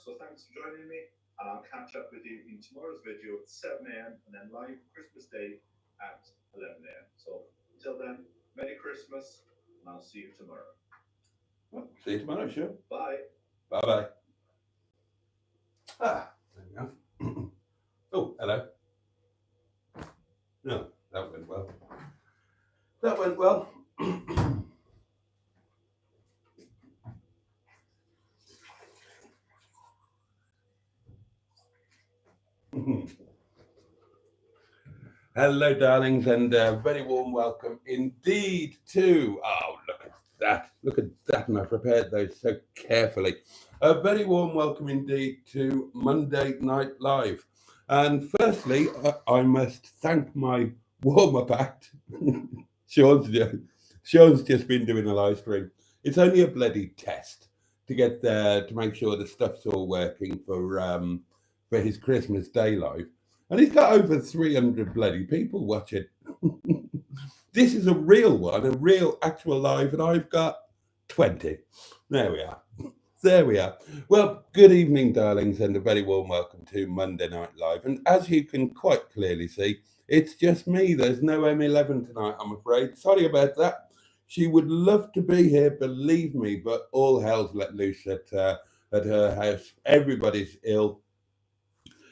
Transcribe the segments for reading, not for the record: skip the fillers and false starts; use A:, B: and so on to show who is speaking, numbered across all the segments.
A: So thanks for joining me, and I'll catch up with you in tomorrow's video at 7 a.m. and then live Christmas Day at 11 a.m. So until then, Merry Christmas, and I'll see you tomorrow.
B: Well, see you tomorrow, sure.
A: Bye.
B: Bye-bye. There we go. Oh, hello. No, that went well. That went well. Hello, darlings, and a very warm welcome indeed to, oh, look at that, and I prepared those so carefully. A very warm welcome indeed to Monday Night Live. And firstly, I must thank my warm-up act. Sean's just been doing a live stream. It's only a bloody test to get there to make sure the stuff's all working for his Christmas Day live. And he's got over 300 bloody people watching. This is a real one, a real actual live, and I've got 20. There we are. There we are. Well, good evening, darlings, and a very warm welcome to Monday Night Live. And as you can quite clearly see, it's just me. There's no M11 tonight, I'm afraid. Sorry about that. She would love to be here, believe me, but all hell's let loose at her house. Everybody's ill.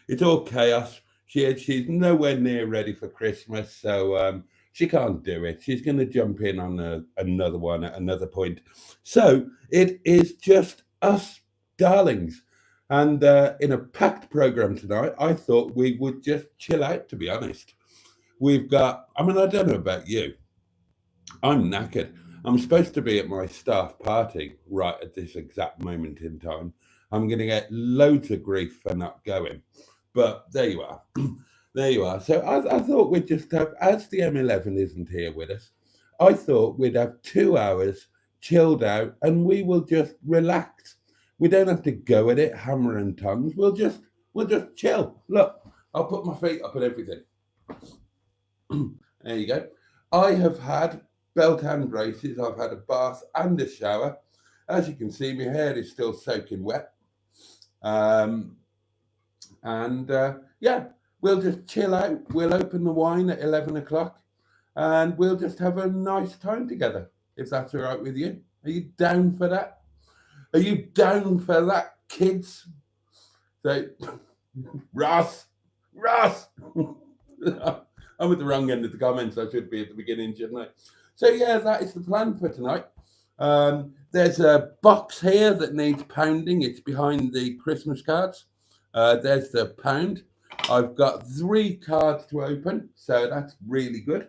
B: It's all chaos. She's nowhere near ready for Christmas, so she can't do it. She's going to jump in on another one at another point. So it is just us darlings. And in a packed program tonight, I thought we would just chill out, to be honest. We've got, I don't know about you. I'm knackered. I'm supposed to be at my staff party right at this exact moment in time. I'm going to get loads of grief for not going. But there you are. There you are. So I thought we'd just have, as the M11 isn't here with us, I thought we'd have 2 hours chilled out and we will just relax. We don't have to go at it, hammer and tongs. We'll just chill. Look, I'll put my feet up and everything. There you go. I have had belt and braces. I've had a bath and a shower. As you can see, my hair is still soaking wet. Yeah, we'll just chill out. We'll open the wine at 11 o'clock and we'll just have a nice time together, if that's all right with you. Are you down for that? Are you down for that, kids? So, Ross! I'm at the wrong end of the comments. I should be at the beginning, shouldn't I? So, yeah, that is the plan for tonight. There's a box here that needs pounding. It's behind the Christmas cards. There's the pound. I've got 3 cards to open, so that's really good.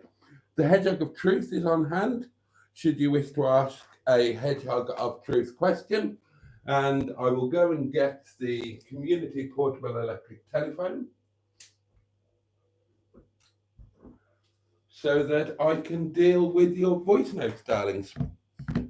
B: The Hedgehog of Truth is on hand, should you wish to ask a Hedgehog of Truth question. And I will go and get the community portable electric telephone so that I can deal with your voice notes, darlings,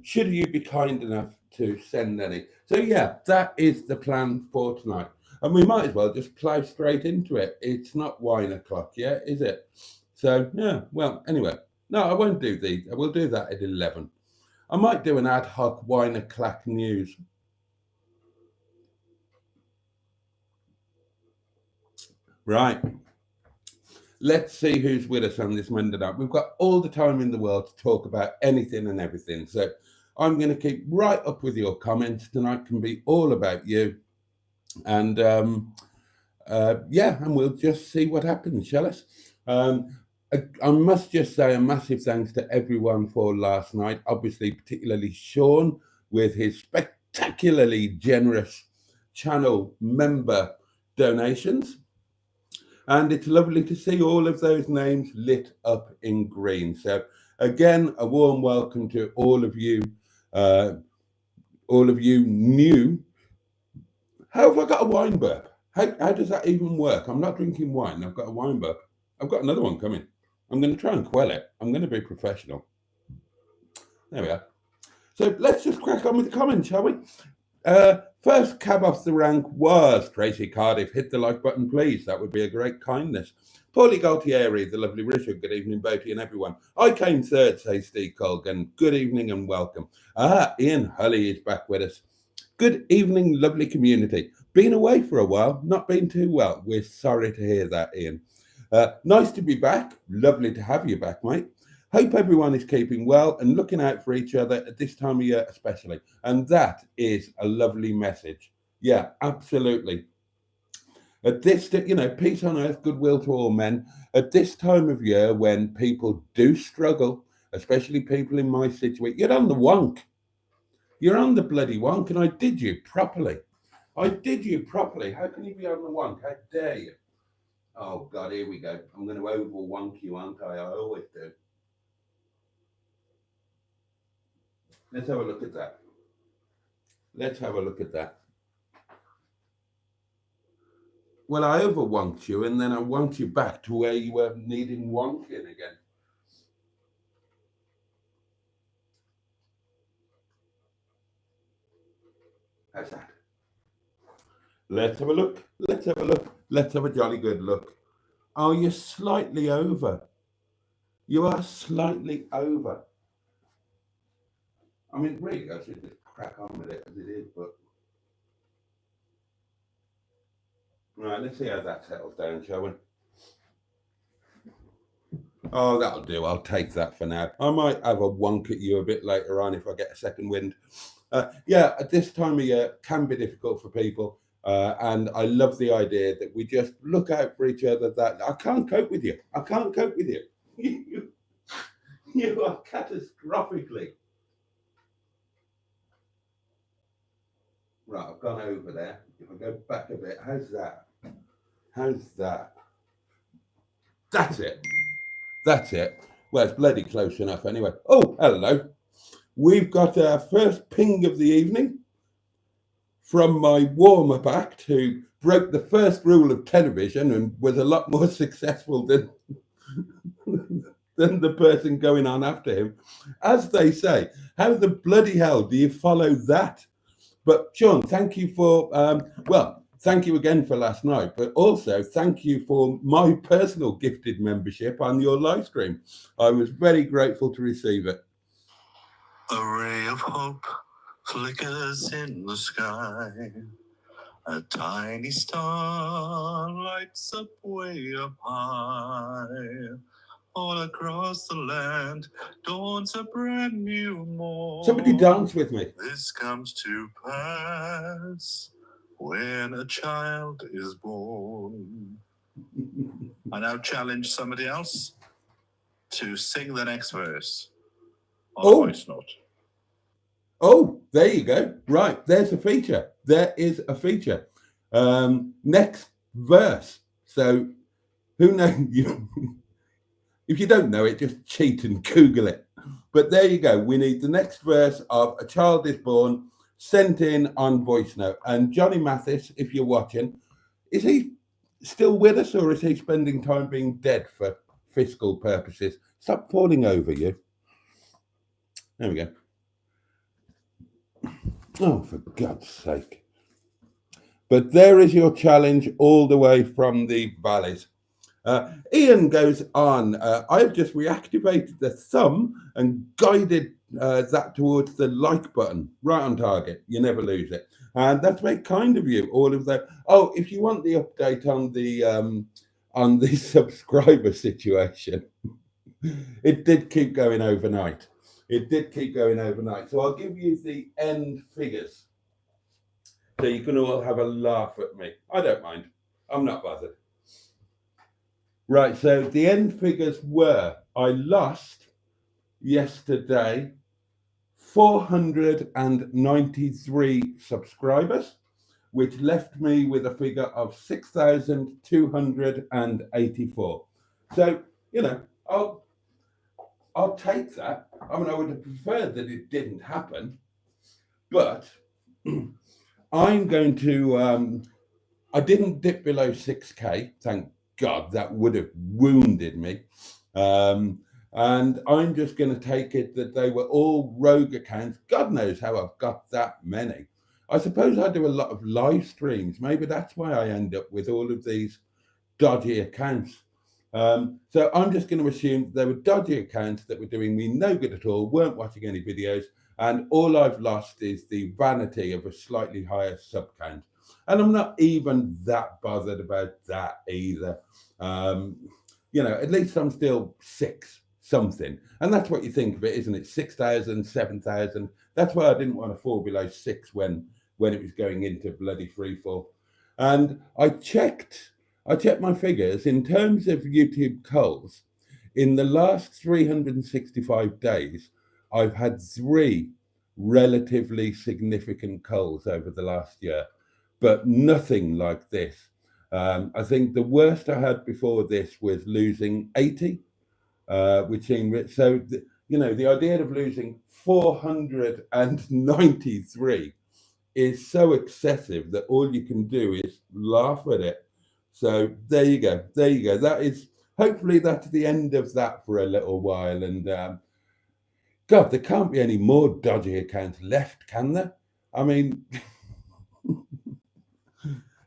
B: should you be kind enough to send any. So yeah, that is the plan for tonight. And we might as well just plow straight into it. It's not wine o'clock yet, is it? So, yeah, well, anyway. No, I won't do these. I will do that at 11. I might do an ad hoc wine o'clock news. Right. Let's see who's with us on this Monday night. We've got all the time in the world to talk about anything and everything. So I'm going to keep right up with your comments. Tonight can be all about you. And yeah, and we'll just see what happens, shall us? I must just say a massive thanks to everyone for last night. Obviously, particularly Sean with his spectacularly generous channel member donations. And it's lovely to see all of those names lit up in green. So again, a warm welcome to all of you new. How have I got a wine burp? How does that even work? I'm not drinking wine. I've got a wine burp. I've got another one coming. I'm going to try and quell it. I'm going to be professional. There we are. So let's just crack on with the comments, shall we? First cab off the rank was Tracy Cardiff. Hit the like button, please. That would be a great kindness. Paulie Galtieri, the lovely Richard. Good evening, Boaty and everyone. I came third, says Steve Colgan. Good evening and welcome. Ian Hulley is back with us. Good evening, lovely community. been away for a while, not been too well. We're sorry to hear that, Ian. Nice to be back. Lovely to have you back, mate. Hope everyone is keeping well and looking out for each other at this time of year especially. And that is a lovely message. Yeah, absolutely. At this, peace on earth, goodwill to all men. At this time of year when people do struggle, especially people in my situation, you're on the wonk. You're on the bloody wonk, and I did you properly. I did you properly. How can you be on the wonk? How dare you? Oh, God, here we go. I'm going to over wonk you, aren't I? I always do. Let's have a look at that. Let's have a look at that. Well, I over wonked you, and then I wonked you back to where you were needing wonking again. How's that? Let's have a look. Let's have a look. Let's have a jolly good look. Oh, you're slightly over. You are slightly over. I mean, really, I should just crack on with it as it is, but... Right, let's see how that settles down, shall we? Oh, that'll do. I'll take that for now. I might have a wonk at you a bit later on if I get a second wind. Yeah, at this time of year can be difficult for people. And I love the idea that we just look out for each other. That I can't cope with you. I can't cope with you. You are catastrophically. Right, I've gone over there. If I go back a bit, how's that? How's that? That's it. That's it. Well, it's bloody close enough anyway. Oh, hello. We've got our first ping of the evening from my warm-up act who broke the first rule of television and was a lot more successful than the person going on after him. As they say, how the bloody hell do you follow that? But Sean, thank you for, thank you again for last night, but also thank you for my personal gifted membership on your live stream. I was very grateful to receive it.
C: A ray of hope flickers in the sky. A tiny star lights up way up high. All across the land dawns a brand new morn.
B: Somebody dance with me.
C: This comes to pass when a child is born. I now challenge somebody else to sing the next verse on a voice note.
B: Oh, there you go. Right, there's a feature. There is a feature. Next verse. So who knows? If you don't know it, just cheat and Google it. But there you go. We need the next verse of A Child is Born sent in on voice note. And Johnny Mathis, if you're watching, is he still with us or is he spending time being dead for fiscal purposes? Stop falling over, you. There we go. Oh, for God's sake. But there is your challenge all the way from the valleys. Ian goes on, I've just reactivated the thumb and guided that towards the like button, right on target. You never lose it. And that's very kind of you, all of that. Oh, if you want the update on the subscriber situation, it did keep going overnight. It did keep going overnight. So I'll give you the end figures so you can all have a laugh at me. I don't mind. I'm not bothered. Right, so the end figures were, I lost yesterday 493 subscribers, which left me with a figure of 6,284. So, I'll take that. I mean, I would have preferred that it didn't happen, but I'm going to, I didn't dip below 6K, thank God, that would have wounded me. And I'm just going to take it that they were all rogue accounts. God knows how I've got that many. I suppose I do a lot of live streams. Maybe that's why I end up with all of these dodgy accounts. So I'm just going to assume they were dodgy accounts that were doing me no good at all, weren't watching any videos, and all I've lost is the vanity of a slightly higher sub count. And I'm not even that bothered about that either. At least I'm still 6 something. And that's what you think of it, isn't it? 6,000, 7,000. That's why I didn't want to fall below 6 when it was going into bloody free fall. And I checked my figures in terms of YouTube culls. In the last 365 days, I've had 3 relatively significant culls over the last year, but nothing like this. I think the worst I had before this was losing 80, which seemed so. The idea of losing 493 is so excessive that all you can do is laugh at it. So there you go. Hopefully that's the end of that for a little while. And God, there can't be any more dodgy accounts left, can there? I mean,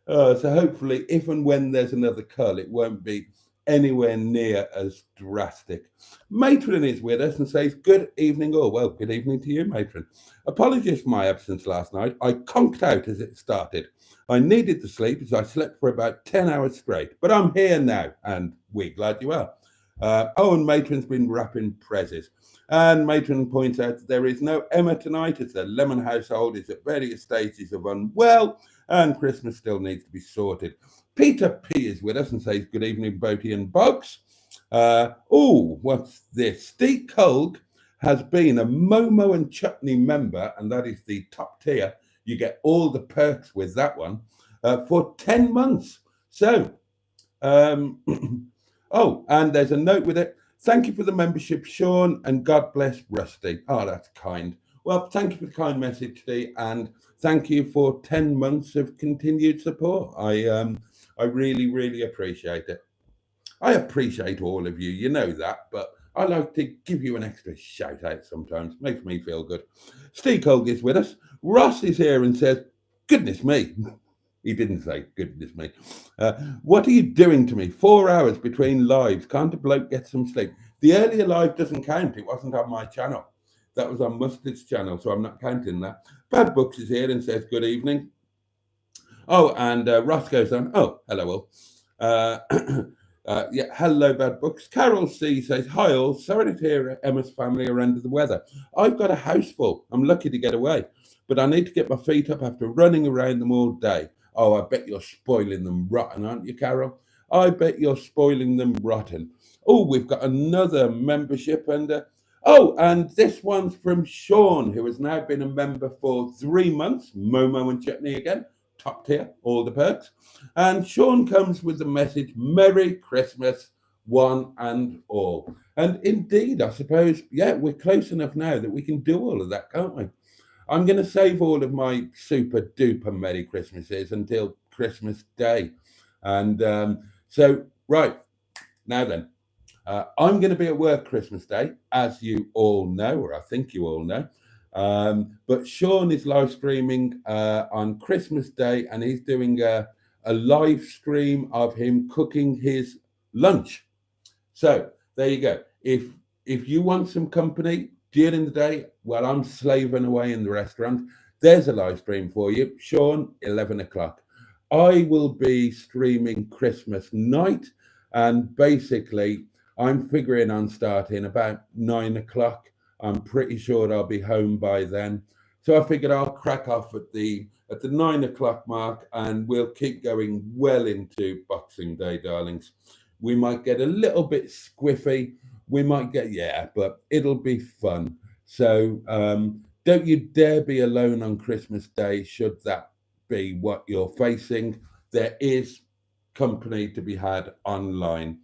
B: so hopefully, if and when there's another cull, it won't be anywhere near as drastic. Matron is with us and says, good evening, or well, good evening to you, Matron. Apologies for my absence last night. I conked out as it started. I needed the sleep as I slept for about 10 hours straight, but I'm here now, and we're glad you are. And Matron's been wrapping prezzies. And Matron points out that there is no Emma tonight as the Lemon household is at various stages of unwell and Christmas still needs to be sorted. Peter P is with us and says, good evening, Boaty and Bugs. What's this? Steve Colg has been a Momo and Chutney member, and that is the top tier. You get all the perks with that one for 10 months. So, and there's a note with it. Thank you for the membership, Sean, and God bless Rusty. Oh, that's kind. Well, thank you for the kind message, Steve, and thank you for 10 months of continued support. I really, really appreciate it. I appreciate all of you, you know that, but I like to give you an extra shout out sometimes. Makes me feel good. Steve Colg is with us. Ross is here and says, goodness me. He didn't say, goodness me. What are you doing to me? 4 hours between lives. Can't a bloke get some sleep? The earlier live doesn't count. It wasn't on my channel. That was on Mustard's channel, so I'm not counting that. Bad Books is here and says, good evening. Oh, and Ross goes on. Oh, hello, all. Hello, Bad Books. Carol C says, hi, all. Sorry to hear Emma's family are under the weather. I've got a house full. I'm lucky to get away, but I need to get my feet up after running around them all day. Oh, I bet you're spoiling them rotten, aren't you, Carol? I bet you're spoiling them rotten. Oh, we've got another membership. And this one's from Sean, who has now been a member for 3 months. Momo and Chutney again. Top tier, all the perks. And Sean comes with the message, Merry Christmas, one and all. And indeed, I suppose, we're close enough now that we can do all of that, can't we? I'm going to save all of my super duper Merry Christmases until Christmas Day. And right, now then, I'm going to be at work Christmas Day, as you all know, or I think you all know. But Sean is live streaming on Christmas Day, and he's doing a live stream of him cooking his lunch. So there you go. If you want some company during the day while I'm slaving away in the restaurant, there's a live stream for you. Sean, 11 o'clock. I will be streaming Christmas night, and basically I'm figuring on starting about 9 o'clock. I'm pretty sure I'll be home by then. So I figured I'll crack off at the 9 o'clock mark, and we'll keep going well into Boxing Day, darlings. We might get a little bit squiffy. We might get, but it'll be fun. So don't you dare be alone on Christmas Day, should that be what you're facing. There is company to be had online.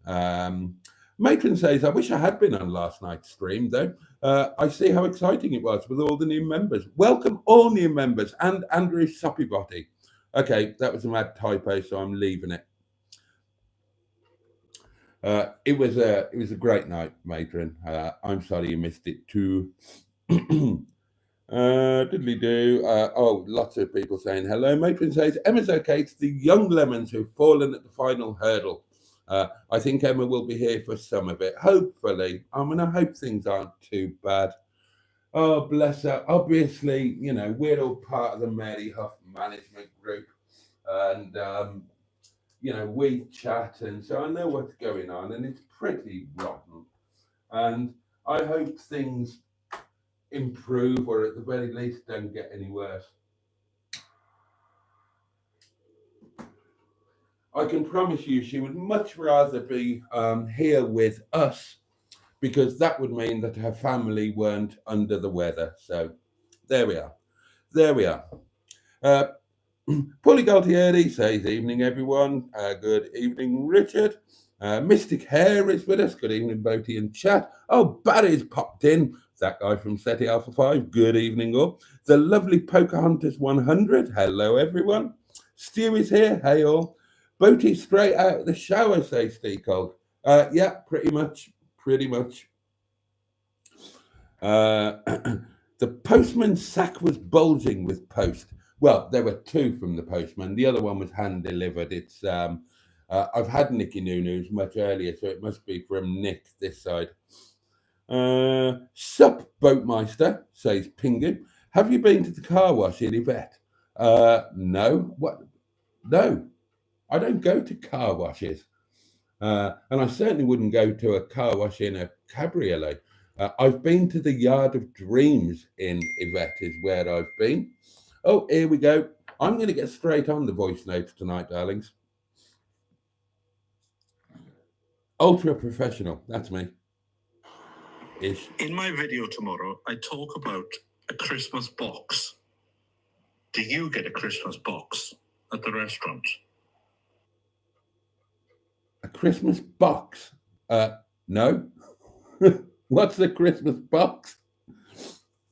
B: Matron says, I wish I had been on last night's stream, though. I see how exciting it was with all the new members. Welcome all new members, and Andrew Soppybotty. Okay, that was a mad typo, so I'm leaving it. It was a great night, Matron. I'm sorry you missed it too. Diddly-do. Lots of people saying hello. Matron says, Emma's okay. It's the young lemons who've fallen at the final hurdle. I think Emma will be here for some of it, hopefully. I mean, I hope things aren't too bad. Oh, bless her. Obviously, you know, we're all part of the Mary Huff management group. And, you know, we chat. And so I know what's going on. And it's pretty rotten. And I hope things improve or at the very least don't get any worse. I can promise you she would much rather be here with us because that would mean that her family weren't under the weather. So there we are. There we are. Uh, Paulie Galtieri says, evening, everyone. Good evening, Richard. Mystic Hair is with us. Good evening, Boaty and chat. Oh, Barry's popped in. That guy from SETI Alpha 5. Good evening, all. The lovely Pocahontas 100. Hello, everyone. Stu is here. Hey, all. Boaty straight out of the shower, says Steve Cold. Yeah, pretty much. Pretty much. The postman's sack was bulging with post. Well, there were two from the postman. The other one was hand delivered. It's I've had Nicky Nunu's much earlier, so it must be from Nick this side. Sup, Boatmeister, says Pingu. Have you been to the car wash in Yvette? No. What? No, I don't go to car washes. And I certainly wouldn't go to a car wash in a cabriolet. I've been to the Yard of Dreams in Yvette, is where I've been. Oh, here we go. I'm going to get straight on the voice notes tonight, darlings. Ultra professional. That's me. Ish.
C: In my video tomorrow, I talk about a Christmas box. Do you get a Christmas box at the restaurant?
B: A Christmas box? No. What's a Christmas box?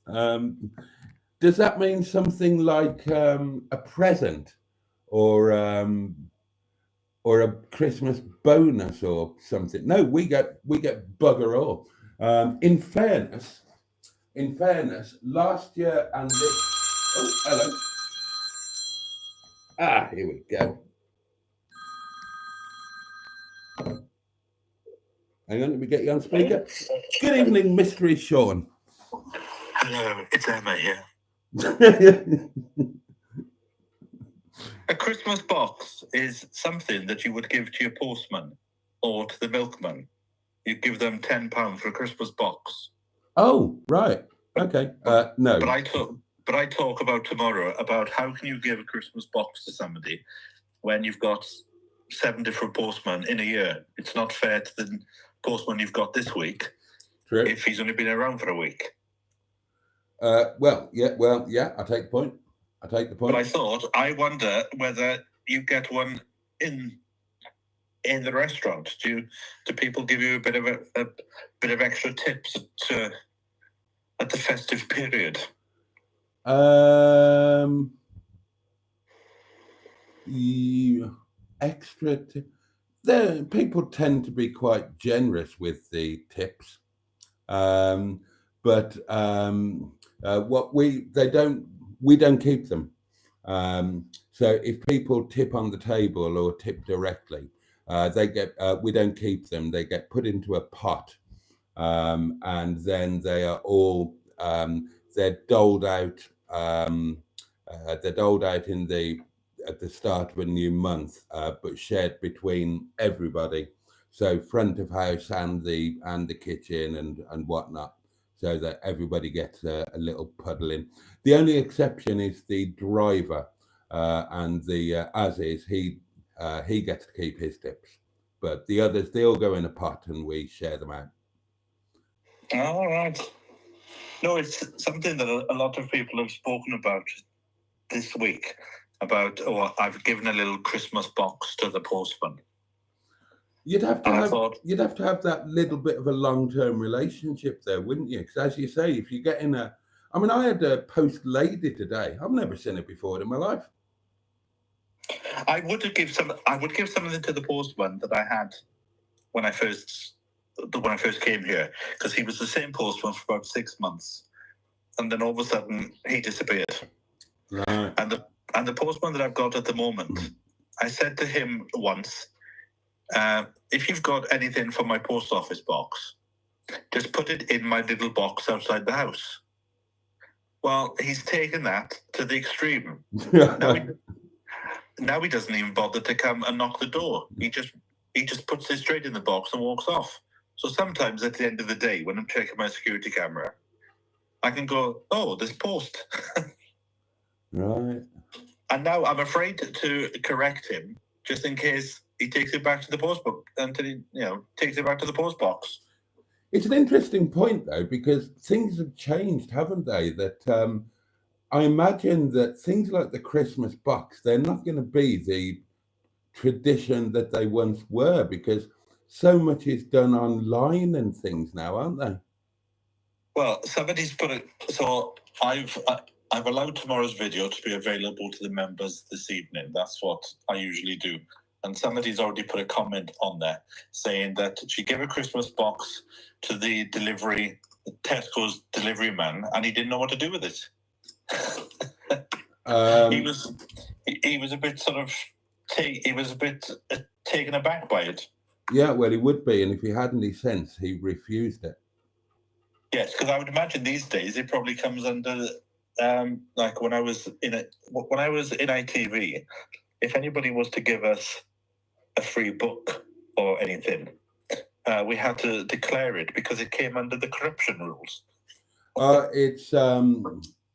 B: Does that mean something like a present or a Christmas bonus or something? No, we get bugger all. In fairness, last year and this. Oh, hello. Ah, here we go. Hang on, let me get you on speaker. Good evening, Mystery Sean.
C: Hello, it's Emma here. A Christmas box is something that you would give to your postman or to the milkman. You give them £10 for a Christmas box.
B: Oh, right. Okay. No.
C: But I talk about tomorrow about how can you give a Christmas box to somebody when you've got 7 different postmen in a year. It's not fair to the postman you've got this week.
B: True.
C: If he's only been around for a week.
B: Well, yeah. I take the point.
C: But I wonder whether you get one in the restaurant. Do people give you a bit of extra tips at the festive period?
B: Extra tip. People tend to be quite generous with the tips, but we don't keep them. So if people tip on the table or tip directly, we don't keep them. They get put into a pot, and then they are all they're doled out. They're doled out at the start of a new month, but shared between everybody. So front of house and the kitchen and whatnot, so that everybody gets a little puddle in. The only exception is the driver, and the as is he gets to keep his tips, but the others, they all go in a pot and we share them out.
C: All right. No, it's something that a lot of people have spoken about this week. I've given a little Christmas box to the postman.
B: You'd have to have that little bit of a long-term relationship there, wouldn't you? Because as you say, if you get in I had a post lady today. I've never seen it before in my life.
C: I would give something to the postman that I had when I first came here, because he was the same postman for about 6 months, and then all of a sudden he disappeared.
B: Right.
C: And the postman that I've got at the moment, I said to him once, if you've got anything for my post office box, just put it in my little box outside the house. Well, he's taken that to the extreme. Now he doesn't even bother to come and knock the door. He just puts it straight in the box and walks off. So sometimes at the end of the day, when I'm checking my security camera, I can go, "Oh, there's post."
B: Right.
C: And now I'm afraid to correct him, just in case he takes it back to the post box until he, takes it back to the post box.
B: It's an interesting point, though, because things have changed, haven't they? That I imagine that things like the Christmas box, they're not going to be the tradition that they once were, because so much is done online and things now, aren't they?
C: Well, somebody's put it. So I've allowed tomorrow's video to be available to the members this evening. That's what I usually do. And somebody's already put a comment on there saying that she gave a Christmas box to the Tesco's delivery man, and he didn't know what to do with it. He was a bit sort of taken aback by it.
B: Yeah, well, he would be, and if he had any sense, he refused it.
C: Yes, because I would imagine these days it probably comes under like when I was in ITV, if anybody was to give us a free book or anything, we had to declare it because it came under the corruption rules.
B: It's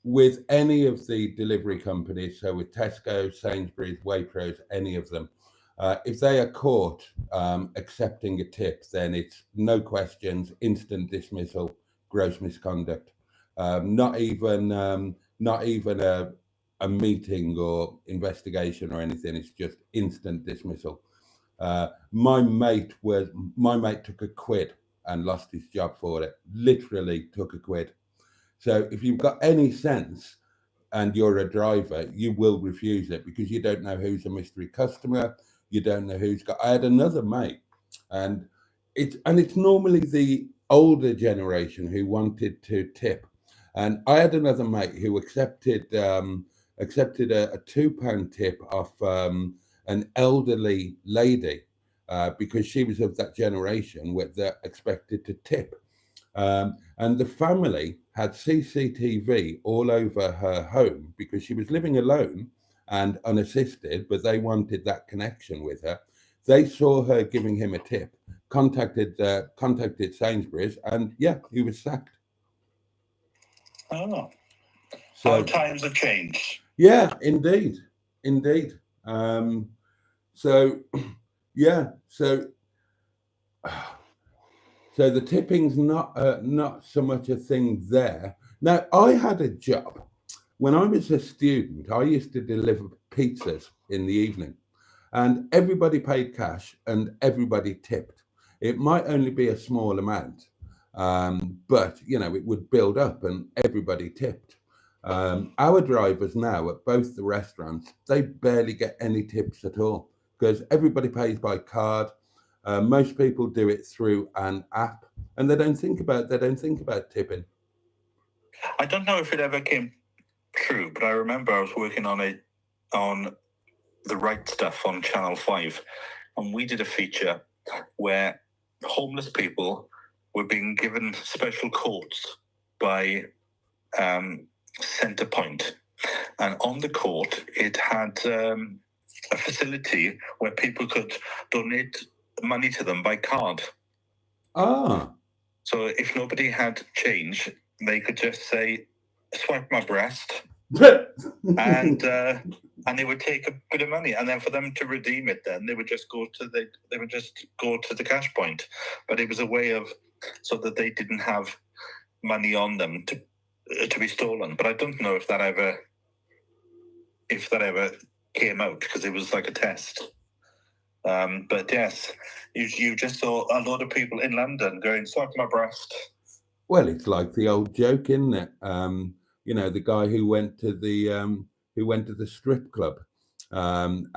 B: with any of the delivery companies, so with Tesco, Sainsbury's, Waitrose, any of them, if they are caught accepting a tip, then it's no questions, instant dismissal, gross misconduct. Not even a meeting or investigation or anything. It's just instant dismissal. My mate took a quid and lost his job for it. Literally took a quid. So if you've got any sense and you're a driver, you will refuse it because you don't know who's a mystery customer. You don't know who's got. I had another mate, and it's normally the older generation who wanted to tip, and I had another mate who accepted a £2 tip off an elderly lady because she was of that generation where they're expected to tip. And the family had CCTV all over her home because she was living alone and unassisted, but they wanted that connection with her. They saw her giving him a tip, contacted Sainsbury's, and yeah, he was sacked.
C: Oh, so how times have changed.
B: Yeah, indeed. So the tipping's not so much a thing there. Now, I had a job when I was a student. I used to deliver pizzas in the evening, and everybody paid cash and everybody tipped. It might only be a small amount, but it would build up and everybody tipped. Our drivers now at both the restaurants, they barely get any tips at all because everybody pays by card. Most people do it through an app, and they don't think about tipping.
C: I don't know if it ever came true, but I remember I was working on the right stuff on Channel 5, and we did a feature where homeless people were being given special coats by Centrepoint, and on the coat it had a facility where people could donate money to them by card. So if nobody had change, they could just say, "Swipe my breast," and they would take a bit of money, and then for them to redeem it, then they would just go to the cash point. But it was a way of so that they didn't have money on them to be stolen. But I don't know if that ever came out because it was like a test. But yes, you just saw a lot of people in London going, "Swipe my breast."
B: Well, it's like the old joke, isn't it? The guy who went to the strip club, and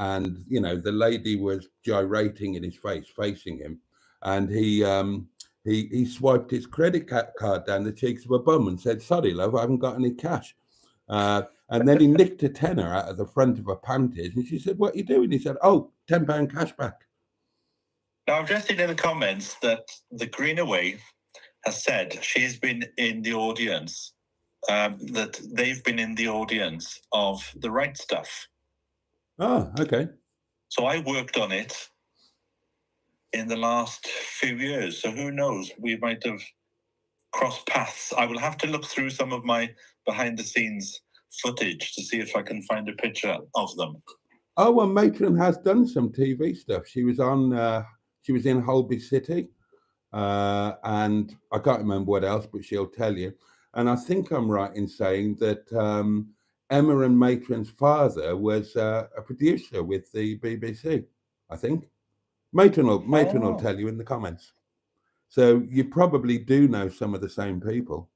B: the lady was gyrating in his face, facing him, and he swiped his credit card down the cheeks of a bum and said, "Sorry, love, I haven't got any cash." And then he nicked a tenner out of the front of her panties, and she said, "What are you doing?" He said, "Oh, £10 cash back."
C: Now, I've just seen in the comments that the Greenaway has said she's been in the audience that they've been in the audience of The Right Stuff.
B: Oh, okay.
C: So I worked on it in the last few years. So who knows? We might have crossed paths. I will have to look through some of my behind-the-scenes footage to see if I can find a picture of them.
B: Oh, well, Matron has done some TV stuff. She was on. She was in Holby City, and I can't remember what else, but she'll tell you. And I think I'm right in saying that Emma and Matron's father was a producer with the BBC. I think Matron will tell you in the comments. So you probably do know some of the same people.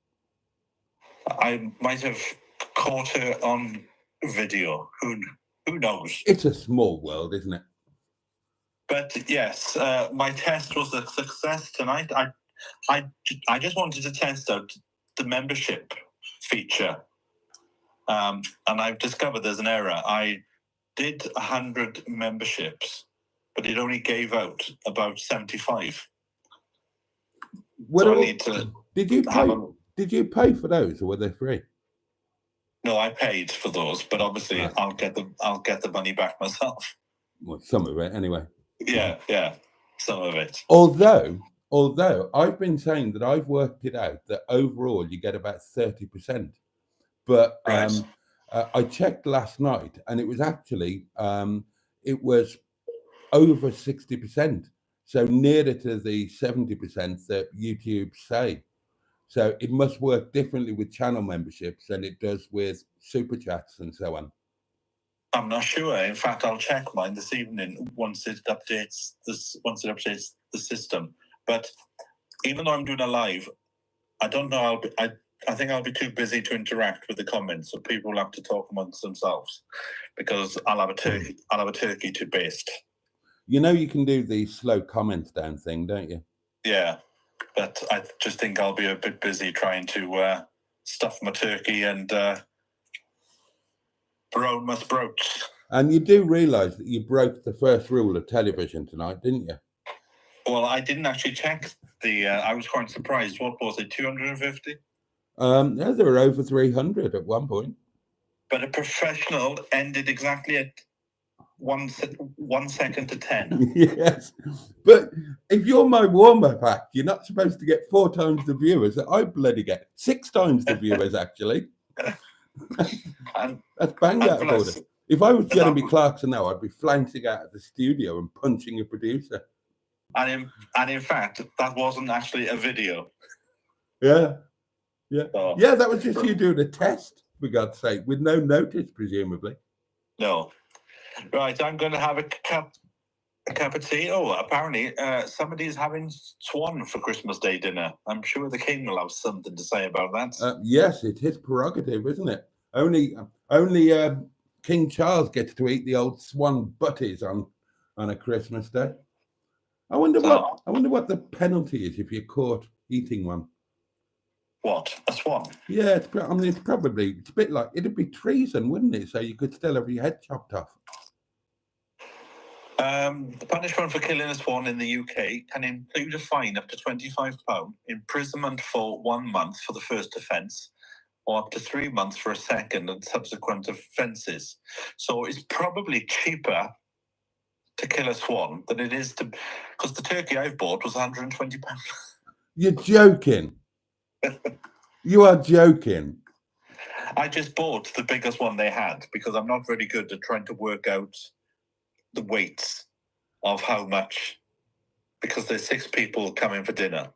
C: I might have caught her on video. Who knows?
B: It's a small world, isn't it?
C: But yes, my test was a success tonight. I just wanted to test out the membership feature, and I've discovered there's an error. I did 100 memberships, but it only gave out about 75.
B: What
C: so I need to.
B: Did you pay for those, or were they free?
C: No, I paid for those, but obviously I'll get the money back myself.
B: Well, some of it anyway.
C: Yeah, some of it.
B: Although I've been saying that I've worked it out that overall you get about 30%, but
C: Right.
B: I checked last night and it was actually it was over 60%, so nearer to the 70% that YouTube say. So it must work differently with channel memberships than it does with super chats and so on.
C: I'm not sure. In fact, I'll check mine this evening once it updates the system. But even though I'm doing a live, I don't know. I think I'll be too busy to interact with the comments, so people will have to talk amongst themselves because I'll have a turkey to baste.
B: You know, you can do the slow comments down thing, don't you?
C: Yeah, but I just think I'll be a bit busy trying to stuff my turkey and brown my sprouts.
B: And you do realise that you broke the first rule of television tonight, didn't you?
C: Well, I didn't actually check the. I was quite surprised. What was it? 250?
B: Yeah, there were over 300 at one point.
C: But a professional ended exactly at 1 second to 10.
B: Yes, but if you're my warm-up act, you're not supposed to get 4 times the viewers that I bloody get. 6 times the viewers, actually. That's bang out of order. If I was Jeremy Clarkson now, I'd be flouncing out of the studio and punching a producer.
C: And in fact, that wasn't actually a video.
B: Yeah. Yeah, that was just you doing a test, for God's sake, with no notice, presumably.
C: No. Right, I'm going to have a cup of tea. Oh, apparently somebody's having swan for Christmas Day dinner. I'm sure the king will have something to say about that.
B: Yes, it's his prerogative, isn't it? Only King Charles gets to eat the old swan butties on a Christmas Day. I wonder what the penalty is if you're caught eating one.
C: What? A swan?
B: Yeah, it's a bit like, it'd be treason, wouldn't it? So you could still have your head chopped off.
C: The punishment for killing a swan in the UK can include a fine up to £25, imprisonment for 1 month for the first offence, or up to 3 months for a second and subsequent offences. So it's probably cheaper to kill a swan than it is to, because the turkey I've bought was £120.
B: You're joking. You are joking.
C: I just bought the biggest one they had because I'm not very good at trying to work out the weights of how much, because there's 6 people coming for dinner.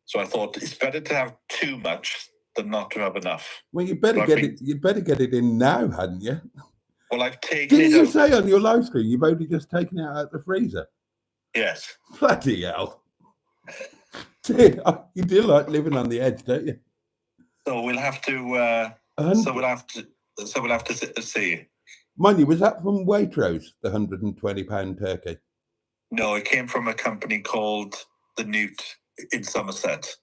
C: So I thought it's better to have too much than not to have enough.
B: Well, you better get it in now, hadn't you?
C: Well, I've taken
B: Didn't you say on your live stream you've only just taken it out of the freezer?
C: Yes.
B: Bloody hell. You do like living on the edge, don't you?
C: So we'll have to. So we'll have to see.
B: Mind you, was that from Waitrose, the £120 turkey?
C: No, it came from a company called the Newt in Somerset.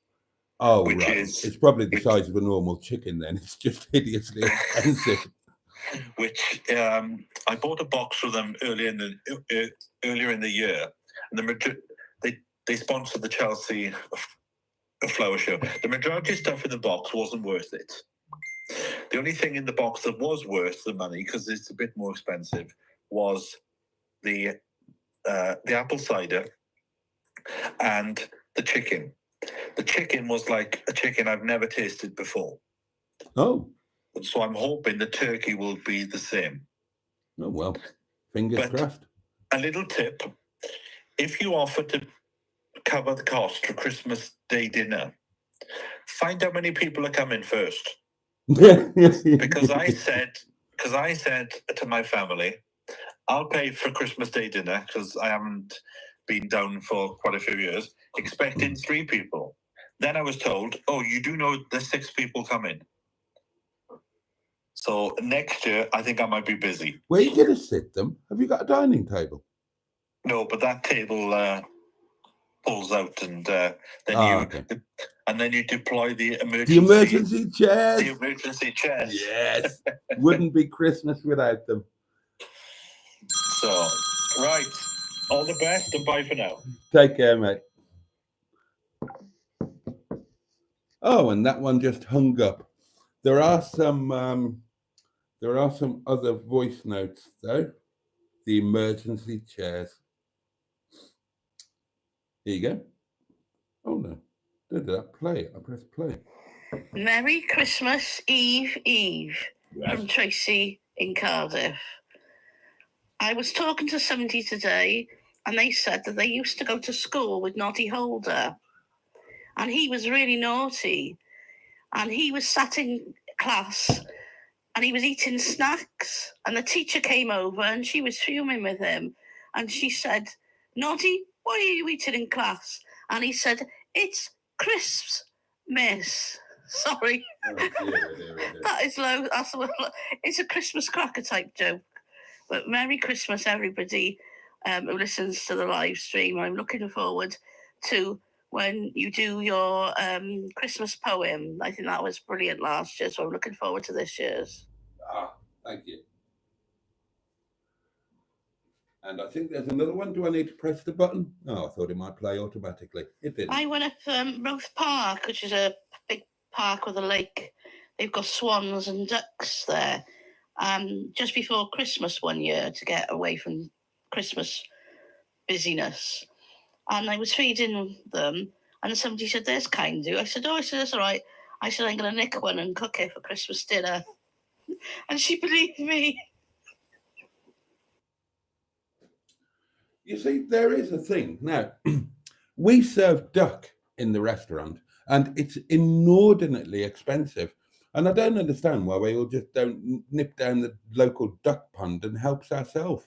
B: Oh, right. It's probably the size of a normal chicken then. It's just hideously expensive.
C: Which I bought a box for them earlier in the year, and they sponsored the Chelsea a flower show. The majority of stuff in the box wasn't worth it. The only thing in the box that was worth the money, because it's a bit more expensive, was the apple cider and the chicken. The chicken was like a chicken I've never tasted before.
B: Oh.
C: So I'm hoping the turkey will be the same.
B: Oh, well, fingers crossed.
C: A little tip, if you offer to cover the cost for Christmas Day dinner, find out how many people are coming first. Because I said to my family, I'll pay for Christmas Day dinner because I haven't been down for quite a few years, expecting 3 people. Then I was told, oh, you do know there's 6 people coming. So next year, I think I might be busy.
B: Where are you going to sit them? Have you got a dining table?
C: No, but that table pulls out, and then you deploy the emergency
B: chairs.
C: The emergency chairs.
B: Yes, wouldn't be Christmas without them.
C: So, right, all the best, and bye for now.
B: Take care, mate. Oh, and that one just hung up. There are some other voice notes though. The emergency chairs. Here you go. Oh no, did that play? I pressed play.
D: Merry Christmas Eve, yes. From Tracy in Cardiff. I was talking to somebody today, and they said that they used to go to school with Noddy Holder, and he was really naughty, and he was sat in class, and he was eating snacks, and the teacher came over, and she was fuming with him, and she said, Noddy, what are you eating in class? And he said, it's crisps, miss. Sorry.
B: Oh, dear.
D: That is low. It's a Christmas cracker type joke. But Merry Christmas, everybody who listens to the live stream. I'm looking forward to when you do your Christmas poem. I think that was brilliant last year, so I'm looking forward to this year's.
B: Thank you. And I think there's another one. Do I need to press the button? Oh, I thought it might play automatically. It didn't.
D: I went up Roath Park, which is a big park with a lake. They've got swans and ducks there. Just before Christmas one year to get away from Christmas busyness. And I was feeding them, and somebody said, there's kind do. I said, that's all right. I said, I'm going to nick one and cook it for Christmas dinner. And she believed me.
B: You see, there is a thing. Now, we serve duck in the restaurant, and it's inordinately expensive. And I don't understand why we all just don't nip down the local duck pond and help ourselves.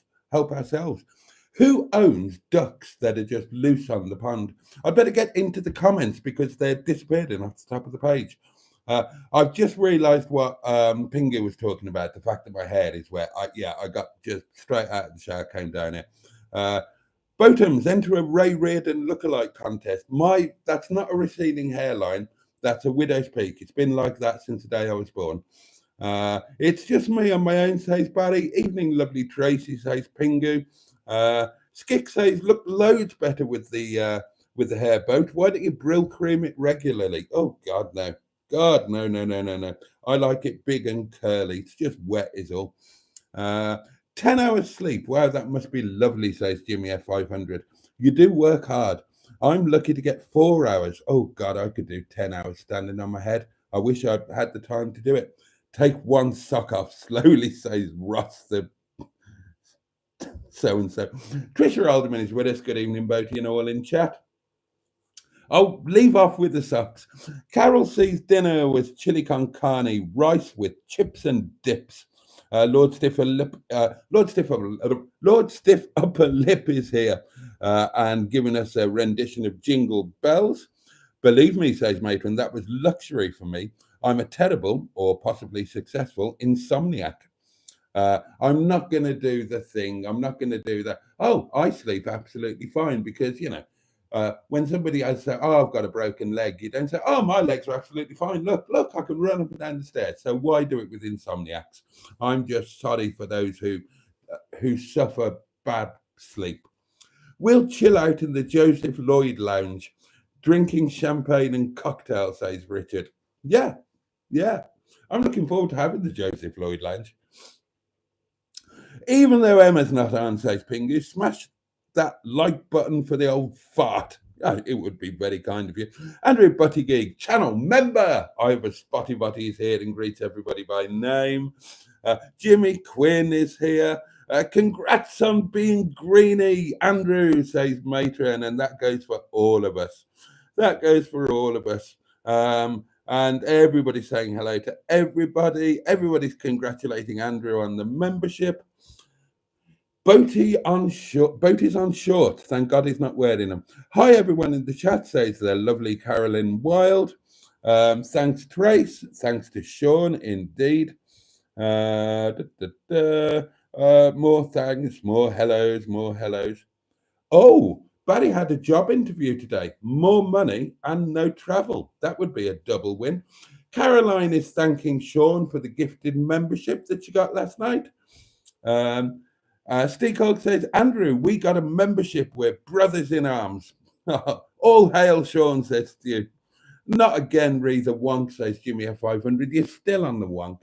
B: Who owns ducks that are just loose on the pond? I better get into the comments because they're disappearing off the top of the page. I've just realised what Pingu was talking about, the fact that my hair is wet. I got just straight out of the shower, came down here. Bottoms, enter a Ray Reardon lookalike contest. That's not a receding hairline. That's a widow's peak. It's been like that since the day I was born. It's just me on my own, says Barry. Evening, lovely Tracy, says Pingu. Skick says, look loads better with the hair, Boat. Why don't you brill cream it regularly? Oh, God, no. God, no. I like it big and curly. It's just wet is all. 10 hours sleep. Wow, that must be lovely, says Jimmy F500. You do work hard. I'm lucky to get 4 hours. Oh, God, I could do 10 hours standing on my head. I wish I'd had the time to do it. Take one sock off slowly, says Ross, the so-and-so. Trisha Alderman is with us. Good evening, Boaty and all in chat. Oh, leave off with the socks. Carol sees dinner was chili con carne, rice with chips and dips. Lord Stiff Upper Lip is here and giving us a rendition of Jingle Bells. Believe me, says Matron, that was luxury for me. I'm a terrible or possibly successful insomniac. I'm not going to do the thing. I'm not going to do that. Oh, I sleep absolutely fine because, when somebody has said, oh, I've got a broken leg, you don't say, oh, my legs are absolutely fine. Look, I can run up and down the stairs. So why do it with insomniacs? I'm just sorry for those who suffer bad sleep. We'll chill out in the Joseph Lloyd Lounge. Drinking champagne and cocktails, says Richard. Yeah, yeah. I'm looking forward to having the Joseph Lloyd Lounge. Even though Emma's not on, says Pingu, smash that like button for the old fart. Oh, it would be very kind of you. Andrew Buttygig, channel member. Ivor Spotty Butty is here and greets everybody by name. Jimmy Quinn is here. Congrats on being greenie, Andrew, says Matron, and that goes for all of us. That goes for all of us. And everybody's saying hello to everybody. Everybody's congratulating Andrew on the membership. Boaty's on short. Thank God he's not wearing them. Hi, everyone in the chat, says the lovely Carolyn Wild. Thanks, Trace. Thanks to Sean, indeed. More thanks, more hellos. Oh, Barry had a job interview today. More money and no travel. That would be a double win. Caroline is thanking Sean for the gifted membership that she got last night. Steve Hogg says, Andrew, we got a membership. We're brothers in arms. All hail, Sean, says Stu. Not again, Reether Wonk, says Jimmy a 500. You're still on the wonk.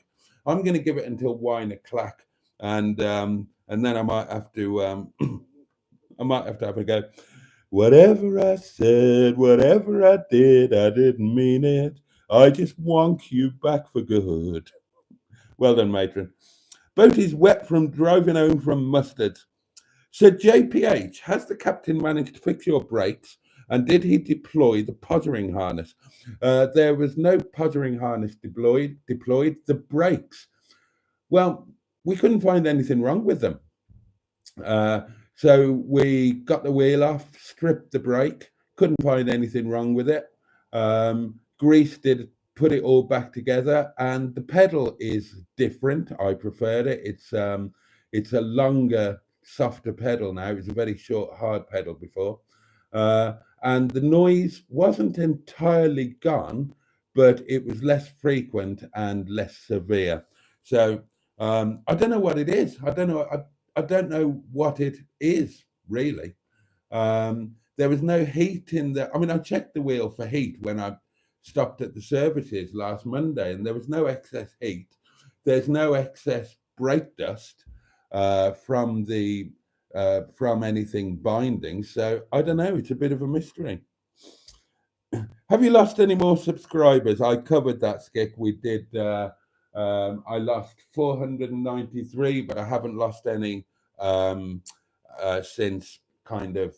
B: I'm going to give it until wine o'clock, and then I might have to have a go. Whatever I said, whatever I didn't mean it. I just wonk you back for good. Well done, matron. Boaty's wet from driving home from Mustard. So JPH, has the captain managed to fix your brakes? And did he deploy the pottering harness? There was no pottering harness deployed. The brakes. Well, we couldn't find anything wrong with them. So we got the wheel off, stripped the brake, couldn't find anything wrong with it. Greased it, put it all back together, and the pedal is different. I preferred it. It's a longer, softer pedal now. It was a very short, hard pedal before. And the noise wasn't entirely gone, but it was less frequent and less severe. So I don't know what it is. I don't know what it is, really. There was no heat in the... I mean, I checked the wheel for heat when I stopped at the services last Monday, and there was no excess heat. There's no excess brake dust from anything binding. So I don't know. It's a bit of a mystery. Have you lost any more subscribers? I covered that, Skick. We did... I lost 493, but I haven't lost any since kind of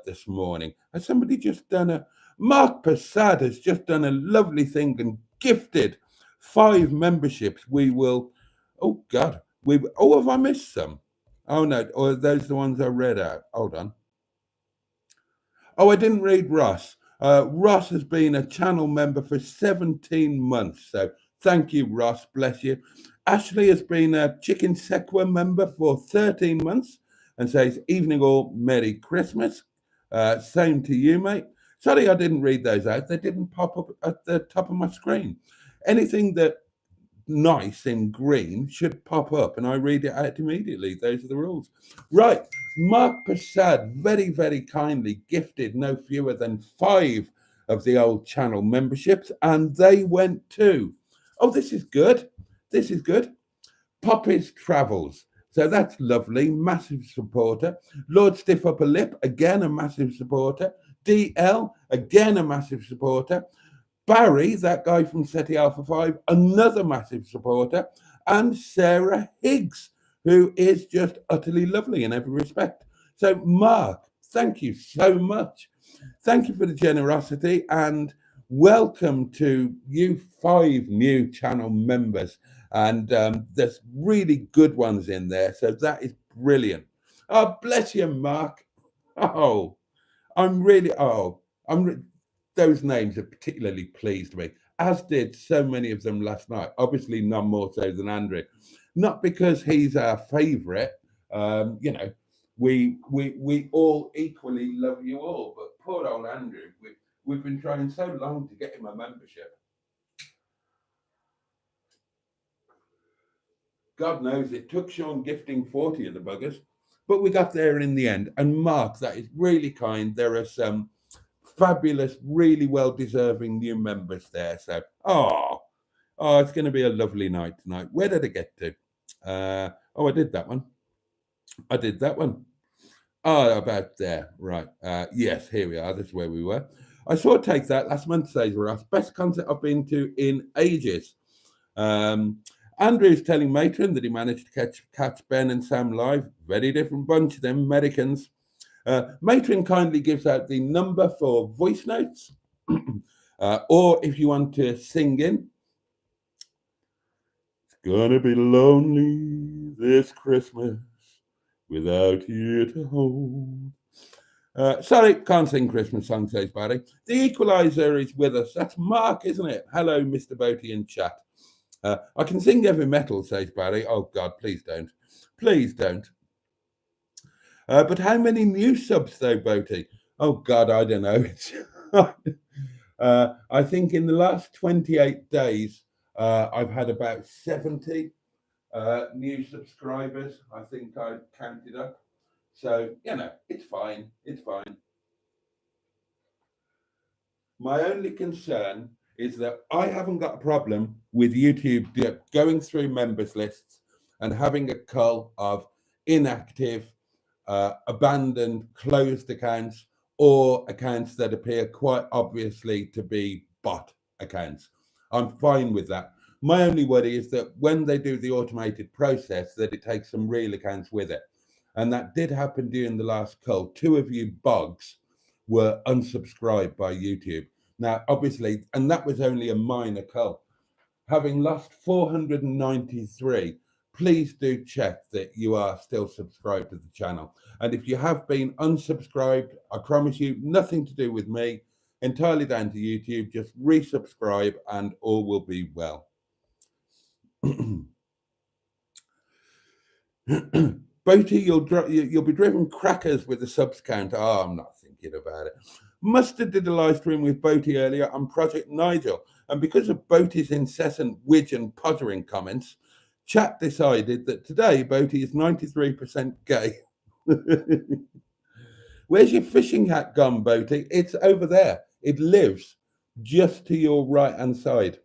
B: this morning. Has somebody just done a... Mark Passad has just done a lovely thing and gifted 5 memberships. We will... Oh, God. Have I missed some? Oh, no. Or are those the ones I read out? Hold on. Oh, I didn't read Ross. Ross has been a channel member for 17 months, so... Thank you, Ross. Bless you. Ashley has been a Chicken Sequa member for 13 months and says, evening all, Merry Christmas. Same to you, mate. Sorry I didn't read those out. They didn't pop up at the top of my screen. Anything that nice in green should pop up and I read it out immediately. Those are the rules. Right. Mark Passad very, very kindly gifted no fewer than 5 of the old channel memberships, and they went to... Oh, this is good. This is good. Poppy's Travels. So that's lovely. Massive supporter. Lord Stiff Upper Lip, again, a massive supporter. DL, again, a massive supporter. Barry, that guy from SETI Alpha 5, another massive supporter. And Sarah Higgs, who is just utterly lovely in every respect. So, Mark, thank you so much. Thank you for the generosity, and welcome to you 5 new channel members, and there's really good ones in there, so that is brilliant. Oh, bless you, Mark. Oh, those names have particularly pleased me, as did so many of them last night. Obviously none more so than Andrew, not because he's our favorite. We all equally love you all, but poor old Andrew, we've been trying so long to get him a membership. God knows it took Sean gifting 40 of the buggers, but we got there in the end. And Mark, that is really kind. There are some fabulous, really well-deserving new members there. So, it's going to be a lovely night tonight. Where did I get to? I did that one. About there. Right. Yes, here we are. This is where we were. I saw Take That last month, says Ross. Best concert I've been to in ages. Andrew's telling Matron that he managed to catch Ben and Sam live. Very different bunch of them Americans. Matron kindly gives out the number for voice notes, or if you want to sing in. It's gonna be lonely this Christmas without you to hold. Sorry, can't sing Christmas songs, says Barry. The Equalizer is with us. That's Mark, isn't it? Hello, Mr. Boaty in chat. I can sing heavy metal, says Barry. Oh, God, please don't. Please don't. But how many new subs, though, Boaty? Oh, God, I don't know. I think in the last 28 days, I've had about 70 new subscribers. I think I counted up. So, it's fine. It's fine. My only concern is that I haven't got a problem with YouTube going through members lists and having a cull of inactive, abandoned, closed accounts or accounts that appear quite obviously to be bot accounts. I'm fine with that. My only worry is that when they do the automated process, that it takes some real accounts with it. And that did happen during the last cull. 2 of you bugs were unsubscribed by YouTube. Now, obviously, and that was only a minor cull. Having lost 493, please do check that you are still subscribed to the channel. And if you have been unsubscribed, I promise you, nothing to do with me, entirely down to YouTube. Just resubscribe and all will be well. Boaty, you'll be driven crackers with the subs count. Oh, I'm not thinking about it. Mustard did a live stream with Boaty earlier on Project Nigel, and because of Boaty's incessant widge and pottering comments, chat decided that today Boaty is 93% gay. Where's your fishing hat gone, Boaty? It's over there. It lives just to your right-hand side.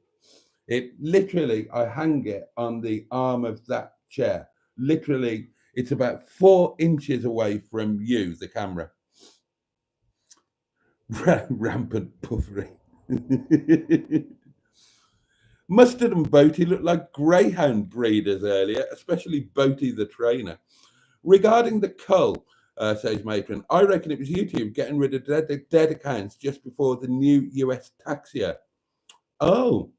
B: It literally, I hang it on the arm of that chair. Literally, it's about 4 inches away from you, the camera. Rampant puffery. Mustard and Boaty look like greyhound breeders earlier, especially Boaty the trainer. Regarding the cull, says Matron, I reckon it was YouTube getting rid of dead accounts just before the new US tax year. Oh,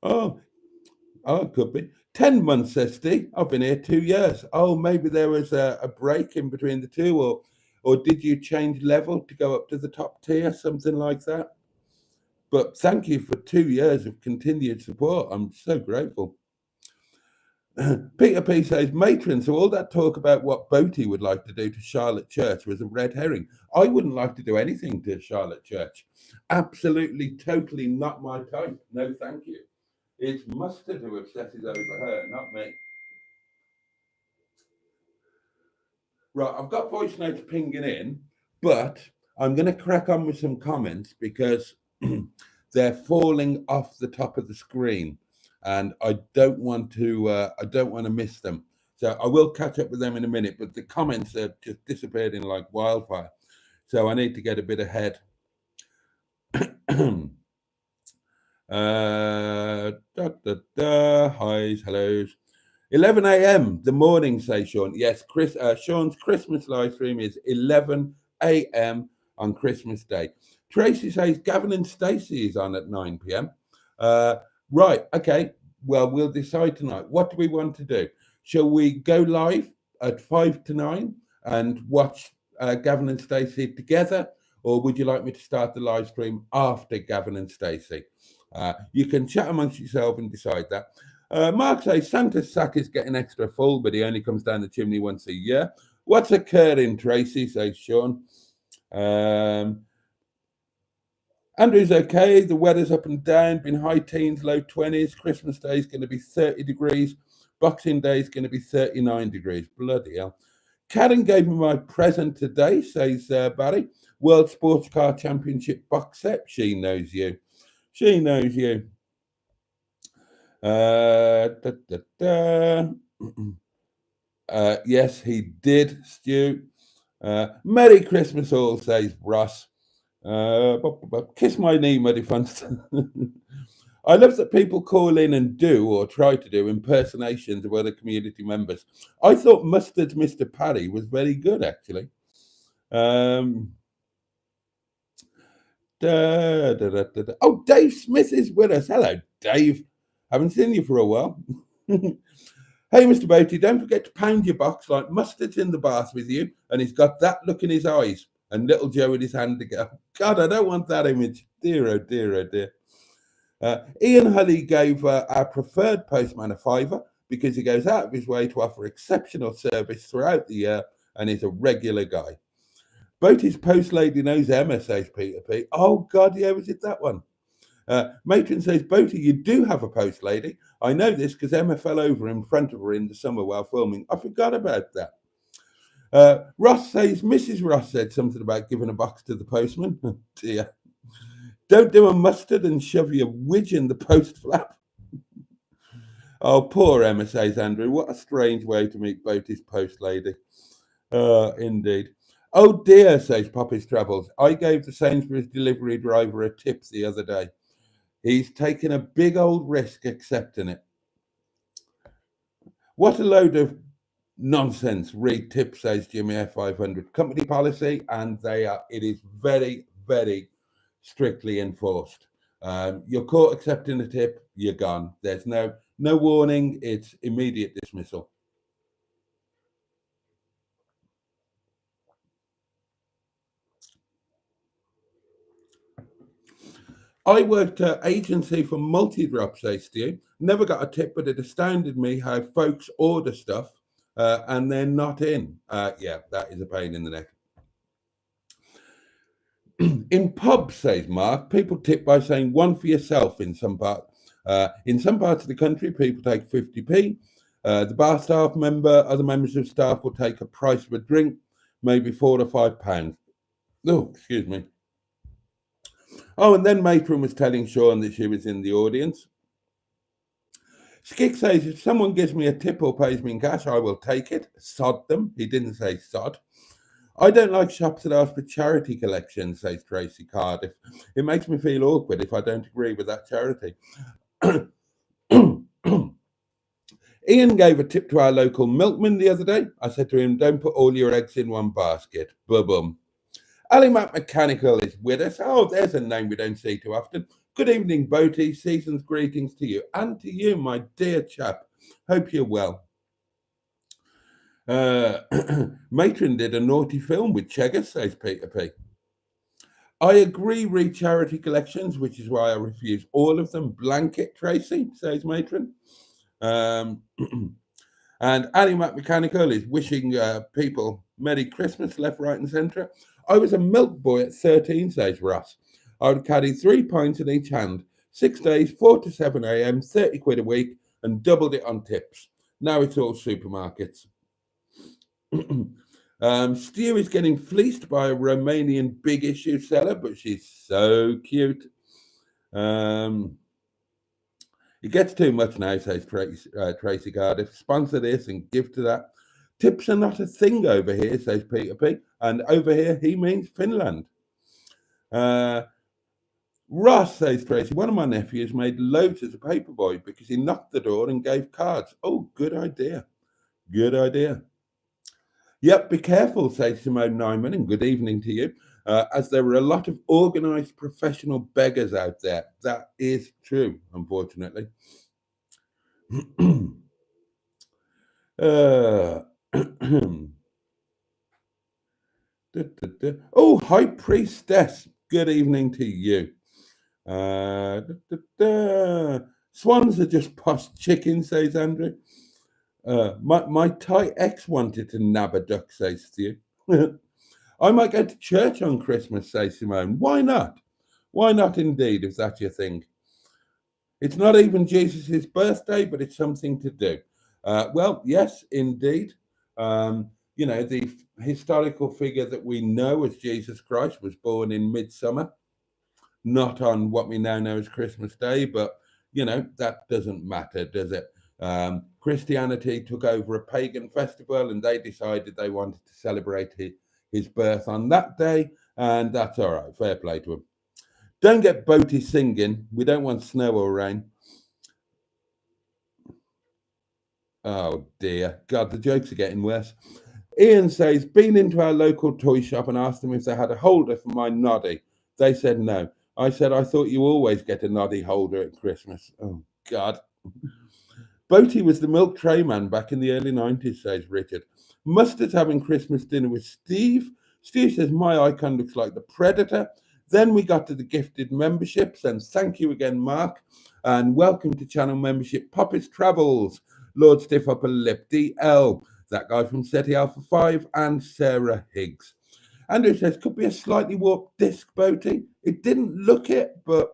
B: it could be. 10 months, says Steve. I've been here 2 years. Oh, maybe there was a break in between the two, or did you change level to go up to the top tier, something like that? But thank you for 2 years of continued support. I'm so grateful. Peter P says, Matron, so all that talk about what Boaty would like to do to Charlotte Church was a red herring. I wouldn't like to do anything to Charlotte Church. Absolutely, totally not my type. No, thank you. It's Mustard who obsesses over her, not me. Right, I've got voice notes pinging in, but I'm going to crack on with some comments because they're falling off the top of the screen, and I don't want to miss them. So I will catch up with them in a minute, but the comments have just disappeared in like wildfire. So I need to get a bit ahead. Highs, hellos. 11 a.m. the morning, says Sean. Yes, Sean's Christmas live stream is 11 a.m. on Christmas Day. Tracy says Gavin and Stacey is on at 9 p.m. Right, okay. Well, we'll decide tonight. What do we want to do? Shall we go live at 5 to 9 and watch Gavin and Stacey together? Or would you like me to start the live stream after Gavin and Stacey? You can chat amongst yourself and decide that. Mark says Santa's sack is getting extra full, but he only comes down the chimney once a year. What's occurring, Tracy, says Sean. Andrew's okay. The weather's up and down, been high teens, low 20s. Christmas Day is going to be 30 degrees. Boxing Day is going to be 39 degrees. Bloody hell. Karen gave me my present today, says Barry. World Sports Car Championship box set. She knows you. She knows you. Yes, he did, Stu. Merry Christmas all, says Ross. Kiss my knee, muddy funds. I love that people call in and do or try to do impersonations of other community members. I thought Mustard's Mr. Parry was very good, actually. Oh, Dave Smith is with us. Hello, Dave. Haven't seen you for a while. Hey, Mr. Boaty, don't forget to pound your box like Mustard's in the bath with you, and he's got that look in his eyes and little Joe in his hand to go. God, I don't want that image. Dear, oh dear, oh dear. Ian Hulley gave our preferred postman a £5 because he goes out of his way to offer exceptional service throughout the year and is a regular guy. Boaty's post lady knows Emma, says Peter P. Oh, God, yeah, was it that one? Matron says, Boaty, you do have a post lady. I know this because Emma fell over in front of her in the summer while filming. I forgot about that. Ross says, Mrs. Ross said something about giving a box to the postman. Oh, dear. Don't do a mustard and shove your widge in the post flap. Oh, poor Emma, says Andrew. What a strange way to meet Boaty's post lady. Indeed. Oh dear, says Poppy's Travels. I gave the Sainsbury's delivery driver a tip the other day. He's taken a big old risk accepting it. What a load of nonsense. Read tip, says Jimmy F500. Company policy, and it is very, very strictly enforced. You're caught accepting a tip, you're gone. There's no warning. It's immediate dismissal. I worked at agency for multi-drop, says Stu. Never got a tip, but it astounded me how folks order stuff and they're not in. Yeah, that is a pain in the neck. In pubs, says Mark, people tip by saying one for yourself in some parts. In some parts of the country, people take 50p. The bar staff member, other members of staff will take a price of a drink, maybe £4 or £5. Oh, excuse me. Oh, and then Matron was telling Sean that she was in the audience. Skick says, if someone gives me a tip or pays me in cash, I will take it. Sod them. He didn't say sod. I don't like shops that ask for charity collections, says Tracy Cardiff. It makes me feel awkward if I don't agree with that charity. Ian gave a tip to our local milkman the other day. I said to him, don't put all your eggs in one basket. Boom. Ali Mac Mechanical is with us. Oh, there's a name we don't see too often. Good evening, Boaty. Season's greetings to you. And to you, my dear chap. Hope you're well. Matron did a naughty film with Cheggers, says Peter P. I agree, read charity collections, which is why I refuse all of them. Blanket, Tracy, says Matron. And Ali Mac Mechanical is wishing people Merry Christmas, left, right, and centre. I was a milk boy at 13, says Ross. I would carry 3 pints in each hand, 6 days, 4 to 7 a.m., 30 quid a week, and doubled it on tips. Now it's all supermarkets. Stu is getting fleeced by a Romanian big issue seller, but she's so cute. It gets too much now, says Tracy Cardiff. Sponsor this and give to that. Tips are not a thing over here, says Peter P. And over here, he means Finland. Ross, says Tracy, one of my nephews made loads as a paperboy because he knocked the door and gave cards. Oh, good idea. Good idea. Yep, be careful, says Simone Nyman, and good evening to you, as there are a lot of organised professional beggars out there. That is true, unfortunately. Oh, High Priestess, good evening to you. Swans are just posh chickens, says Andrew. My Thai ex wanted to nab a duck, says Stu. I might go to church on Christmas, says Simone. Why not? Why not indeed, if that's your thing? It's not even Jesus' birthday, but it's something to do. Well, yes, indeed. the historical figure that we know as Jesus Christ was born in midsummer, not on what we now know as Christmas Day, but that doesn't matter, does it? Christianity took over a pagan festival and they decided they wanted to celebrate his birth on that day, and that's all right. Fair play to him. Don't get Boaty singing. We don't want snow or rain. Oh dear. God, the jokes are getting worse. Ian says, been into our local toy shop and asked them if they had a holder for my noddy. They said no. I said, I thought you always get a noddy holder at Christmas. Oh, God. Boaty was the milk tray man back in the early 90s, says Richard. Mustard's having Christmas dinner with Steve. Steve says, my icon looks like the Predator. Then we got to the gifted memberships, and thank you again, Mark. And welcome to channel membership, Poppy's Travels, Lord Stiff Upper Lip, DL, that guy from SETI Alpha 5, and Sarah Higgs. Andrew says, could be a slightly warped disc, Boaty. It didn't look it, but,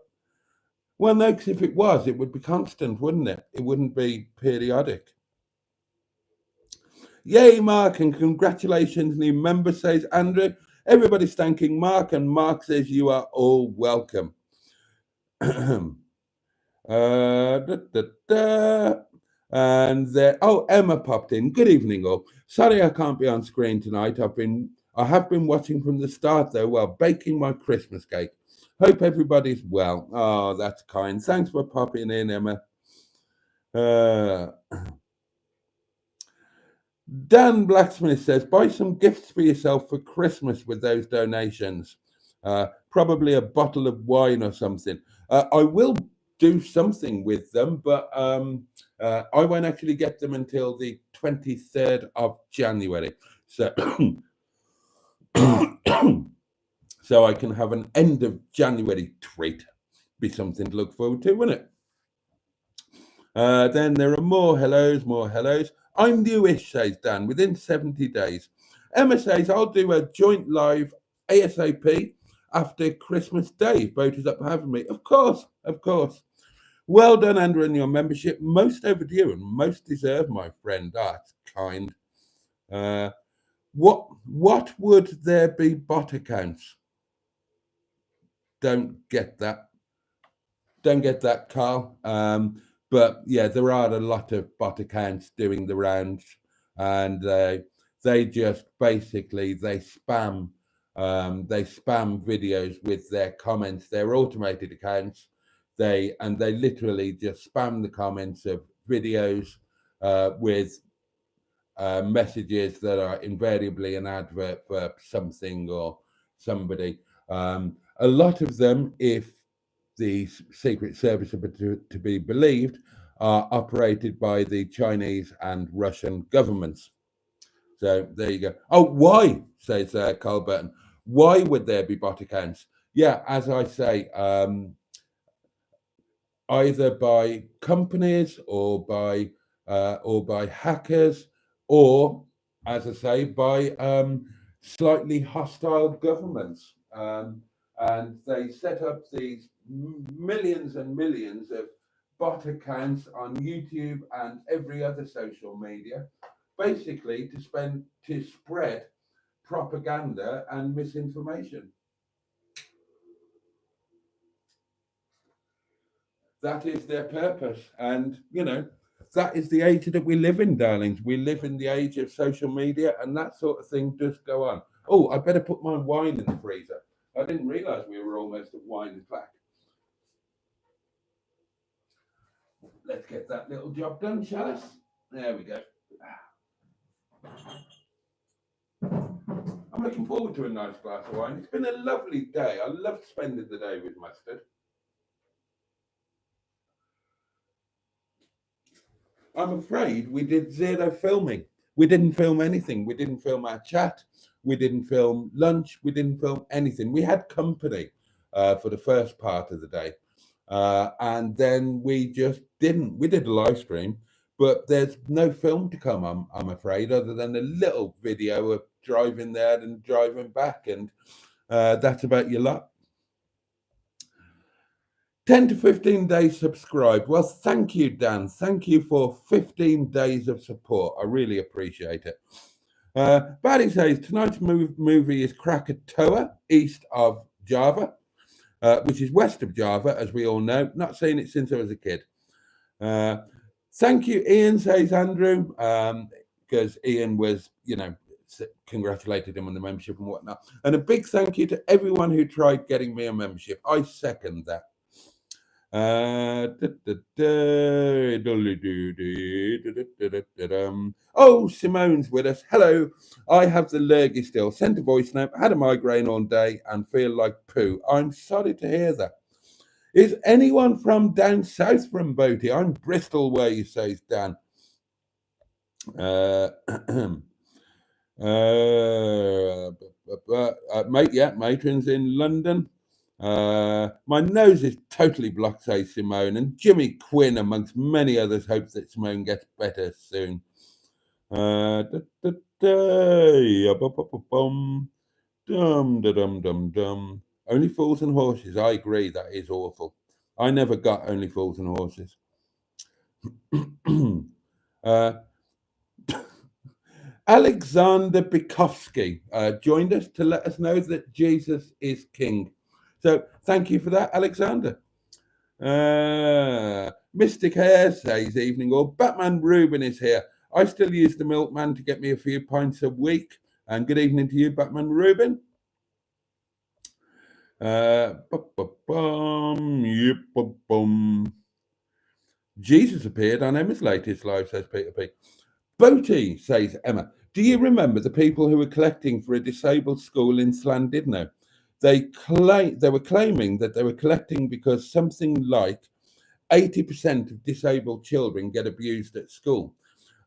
B: well, no, because if it was, it would be constant, wouldn't it? It wouldn't be periodic. Yay, Mark, and congratulations, new member, says Andrew. Everybody's thanking Mark, and Mark says you are all welcome. And there, Emma popped in. Good evening, all. Sorry I can't be on screen tonight. I have been watching from the start, though, while baking my Christmas cake. Hope everybody's well. Oh, that's kind. Thanks for popping in, Emma. Dan Blacksmith says, buy some gifts for yourself for Christmas with those donations. Probably a bottle of wine or something. I will do something with them, but I won't actually get them until the 23rd of January. So, so I can have an end of January treat. Be something to look forward to, wouldn't it? Then there are more hellos, more hellos. I'm newish, says Dan, within 70 days. Emma says, I'll do a joint live ASAP after Christmas Day. Boat is up for having me. Of course, of course. Well done, Andrew, and your membership. Most overdue and most deserved, my friend. That's kind. What would there be bot accounts? Don't get that. Don't get that, Carl. But yeah, there are a lot of bot accounts doing the rounds, and they just basically they spam videos with their comments. They're automated accounts. They literally just spam the comments of videos with messages that are invariably an advert for something or somebody. A lot of them, if the Secret Service are to be believed, are operated by the Chinese and Russian governments. So there you go. Oh, why, says Carl Burton, why would there be bot accounts? Yeah, as I say, either by companies or by hackers, or, as I say, by slightly hostile governments. And they set up these millions and millions of bot accounts on YouTube and every other social media, basically to spread propaganda and misinformation. That is their purpose. And, that is the age that we live in, darlings. We live in the age of social media, and that sort of thing does go on. Oh, I better put my wine in the freezer. I didn't realise we were almost at wine o'clock. Let's get that little job done, shall us? There we go. I'm looking forward to a nice glass of wine. It's been a lovely day. I love spending the day with Mustard. I'm afraid we did zero filming. We didn't film anything. We didn't film our chat. We didn't film lunch. We didn't film anything. We had company for the first part of the day. And then we just didn't. We did a live stream, but there's no film to come, I'm afraid, other than a little video of driving there and driving back. And that's about your lot. 10 to 15 days subscribed. Well, thank you, Dan. Thank you for 15 days of support. I really appreciate it. Boaty says tonight's movie is Krakatoa, east of Java, which is west of Java, as we all know. Not seen it since I was a kid. Thank you, Ian, says Andrew, because Ian was, congratulated him on the membership and whatnot. And a big thank you to everyone who tried getting me a membership. I second that. Oh, Simone's with us. Hello. I have the lurgy still. Sent a voice note. Had a migraine all day and feel like poo. I'm sorry to hear that. Is anyone from down south from Boaty? I'm Bristol way, says Dan. Matron's in London. My nose is totally blocked, says Simone, and Jimmy Quinn, amongst many others, hopes that Simone gets better soon. Only Fools and Horses. I agree, that is awful. I never got Only Fools and Horses. Alexander Bukowski joined us to let us know that Jesus is King. So thank you for that, Alexander. Mystic Hair says evening all. Batman Rubin is here. I still use the milkman to get me a few pints a week. And good evening to you, Batman Rubin. Jesus appeared on Emma's latest live, says Peter P. Boaty, says Emma. Do you remember the people who were collecting for a disabled school in Llandudno? They were claiming that they were collecting because something like 80% of disabled children get abused at school.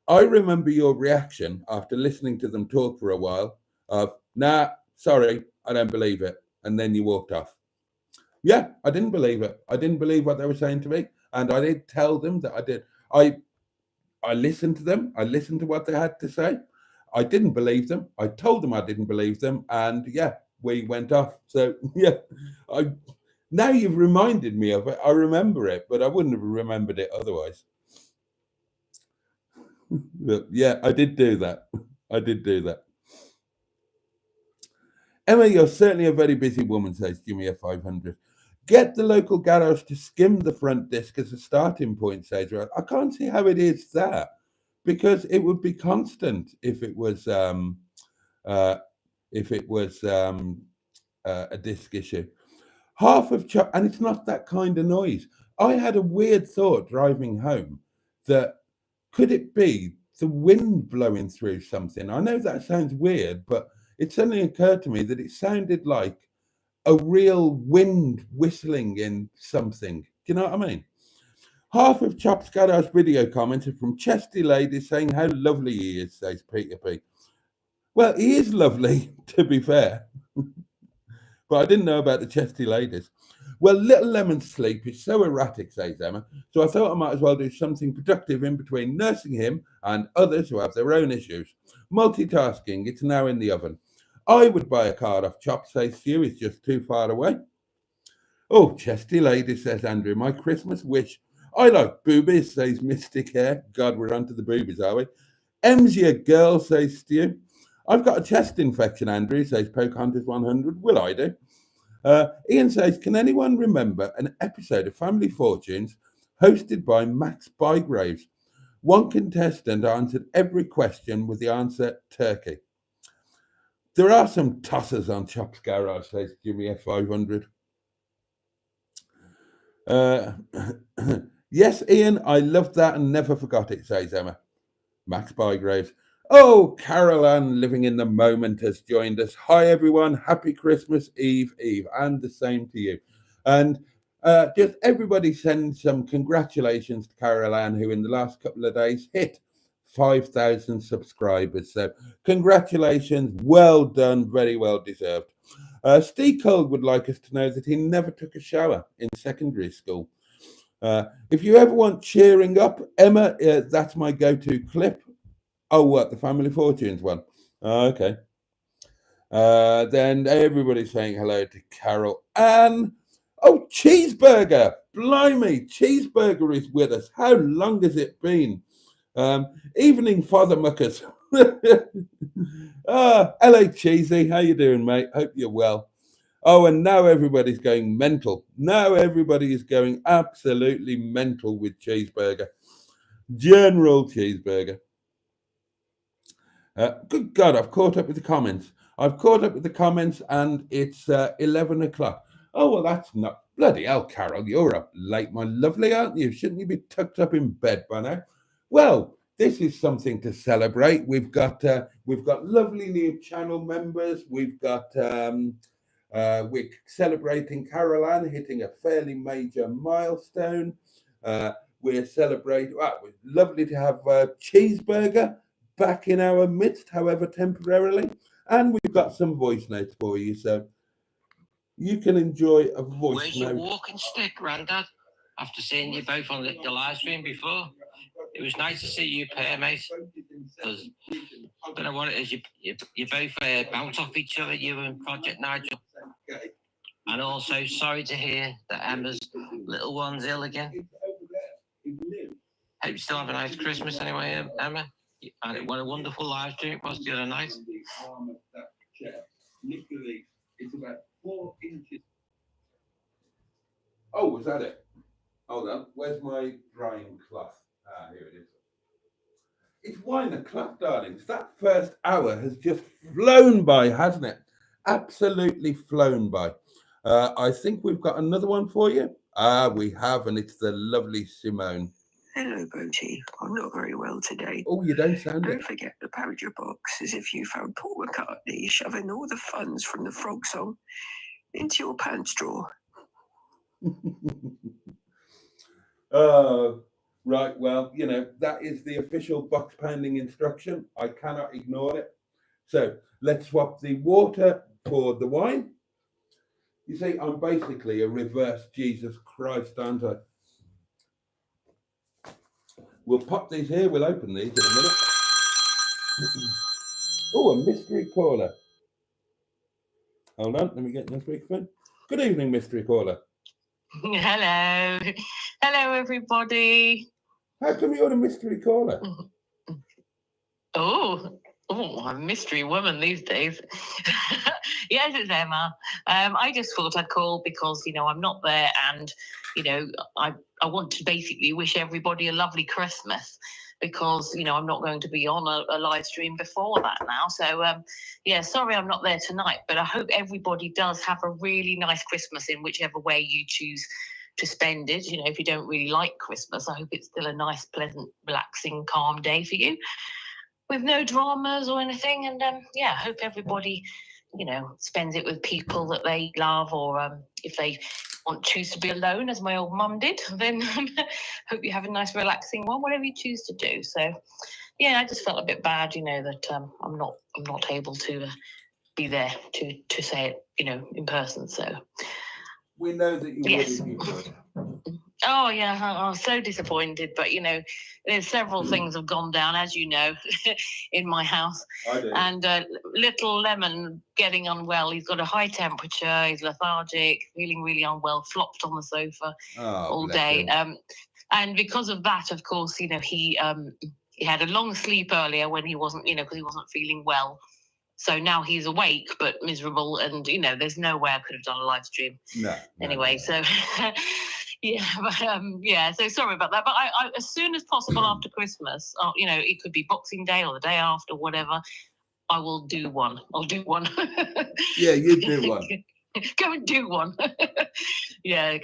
B: I remember your reaction after listening to them talk for a while of, nah, sorry, I don't believe it. And then you walked off. Yeah, I didn't believe it. I didn't believe what they were saying to me. And I did tell them that I did. I listened to them. I listened to what they had to say. I didn't believe them. I told them I didn't believe them. And yeah, we went off. So yeah, now you've reminded me of it. I remember it, but I wouldn't have remembered it otherwise. But yeah, I did do that. I did do that. Emma, you're certainly a very busy woman, says Jimmy F 500. Get the local garage to skim the front disc as a starting point, says Rod. I can't see how it is that, because it would be constant if it was a disc issue. Half of and it's not that kind of noise. I had a weird thought driving home that could it be the wind blowing through something? I know that sounds weird, but it suddenly occurred to me that it sounded like a real wind whistling in something. Do you know what I mean? Half of Chop's Garage video comments are from Chesty Lady saying how lovely he is, says Peter P. Well, he is lovely, to be fair. But I didn't know about the Chesty Ladies. Well, Little Lemon's sleep is so erratic, says Emma, so I thought I might as well do something productive in between nursing him and others who have their own issues. Multitasking, it's now in the oven. I would buy a card off Chop, says Stu, it's just too far away. Oh, Chesty Lady, says Andrew, my Christmas wish. I like boobies, says Mystic Hair. God, we're onto the boobies, are we? M's your girl, says Stu. I've got a chest infection, Andrew, says Pocahontas 100. Will I do? Ian says, can anyone remember an episode of Family Fortunes hosted by Max Bygraves? One contestant answered every question with the answer turkey. There are some tossers on Chop's Garage, says Jimmy F500. Yes, Ian, I loved that and never forgot it, says Emma. Max Bygraves. Oh, Carol Ann, living in the moment, has joined us. Hi, everyone. Happy Christmas Eve, and the same to you. And just everybody send some congratulations to Carol Ann, who in the last couple of days hit 5,000 subscribers. So congratulations. Well done. Very well deserved. Steve Cole would like us to know that he never took a shower in secondary school. If you ever want cheering up, Emma, that's my go-to clip. Oh, what? The Family Fortunes one? Okay. Then everybody's saying hello to Carol Ann. Oh, Cheeseburger. Blimey, Cheeseburger is with us. How long has it been? Evening, Father Muckers. Hello, Cheesy. How you doing, mate? Hope you're well. Oh, and now everybody's going mental. Now everybody is going absolutely mental with cheeseburger. General cheeseburger. Good God, I've caught up with the comments. And it's 11 o'clock. Oh, well, that's not... Bloody hell, Carol, you're up late, my lovely, aren't you? Shouldn't you be tucked up in bed by now? Well, this is something to celebrate. We've got lovely new channel members. We're celebrating Carol Ann hitting a fairly major milestone. We're celebrating... it's lovely to have Cheeseburger back in our midst, however temporarily. And we've got some voice notes for you, so you can enjoy a voice
E: Where's
B: note.
E: your walking stick, Grandad? After seeing you both on the live stream before, it was nice to see you pair, mate. Because I don't know what it is, you both bounce off each other, you and Project Nigel. And also, sorry to hear that Emma's little one's ill again. Hope you still have a nice Christmas anyway, Emma. And what a wonderful live stream it was the other night.
B: It's about 4 inches. Oh, was that it? Hold on. Where's my drying cloth? Ah, here it is. It's 1 o'clock, darlings. That first hour has just flown by, hasn't it? Absolutely flown by. I think we've got another one for you. We have, and it's the lovely Simone.
F: Hello, Boaty. I'm not very well today.
B: Oh, you don't sound it.
F: Don't forget to pound your box as if you found Paul McCartney shoving all the funds from the frog song into your pants drawer.
B: Right, well, you know, that is the official box pounding instruction. I cannot ignore it. So let's swap the water for the wine. You see, I'm basically a reverse Jesus Christ, aren't I? We'll pop these here. We'll open these in a minute. Oh, a mystery caller. Hold on, let me get the speakerphone. Good evening, mystery caller.
G: Hello. Hello, everybody.
B: How come you're a mystery caller?
G: Oh, I'm a mystery woman these days. Yes, it's Emma. I just thought I'd call because, you know, I'm not there and, you know, I want to basically wish everybody a lovely Christmas because, you know, I'm not going to be on a live stream before that now. So, yeah, sorry I'm not there tonight, but I hope everybody does have a really nice Christmas in whichever way you choose to spend it. You know, if you don't really like Christmas, I hope it's still a nice, pleasant, relaxing, calm day for you with no dramas or anything. And yeah, I hope everybody, you know, spends it with people that they love, or if they choose to be alone, as my old mum did, then hope you have a nice, relaxing one, whatever you choose to do. So, yeah, I just felt a bit bad, you know, that I'm not able to be there to say it, you know, in person. So.
B: We know that you
G: yes.
B: would.
G: Oh, yeah, I was so disappointed. But, you know, there's several things have gone down, as you know, in my house.
B: I do.
G: And little Lemon getting unwell. He's got a high temperature. He's lethargic, feeling really unwell, flopped on the sofa all day. And because of that, of course, you know, he had a long sleep earlier when he wasn't, you know, because he wasn't feeling well. So now he's awake but miserable, and you know, there's no way I could have done a live stream.
B: No.
G: Anyway, so yeah, but yeah, so sorry about that. But I as soon as possible after Christmas, you know, it could be Boxing Day or the day after, whatever. I will do one. I'll do one.
B: Yeah, you do one.
G: Go and do one. Yeah,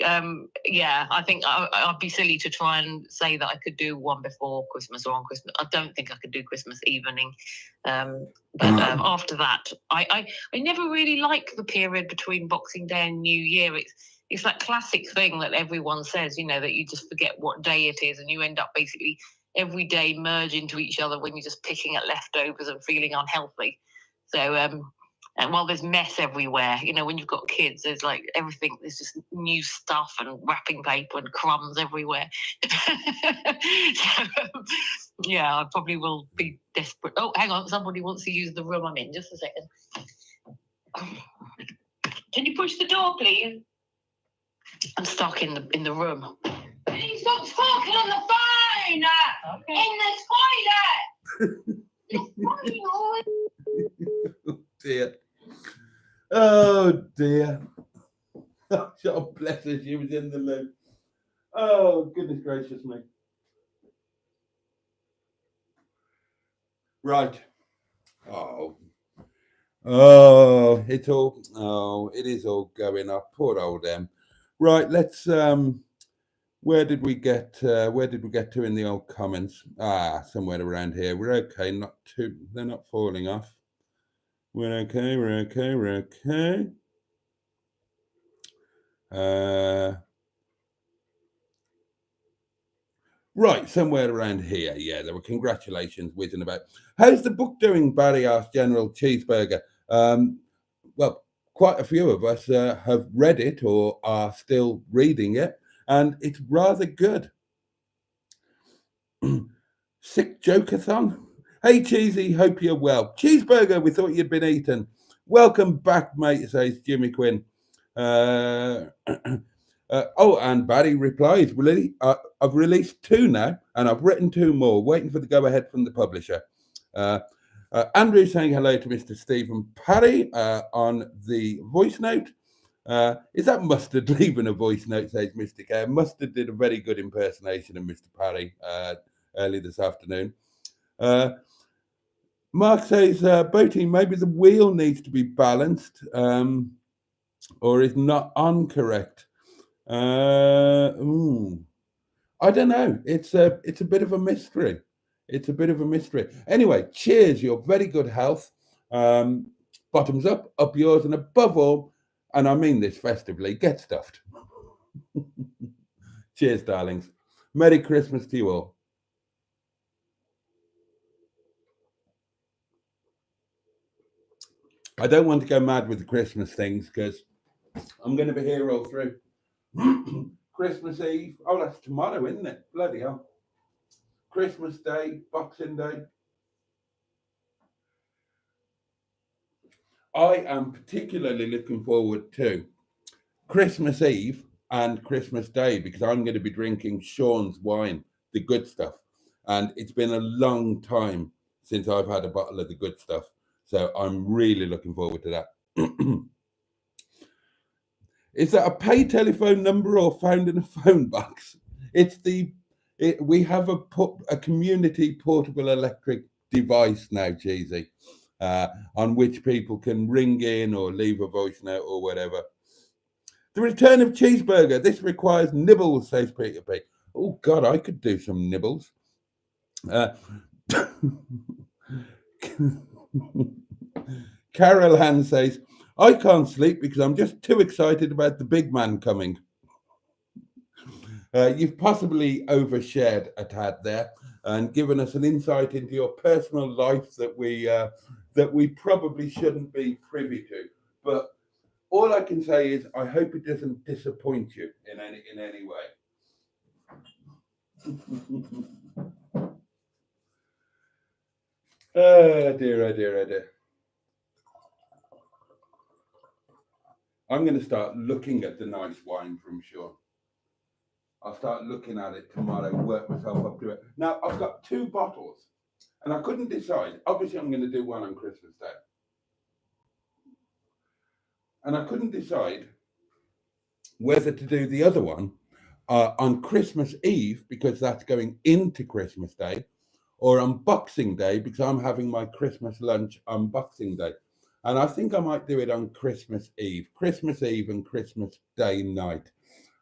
G: yeah. I think I'd be silly to try and say that I could do one before Christmas or on Christmas. I don't think I could do Christmas evening. But after that, I never really like the period between Boxing Day and New Year. It's that classic thing that everyone says, you know, that you just forget what day it is, and you end up basically every day merge into each other when you're just picking at leftovers and feeling unhealthy. So and while there's mess everywhere, you know, when you've got kids, there's like everything, there's just new stuff and wrapping paper and crumbs everywhere. So, yeah, I probably will be desperate. Oh, hang on, somebody wants to use the room I'm in. Just a second. Can you push the door, please? I'm stuck in the room. Can you stop talking on the phone? Okay. In the toilet.
B: Dear. Oh dear. God bless her, she was in the loo. Oh, goodness gracious me. Right. Oh, it is all going up. Poor old M. Right, let's where did we get to in the old comments? Somewhere around here. We're okay, they're not falling off. We're okay. Right, somewhere around here. Yeah, there were congratulations whizzing about. How's the book doing, Barry asked General Cheeseburger. Well, quite a few of us have read it or are still reading it, and it's rather good. Sick Joker-thon? Hey, Cheesy, hope you're well. Cheeseburger, we thought you'd been eaten. Welcome back, mate, says Jimmy Quinn. And Barry replies, I've released 2 now, and I've written 2 more, waiting for the go-ahead from the publisher. Andrew saying hello to Mr. Stephen Parry on the voice note. Is that Mustard leaving a voice note, says Mr. K. Mustard did a very good impersonation of Mr. Parry early this afternoon. Mark says, Boaty, maybe the wheel needs to be balanced or is not on correct. I don't know. It's a bit of a mystery. Anyway, cheers, your very good health. Bottoms up yours, and above all, and I mean this festively, get stuffed. Cheers, darlings. Merry Christmas to you all. I don't want to go mad with the Christmas things because I'm going to be here all through. Christmas Eve. Oh, that's tomorrow, isn't it? Bloody hell. Christmas Day, Boxing Day. I am particularly looking forward to Christmas Eve and Christmas Day because I'm going to be drinking Sean's wine, the good stuff. And it's been a long time since I've had a bottle of the good stuff. So I'm really looking forward to that. Is that a pay telephone number or found in a phone box? We have a community portable electric device now, Cheesy, on which people can ring in or leave a voice note or whatever. The return of Cheeseburger. This requires nibbles, says Peter P. Oh God, I could do some nibbles. Carol Ann says, I can't sleep because I'm just too excited about the big man coming. You've possibly overshared a tad there and given us an insight into your personal life that we probably shouldn't be privy to. But all I can say is I hope it doesn't disappoint you in any way. Oh dear. I'm going to start looking at the nice wine from Sean. I'll start looking at it tomorrow, work myself up to it. Now, I've got 2 bottles, and I couldn't decide. Obviously, I'm going to do one on Christmas Day. And I couldn't decide whether to do the other one on Christmas Eve, because that's going into Christmas Day, or on Boxing Day, because I'm having my Christmas lunch on Boxing Day. And I think I might do it on Christmas Eve and Christmas Day night.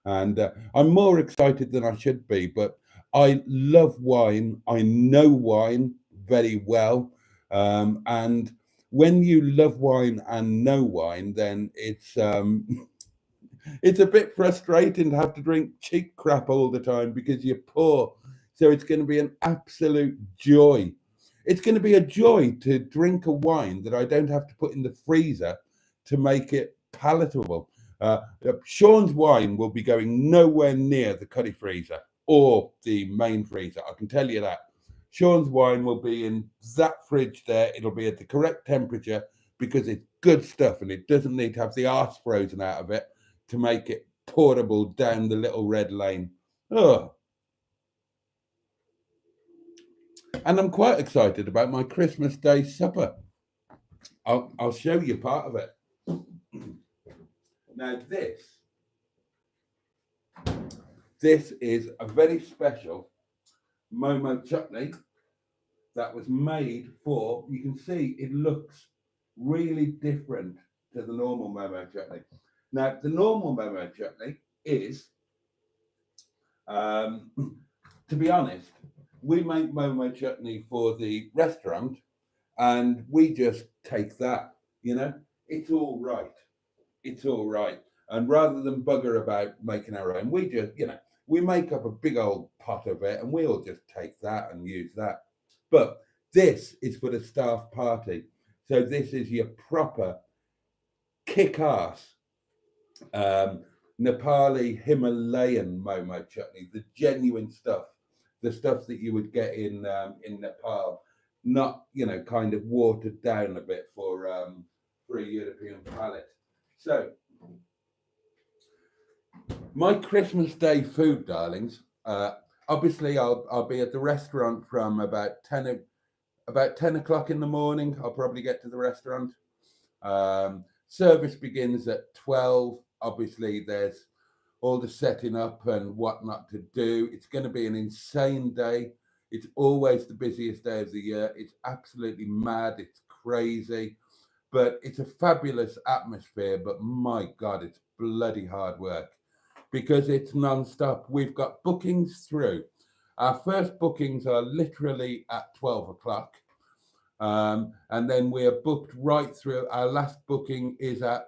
B: And I'm more excited than I should be, but I love wine. I know wine very well. And when you love wine and know wine, then it's a bit frustrating to have to drink cheap crap all the time because you're poor. So it's going to be an absolute joy. It's going to be a joy to drink a wine that I don't have to put in the freezer to make it palatable. Sean's wine will be going nowhere near the cuddy freezer or the main freezer. I can tell you that. Sean's wine will be in that fridge there. It'll be at the correct temperature because it's good stuff and it doesn't need to have the arse frozen out of it to make it portable down the little red lane. Oh. And I'm quite excited about my Christmas Day supper. I'll show you part of it. Now this is a very special Momo chutney that was made for, you can see it looks really different to the normal Momo chutney. Now the normal Momo chutney is, to be honest, we make Momo chutney for the restaurant and we just take that, you know, it's all right. It's all right. And rather than bugger about making our own, we just, you know, we make up a big old pot of it and we'll just take that and use that. But this is for the staff party. So this is your proper kick-ass Nepali Himalayan Momo chutney, the genuine stuff, the stuff that you would get in Nepal, not, you know, kind of watered down a bit for a European palate. So my Christmas Day food, darlings. Obviously, I'll be at the restaurant from about 10 o'clock in the morning. I'll probably get to the restaurant. Service begins at 12. Obviously, there's all the setting up and whatnot to do. It's going to be an insane day. It's always the busiest day of the year. It's absolutely mad. It's crazy, but it's a fabulous atmosphere. But my God, it's bloody hard work because it's non-stop. We've got bookings through. Our first bookings are literally at 12 o'clock. And then we are booked right through. Our last booking is at,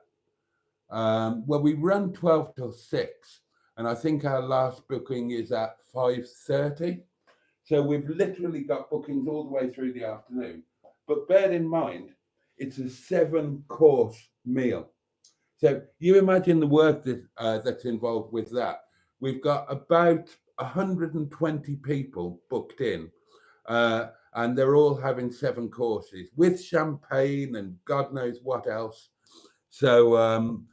B: well, we run 12 till 6. And I think our last booking is at 5:30. So we've literally got bookings all the way through the afternoon. But bear in mind, it's a 7-course meal. So you imagine the work that that's involved with that. We've got about 120 people booked in, and they're all having 7 courses with champagne and God knows what else. So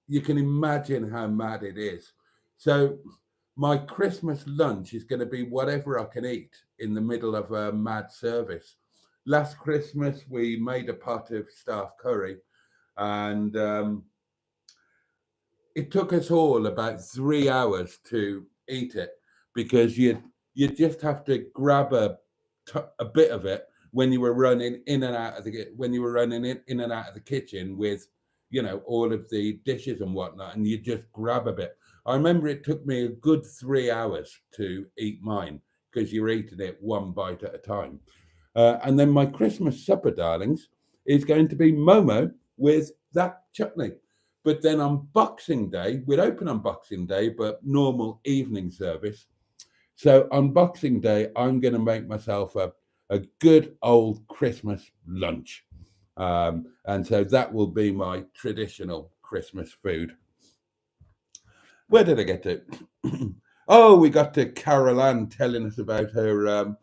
B: you can imagine how mad it is. So my Christmas lunch is going to be whatever I can eat in the middle of a mad service. Last Christmas, we made a pot of staff curry, and it took us all about 3 hours to eat it because you just have to grab a bit of it when you were running in and out of the kitchen with, you know, all of the dishes and whatnot, and you just grab a bit. I remember it took me a good 3 hours to eat mine because you're eating it one bite at a time. And then my Christmas supper, darlings, is going to be Momo with that chutney. But then on Boxing Day, we'd open on Boxing Day, but normal evening service. So on Boxing Day, I'm going to make myself a good old Christmas lunch. And so that will be my traditional Christmas food. Where did I get to? Oh, we got to Carol Ann telling us about her.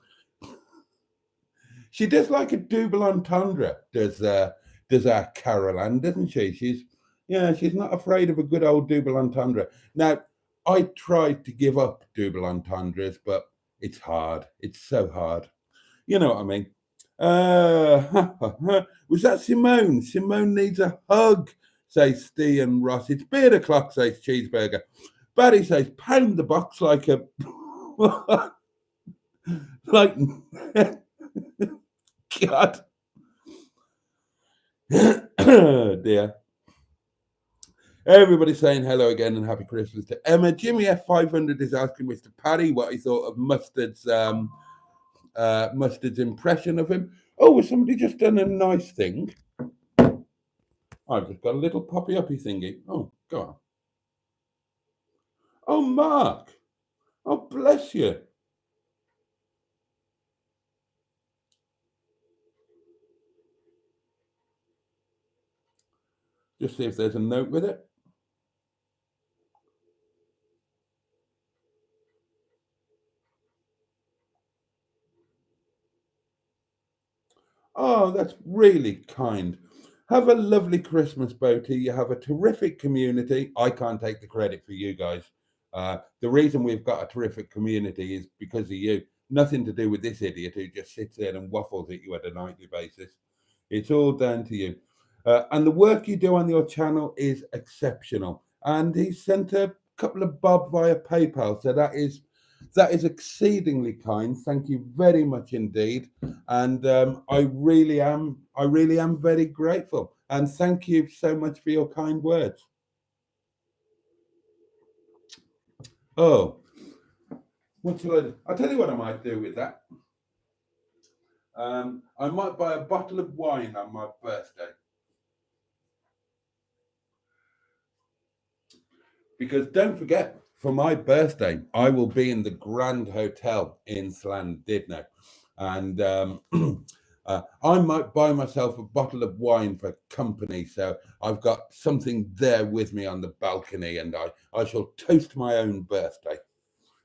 B: She does like a double entendre, does our Carol Ann, doesn't she? She's not afraid of a good old double entendre. Now, I tried to give up double entendres, but it's hard. It's so hard. You know what I mean? Was that Simone? Simone needs a hug, says Steve and Ross. It's beer o'clock, says Cheeseburger. Barry says, pound the box like a... like... God. Dear. Everybody's saying hello again and happy Christmas to Emma. Jimmy F500 is asking Mr. Paddy what he thought of Mustard's impression of him. Oh, has somebody just done a nice thing? I've just got a little poppy uppy thingy. Oh, go on. Oh, Mark. Oh, bless you. Just see if there's a note with it. Oh, that's really kind. Have a lovely Christmas, Boaty. You have a terrific community. I can't take the credit for you guys. The reason we've got a terrific community is because of you. Nothing to do with this idiot who just sits there and waffles at you at a nightly basis. It's all down to you. And the work you do on your channel is exceptional. And he sent a couple of bob via PayPal. So that is exceedingly kind. Thank you very much indeed. And I really am very grateful. And thank you so much for your kind words. Oh, what shall I do? I'll tell you what I might do with that. I might buy a bottle of wine on my birthday. Because don't forget, for my birthday, I will be in the Grand Hotel in Llandudno. And I might buy myself a bottle of wine for company. So I've got something there with me on the balcony, and I shall toast my own birthday.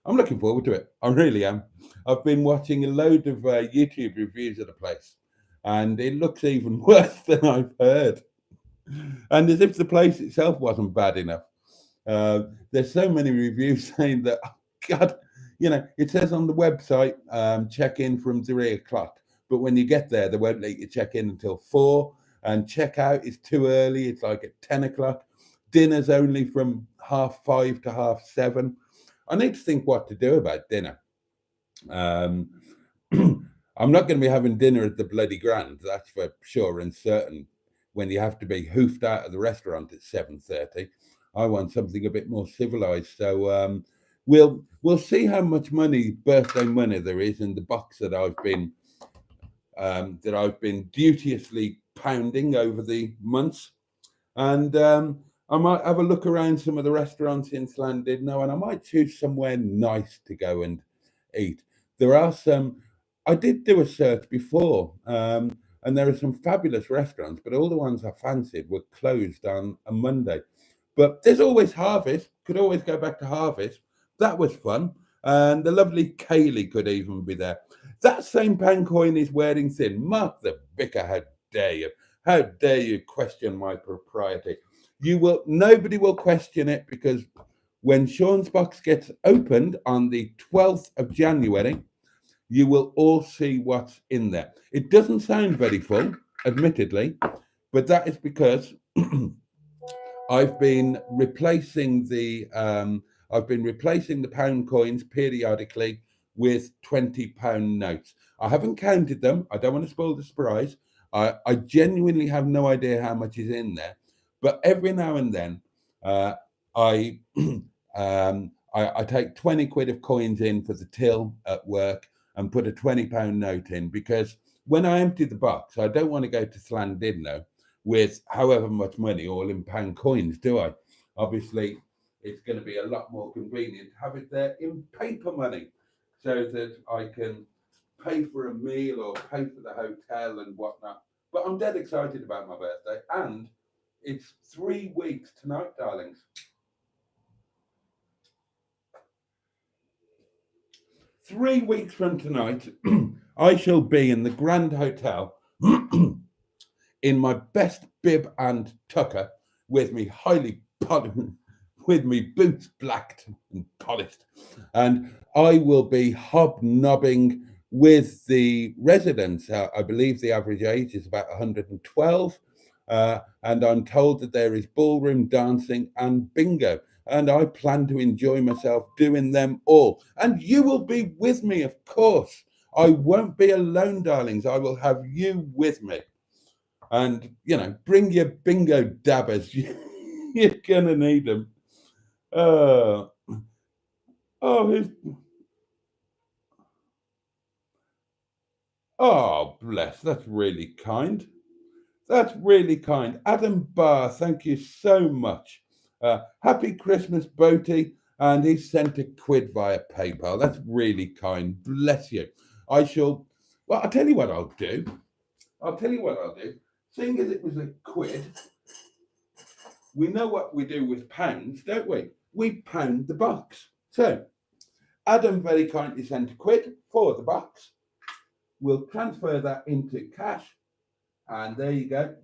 B: I'm looking forward to it. I really am. I've been watching a load of YouTube reviews of the place, and it looks even worse than I've heard. And as if the place itself wasn't bad enough. There's so many reviews saying that, oh God, it says on the website, check in from 3 o'clock. But when you get there, they won't let you check in until 4. And check out is too early. It's like at 10 o'clock. Dinner's only from 5:30 to 7:30. I need to think what to do about dinner. I'm not going to be having dinner at the bloody Grand, that's for sure and certain, when you have to be hoofed out of the restaurant at 7:30. I want something a bit more civilized. So we'll see how much birthday money there is in the box that I've been duteously pounding over the months. And I might have a look around some of the restaurants in Llandudno, and I might choose somewhere nice to go and eat. There are some, I did do a search before, and there are some fabulous restaurants, but all the ones I fancied were closed on a Monday. But there's always Harvest, could always go back to Harvest. That was fun. And the lovely Kaylee could even be there. That same pound coin is wearing thin. Mark the vicar, how dare you? How dare you question my propriety? Nobody will question it, because when Sean's box gets opened on the 12th of January, you will all see what's in there. It doesn't sound very full, admittedly, but that is because I've been replacing the pound coins periodically with £20 notes. I haven't counted them. I don't want to spoil the surprise. I genuinely have no idea how much is in there, but every now and then I take 20 quid of coins in for the till at work and put a £20 note in, because when I empty the box, I don't want to go to Llandudno with however much money all in pound coins, do I? Obviously, it's going to be a lot more convenient to have it there in paper money, so that I can pay for a meal or pay for the hotel and whatnot. But I'm dead excited about my birthday, and it's 3 weeks tonight, darlings. 3 weeks from tonight, I shall be in the Grand Hotel in my best bib and tucker, with me with me boots blacked and polished, and I will be hobnobbing with the residents. I believe the average age is about 112, and I'm told that there is ballroom dancing and bingo, and I plan to enjoy myself doing them all. And you will be with me, of course. I won't be alone, darlings. I will have you with me. And, bring your bingo dabbers. You're going to need them. Oh, bless. That's really kind. That's really kind. Adam Barr, thank you so much. Happy Christmas, Boaty. And he sent a quid via PayPal. That's really kind. Bless you. I'll tell you what I'll do. Seeing as it was a quid, we know what we do with pounds, don't we? We pound the box. So, Adam very kindly sent a quid for the box. We'll transfer that into cash. And there you go.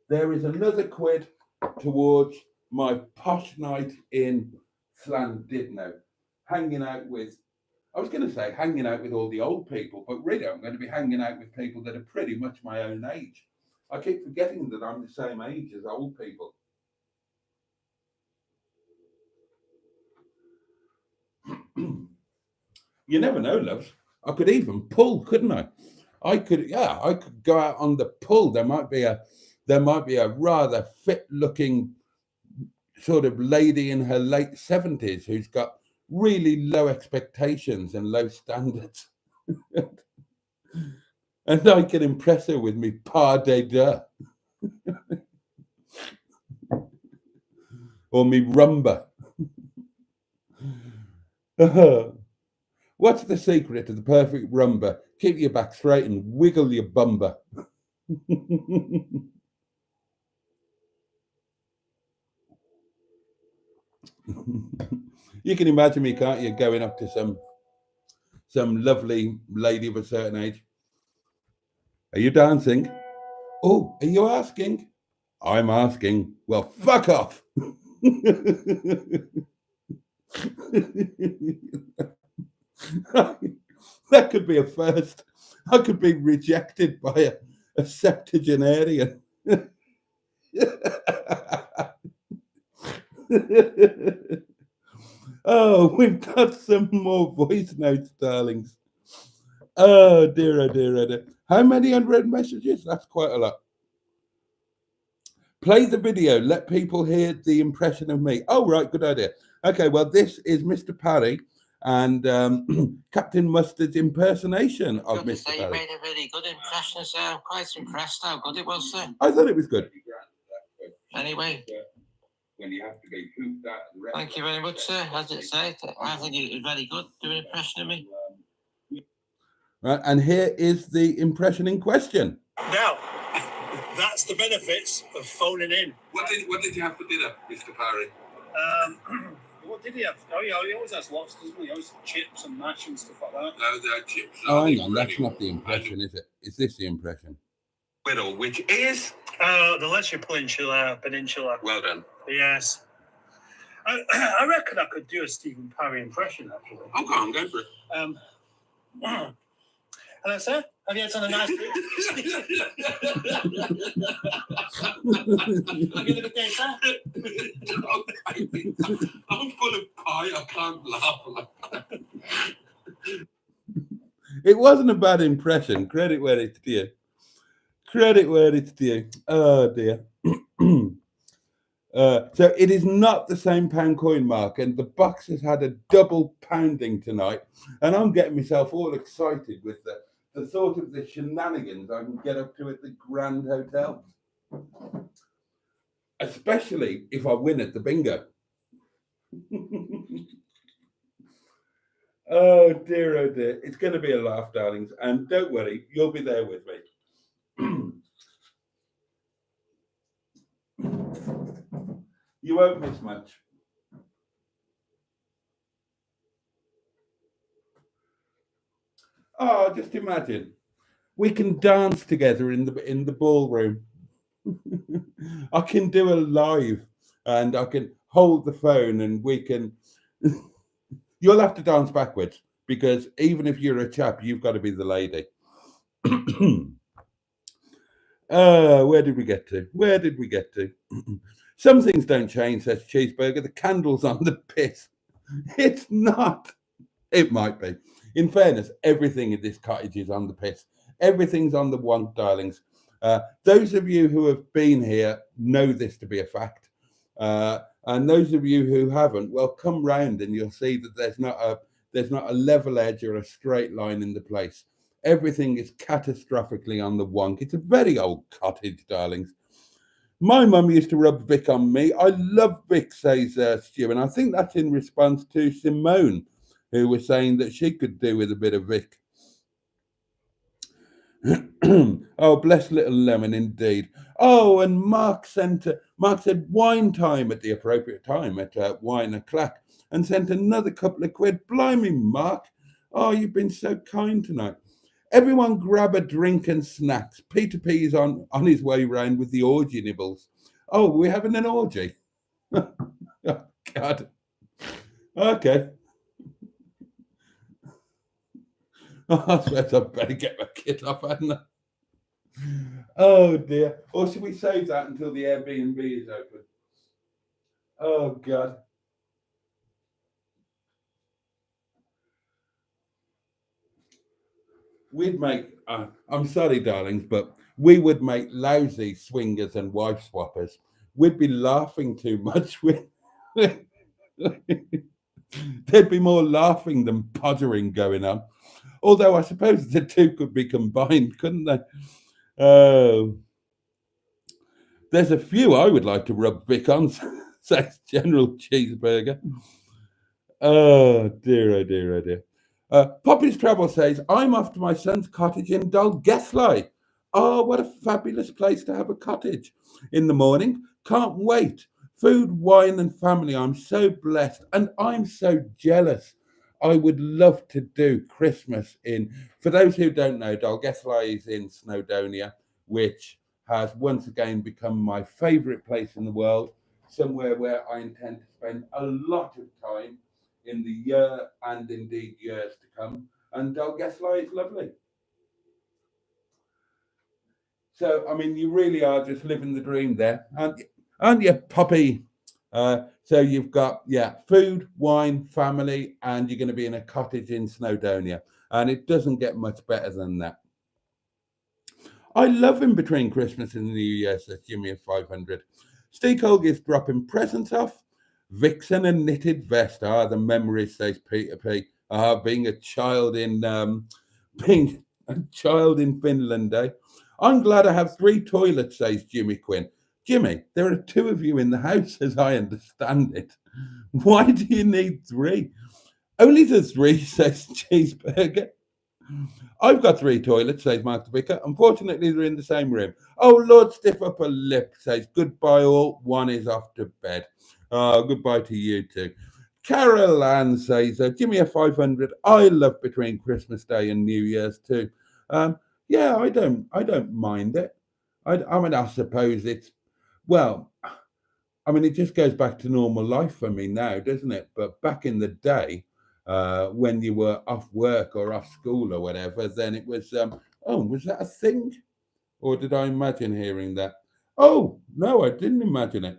B: There is another quid towards my posh night in Llandudno, hanging out with I was going to say hanging out with all the old people, but really I'm going to be hanging out with people that are pretty much my own age. I keep forgetting that I'm the same age as old people. You never know, loves. I could even pull, couldn't I? I could go out on the pull. There might be a rather fit-looking sort of lady in her late 70s who's got really low expectations and low standards. And I can impress her with me pas de deux. Or me rumba. What's the secret to the perfect rumba? Keep your back straight and wiggle your bumba. You can imagine me, can't you, going up to some lovely lady of a certain age. Are you dancing? Oh, are you asking? I'm asking. Well, fuck off. That could be a first. I could be rejected by a septuagenarian. Oh, we've got some more voice notes, darlings. Oh dear, oh dear, oh dear. How many unread messages? That's quite a lot. Play the video. Let people hear the impression of me. Oh, right, good idea. Okay, well, this is Mr. Parry and Captain Mustard's impersonation of Mr. Parry.
E: You made a really good impression, sir. I'm quite impressed how good it was, sir.
B: I thought it was good.
E: Anyway,
B: when you have to be hooped out.
E: Thank you very much, sir. As it said, I think it was very good doing an impression of me.
B: Right, and here is the impression in question.
H: Now, that's the benefits of phoning in.
B: What did you have for dinner, Mr. Parry?
H: What did he have? Oh, yeah, he always has lots, doesn't he? He always chips and mash and stuff like that.
B: No, they're chips. Oh, hang on, that's not the impression, is it? Is this the impression?
C: Whittle, which is?
H: The Lesser Peninsula.
C: Well done.
H: Yes. I reckon I could do a Stephen Parry impression, actually.
B: Oh, go for it.
H: Hello, sir. Have you had something nice? Have you had a good day, sir?
B: I'm full of pie. I can't laugh. It wasn't a bad impression. Credit where it's due. Credit where it's due. Oh, dear. So it is not the same pound coin, Mark, and the box has had a double pounding tonight, and I'm getting myself all excited with the thought of the shenanigans I can get up to at the Grand Hotel, especially if I win at the bingo. Oh dear, oh dear. It's going to be a laugh, darlings, and don't worry, you'll be there with me. You won't miss much. Oh, just imagine. We can dance together in the ballroom. I can do a live and I can hold the phone and we can... You'll have to dance backwards because even if you're a chap, you've got to be the lady. Where did we get to? Where did we get to? Some things don't change, says Cheeseburger. The candle's on the piss. It's not. It might be. In fairness, everything in this cottage is on the piss. Everything's on the one, darlings. Those of you who have been here know this to be a fact. And those of you who haven't, well, come round and you'll see that there's not a level edge or a straight line in the place. Everything is catastrophically on the wonk. It's a very old cottage, darlings. My mum used to rub Vic on me. I love Vic, says Stu, and I think that's in response to Simone, who was saying that she could do with a bit of Vic. Oh, bless little lemon, indeed. Oh, and Mark said wine time at the appropriate time at Wine O'Clock and sent another couple of quid. Blimey, Mark. Oh, you've been so kind tonight. Everyone grab a drink and snacks. Peter P's on his way round with the orgy nibbles. Oh, we're having an orgy? Oh, God. Okay. I suppose I better get my kit off, hadn't I? Oh dear. Or should we save that until the Airbnb is open? Oh God. We'd make, I'm sorry, darlings, but we would make lousy swingers and wife swappers. We'd be laughing too much. There'd be more laughing than pottering going on. Although I suppose the two could be combined, couldn't they? Oh, there's a few I would like to rub Vic on, says General Cheeseburger. Oh dear, oh dear, oh dear. Poppy's Travel says, I'm off to my son's cottage in Dolgelly. Oh, what a fabulous place to have a cottage in the morning. Can't wait. Food, wine, and family. I'm so blessed and I'm so jealous. I would love to do Christmas in, for those who don't know, Dolgelly is in Snowdonia, which has once again become my favourite place in the world, somewhere where I intend to spend a lot of time in the year and indeed years to come. And Dolgelly is lovely. So, I mean, you really are just living the dream there, aren't you, Poppy? So you've got, food, wine, family, and you're going to be in a cottage in Snowdonia. And it doesn't get much better than that. I love in between Christmas and the New Year, says Jimmy of 500. Steve Colg is dropping presents off. Vixen and knitted vest. The memories, says Peter P. Being a child in Finland, eh? I'm glad I have 3 toilets, says Jimmy Quinn. Jimmy, there are 2 of you in the house, as I understand it. Why do you need 3? Only the 3, says Cheeseburger. I've got 3 toilets, says Mark the Vicar. Unfortunately, they're in the same room. Oh, Lord, stiff upper lip, says goodbye all. One is off to bed. Goodbye to you too. Carol Ann says, Jimmy a 500. I love between Christmas Day and New Year's too. Yeah, I don't mind it. I mean, I suppose it's, well, I mean, it just goes back to normal life for me now, doesn't it? But back in the day, when you were off work or off school or whatever, then it was, was that a thing? Or did I imagine hearing that? Oh, no, I didn't imagine it.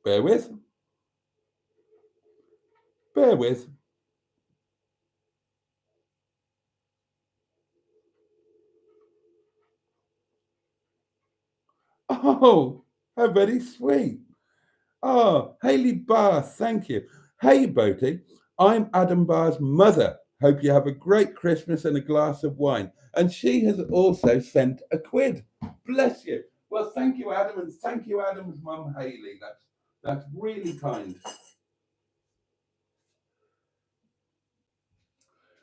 B: Bear with. Bear with. Oh, how very sweet. Oh, Haley Barr, thank you. Hey, Boaty, I'm Adam Barr's mother. Hope you have a great Christmas and a glass of wine. And she has also sent a quid. Bless you. Well, thank you, Adam, and thank you, Adam's mum, Haley. That's really kind.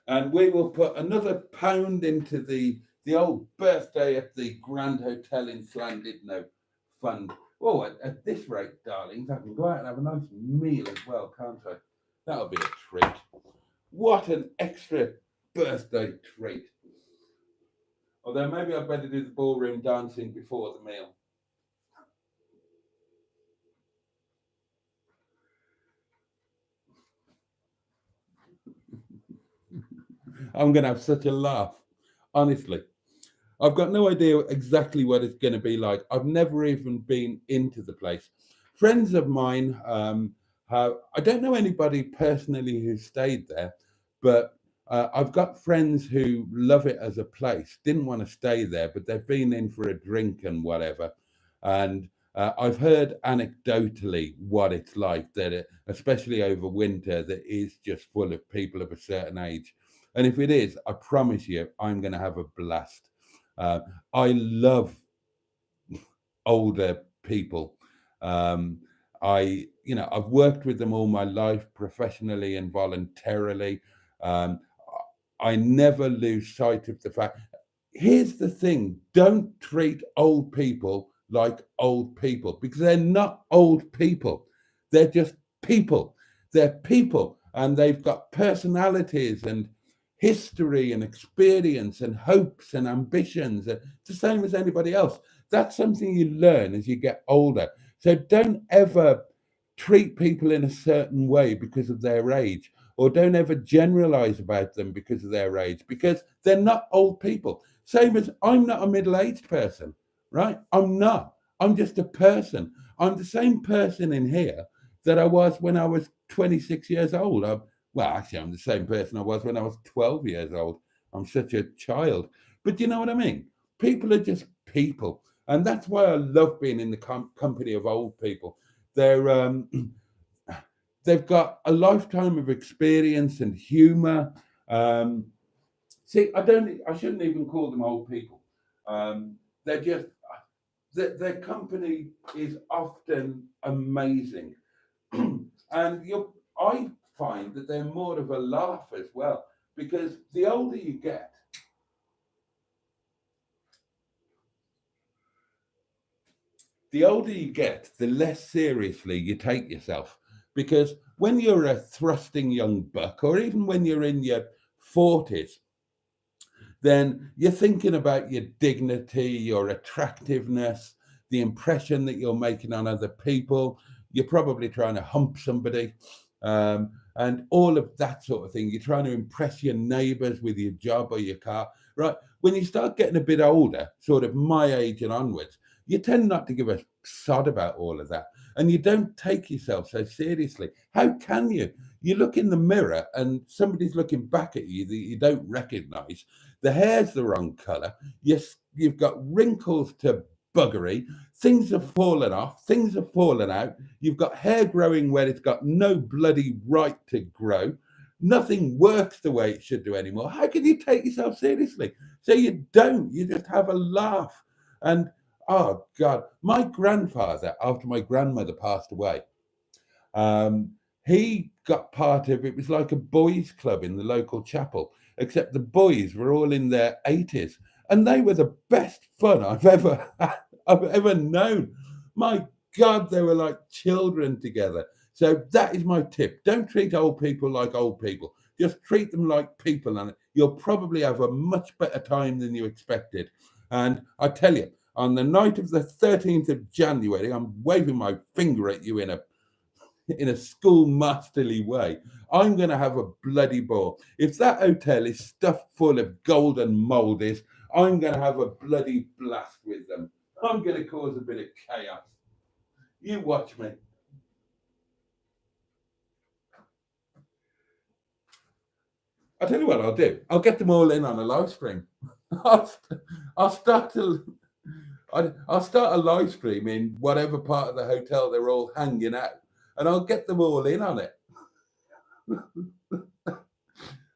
B: And we will put another £1 into the old birthday at the Grand Hotel in Llandudno fund. Oh, at this rate, darlings, I can go out and have a nice meal as well, can't I? That'll be a treat. What an extra birthday treat. Although maybe I'd better do the ballroom dancing before the meal. I'm going to have such a laugh, honestly. I've got no idea exactly what it's going to be like. I've never even been into the place. Friends of mine I don't know anybody personally who stayed there, but I've got friends who love it as a place, didn't want to stay there, but they've been in for a drink and whatever. And I've heard anecdotally what it's like, that especially over winter, that is just full of people of a certain age. And if it is, I promise you, I'm going to have a blast. I love older people. I've worked with them all my life, professionally and voluntarily. I never lose sight of the fact. Here's the thing: don't treat old people like old people, because they're not old people. They're just people. They're people, and they've got personalities and history and experience and hopes and ambitions. It's the same as anybody else. That's something you learn as you get older. So don't ever treat people in a certain way because of their age, or don't ever generalize about them because of their age, because they're not old people. Same as I'm not a middle-aged person, right? I'm not. I'm just a person. I'm the same person in here that I was when I was 26 years old. Well, actually, I'm the same person I was when I was 12 years old. I'm such a child. But you know what I mean? People are just people. And that's why I love being in the company of old people. They're they've got a lifetime of experience and humor. See, I shouldn't even call them old people. They're just their company is often amazing, and I find that they're more of a laugh as well, because the older you get, the less seriously you take yourself. Because when you're a thrusting young buck, or even when you're in your 40s, then you're thinking about your dignity, your attractiveness, the impression that you're making on other people. You're probably trying to hump somebody, and all of that sort of thing. You're trying to impress your neighbours with your job or your car, right? When you start getting a bit older, sort of my age and onwards, you tend not to give a sod about all of that, and you don't take yourself so seriously. How can you? You look in the mirror and somebody's looking back at you that you don't recognise. The hair's the wrong colour. You've got wrinkles to buggery. Things have fallen off. Things have fallen out. You've got hair growing where it's got no bloody right to grow. Nothing works the way it should do anymore. How can you take yourself seriously? So you don't. You just have a laugh. And, oh, God, my grandfather, after my grandmother passed away, he got part of it. Was like a boys' club in the local chapel, except the boys were all in their 80s, and they were the best fun I've ever known. My God, they were like children together. So that is my tip. Don't treat old people like old people. Just treat them like people, and you'll probably have a much better time than you expected. And I tell you, on the night of the 13th of January, I'm waving my finger at you in a schoolmasterly way. I'm going to have a bloody ball. If that hotel is stuffed full of golden mouldies, I'm going to have a bloody blast with them. I'm going to cause a bit of chaos. You watch me. I'll tell you what I'll do. I'll get them all in on a live stream. I'll start a live stream in whatever part of the hotel they're all hanging out, and I'll get them all in on it.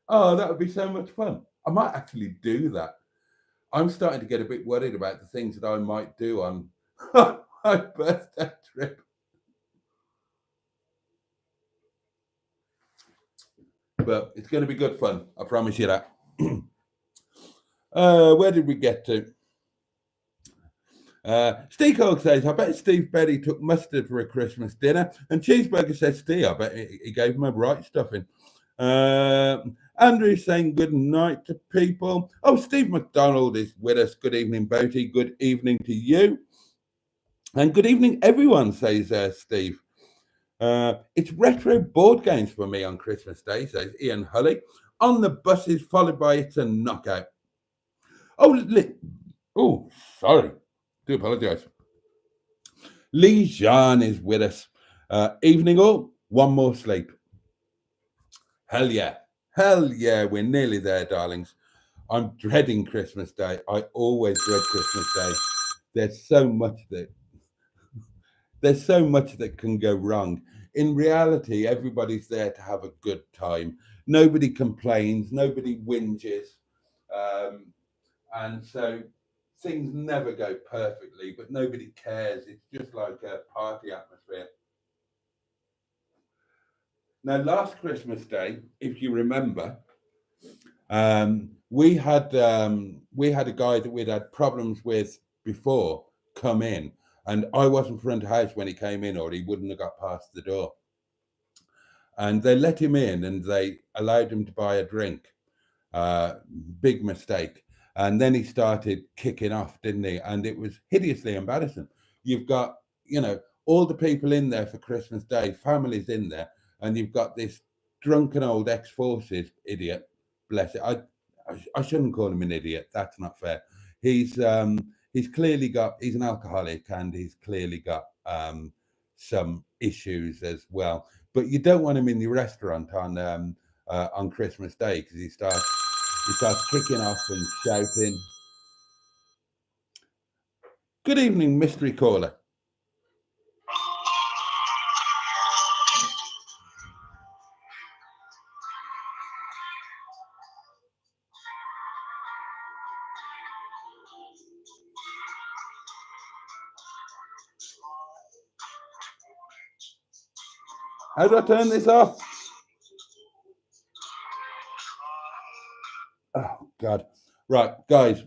B: Oh, that would be so much fun. I might actually do that. I'm starting to get a bit worried about the things that I might do on my birthday trip. But it's going to be good fun. I promise you that. Where did we get to? Steve Cole says, I bet Steve Berry took mustard for a Christmas dinner. And Cheeseburger says, Steve, I bet he gave him a right stuffing. Andrew's saying good night to people. Oh, Steve McDonald is with us. Good evening, Boaty. Good evening to you. And good evening, everyone, says Steve. It's retro board games for me on Christmas Day, says Ian Hulley. On the buses, followed by It's a Knockout. Oh, sorry. Do apologise. Lee Jean is with us. Evening all. One more sleep. Hell yeah. Hell yeah. We're nearly there, darlings. I'm dreading Christmas Day. I always dread Christmas Day. There's so much that can go wrong. In reality, everybody's there to have a good time. Nobody complains. Nobody whinges. And so things never go perfectly, but nobody cares. It's just like a party atmosphere. Now, last Christmas Day, if you remember, we had a guy that we'd had problems with before come in, and I wasn't front of house when he came in, or he wouldn't have got past the door. And they let him in, and they allowed him to buy a drink. Big mistake. And then he started kicking off, didn't he? And it was hideously embarrassing. You've got, all the people in there for Christmas Day, families in there, and you've got this drunken old ex-forces idiot, bless it. I shouldn't call him an idiot. That's not fair. He's clearly got, he's an alcoholic, and he's clearly got some issues as well. But you don't want him in the restaurant on Christmas Day, because he starts kicking off and shouting. Good evening, mystery caller. How do I turn this off? Oh, God. Right, guys,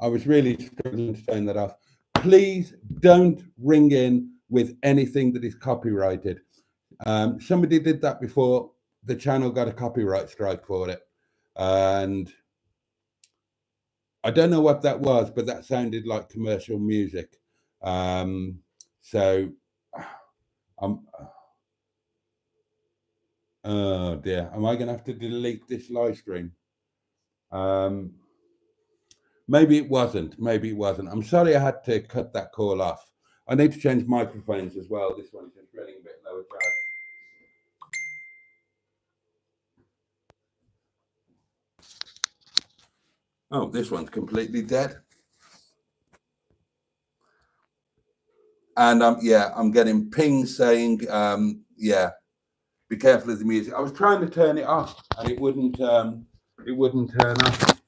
B: I was really struggling to turn that off. Please don't ring in with anything that is copyrighted. Somebody did that before. The channel got a copyright strike for it. And I don't know what that was, but that sounded like commercial music. So I'm... Oh dear, am I going to have to delete this live stream? Maybe it wasn't. I'm sorry I had to cut that call off. I need to change microphones as well. This one's just running a bit lower charge. Oh, this one's completely dead. And yeah, I'm getting pings saying, yeah, be careful of the music. I was trying to turn it off, and it wouldn't turn off.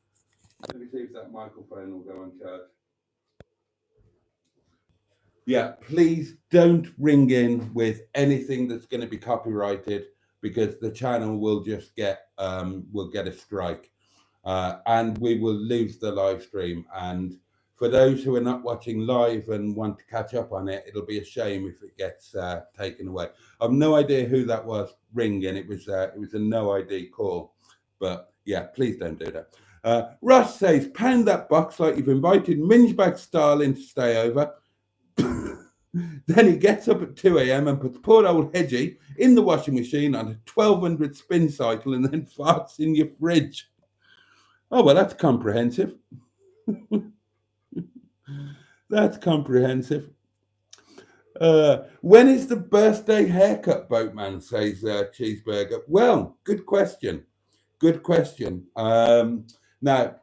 B: Let me see if that microphone will go on charge. Yeah, please don't ring in with anything that's going to be copyrighted, because the channel will just get a strike, and we will lose the live stream. And for those who are not watching live and want to catch up on it, it'll be a shame if it gets taken away. I've no idea who that was ringing. It was a no ID call, but yeah, please don't do that. Ross says, pound that box like you've invited Mingebag Starling to stay over. Then he gets up at 2 a.m. and puts poor old Hedgie in the washing machine on a 1200 spin cycle, and then farts in your fridge. Oh, well, that's comprehensive. That's comprehensive. When is the birthday haircut, Boatman, says Cheeseburger? Well, good question. Now,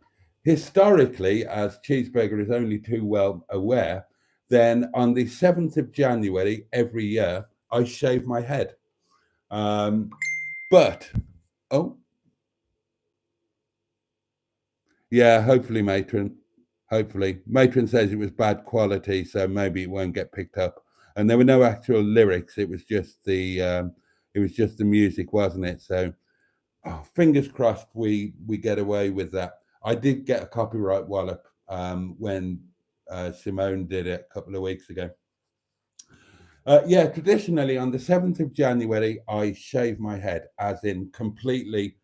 B: historically, as Cheeseburger is only too well aware, then on the 7th of January every year, I shave my head. But, oh, yeah, hopefully, Matron. Hopefully. Matron says it was bad quality, so maybe it won't get picked up. And there were no actual lyrics. It was just the music, wasn't it? So, oh, fingers crossed we get away with that. I did get a copyright wallop when Simone did it a couple of weeks ago. Yeah, traditionally on the 7th of January, I shave my head, as in completely,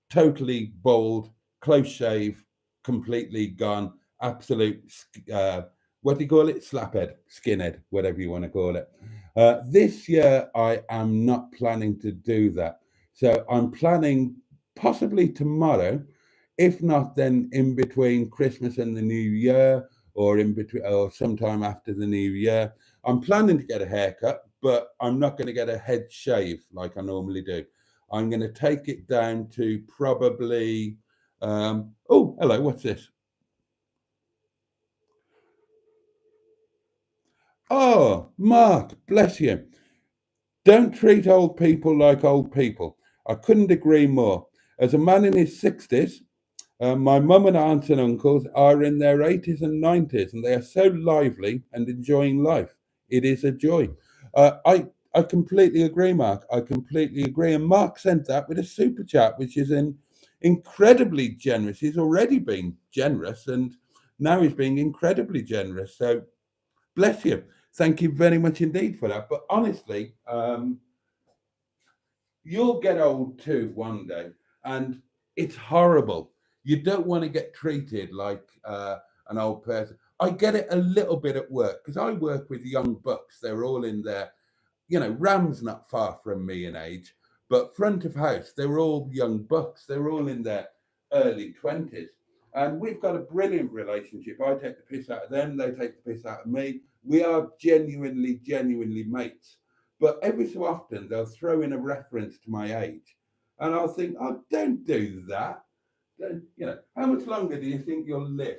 B: totally bald, close shave, completely gone, absolute, what do you call it? Slaphead, skinhead, whatever you want to call it. This year, I am not planning to do that. So I'm planning possibly tomorrow, if not then in between Christmas and the New Year, or in between, or sometime after the New Year. I'm planning to get a haircut, but I'm not going to get a head shave like I normally do. I'm going to take it down to probably, oh, hello, what's this? Oh, Mark, bless you. Don't treat old people like old people. I couldn't agree more. As a man in his 60s, my mum and aunts and uncles are in their 80s and 90s, and they are so lively and enjoying life. It is a joy. I completely agree, Mark. I completely agree. And Mark sent that with a super chat, which is incredibly generous. He's already been generous, and now he's being incredibly generous. So bless you. Thank you very much indeed for that. But honestly, you'll get old too one day, and it's horrible. You don't want to get treated like an old person. I get it a little bit at work because I work with young bucks. They're all in their, Ram's not far from me in age, but front of house, they're all young bucks. They're all in their early 20s. And we've got a brilliant relationship. I take the piss out of them. They take the piss out of me. We are genuinely mates. But every so often, they'll throw in a reference to my age. And I'll think, oh, don't do that. How much longer do you think you'll live?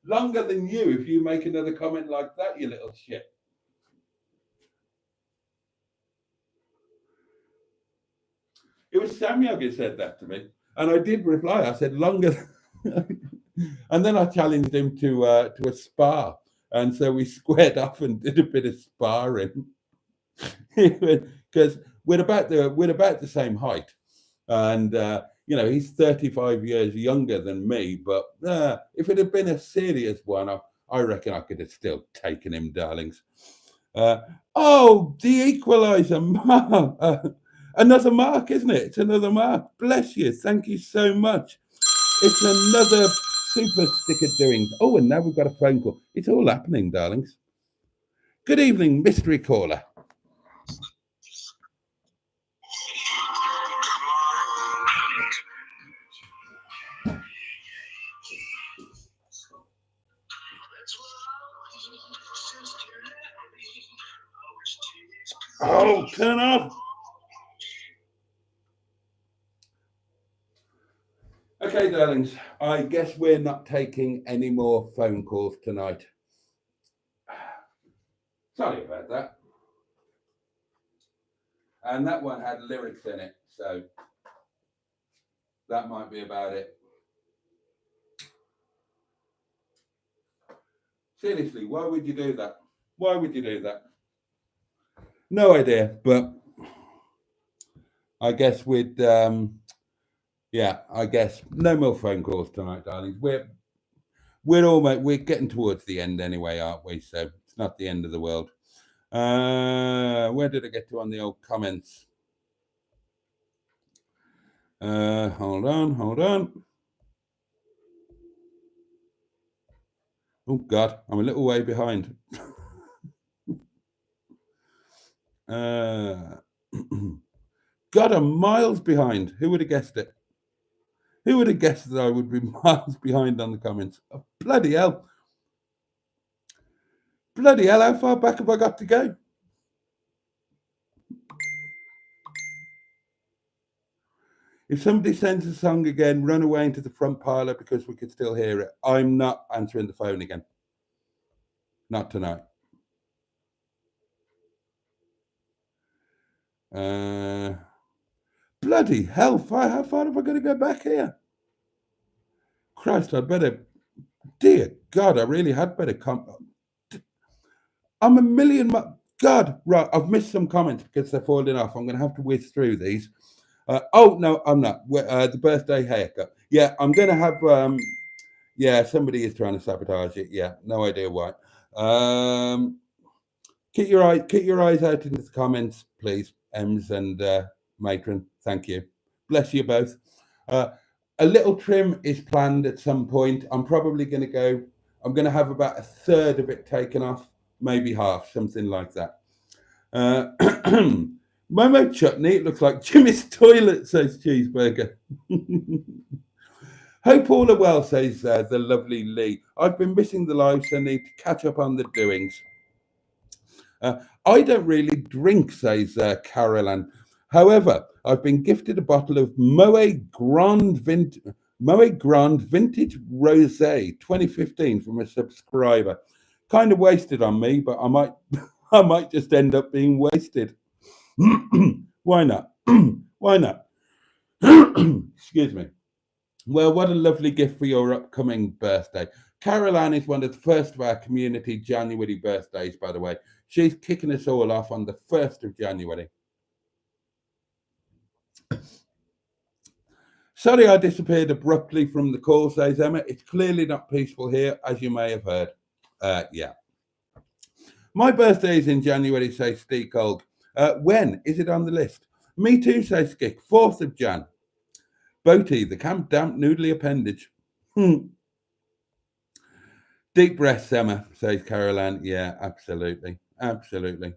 B: Longer than you if you make another comment like that, you little shit. It was Samuel who said that to me. And I did reply. I said, longer. And then I challenged him to a spar. And so we squared off and did a bit of sparring. Because we're about the same height. And, he's 35 years younger than me. But if it had been a serious one, I reckon I could have still taken him, darlings. The equaliser, another mark, isn't it? It's another mark. Bless you. Thank you so much. It's another super sticker doing. Oh, and now we've got a phone call. It's all happening, darlings. Good evening, mystery caller. Oh, turn off. Okay, darlings, I guess we're not taking any more phone calls tonight. Sorry about that. And that one had lyrics in it, so that might be about it. Seriously, why would you do that? Why would you do that? No idea, but I guess we'd, I guess no more phone calls tonight, darlings. We're getting towards the end anyway, aren't we? So it's not the end of the world. Where did I get to on the old comments? Hold on. Oh God, I'm a little way behind. God, I'm miles behind. Who would have guessed it? Who would have guessed that I would be miles behind on the comments? Oh, bloody hell. Bloody hell, how far back have I got to go? If somebody sends a song again, run away into the front parlour because we could still hear it. I'm not answering the phone again. Not tonight. Bloody hell, how far have I got to go back here? Christ, dear God, I really had better come. I'm a million, God, right, I've missed some comments because they're falling off. I'm going to have to whiz through these. No, I'm not. The birthday haircut. Yeah, I'm going to have, somebody is trying to sabotage it. Yeah, no idea why. Keep your eyes out into the comments, please, Ems and Matron. Thank you. Bless you both. A little trim is planned at some point. I'm probably going to have about a third of it taken off, maybe half, something like that. Momo chutney, it looks like Jimmy's toilet, says Cheeseburger. Hope all are well, says the lovely Lee. I've been missing the live, so need to catch up on the doings. I don't really drink, says Caroline. However, I've been gifted a bottle of Moet Grand Vintage Rosé 2015 from a subscriber. Kind of wasted on me, but I might just end up being wasted. Why not? Why not? Excuse me. Well, what a lovely gift for your upcoming birthday. Caroline is one of the first of our community January birthdays, by the way. She's kicking us all off on the 1st of January. Sorry I disappeared abruptly from the call, says Emma. It's clearly not peaceful here, as you may have heard. Yeah. My birthday is in January, says Steve Gold. When? Is it on the list? Me too, says Skick. 4th of Jan. Boaty, the camp damp noodly appendage. Deep breath, Emma, says Caroline. Yeah, absolutely. Absolutely.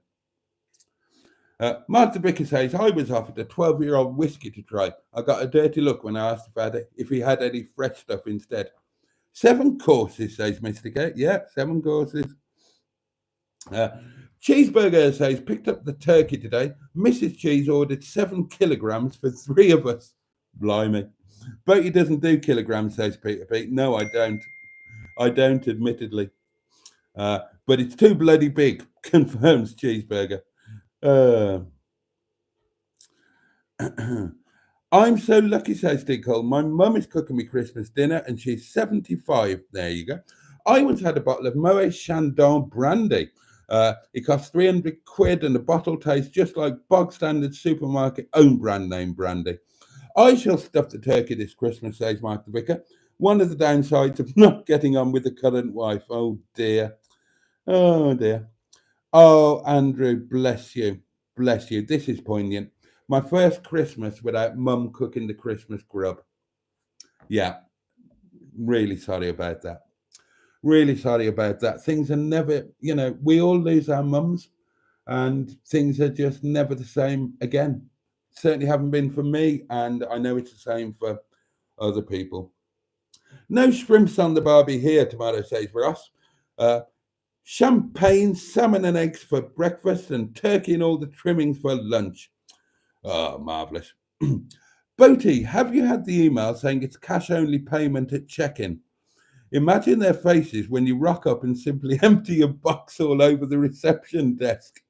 B: Martha Vicker says, I was offered a 12-year-old whiskey to try. I got a dirty look when I asked if he had any fresh stuff instead. 7 courses, says Mr. K. Yeah, 7 courses. Cheeseburger says, picked up the turkey today. Mrs. Cheese ordered 7 kilograms for 3 of us. Blimey. Boaty doesn't do kilograms, says Peter Pete. No, I don't. I don't, admittedly. But it's too bloody big, confirms Cheeseburger. I'm so lucky, says Stigholm. My mum is cooking me Christmas dinner and she's 75. There you go. I once had a bottle of Moet Chandon brandy. It cost 300 quid and the bottle tastes just like bog standard supermarket own brand name brandy. I shall stuff the turkey this Christmas, says Mark the Vicar. One of the downsides of not getting on with the current wife. Oh dear. Oh dear. Oh, Andrew, bless you. Bless you. This is poignant. My first Christmas without mum cooking the Christmas grub. Yeah, really sorry about that. Really sorry about that. Things are never, we all lose our mums and things are just never the same again. Certainly haven't been for me, and I know it's the same for other people. No shrimps on the barbie here, Tomato says Ross. Champagne, salmon and eggs for breakfast and turkey and all the trimmings for lunch. Oh, marvellous. Boaty, have you had the email saying it's cash only payment at check-in? Imagine their faces when you rock up and simply empty your box all over the reception desk.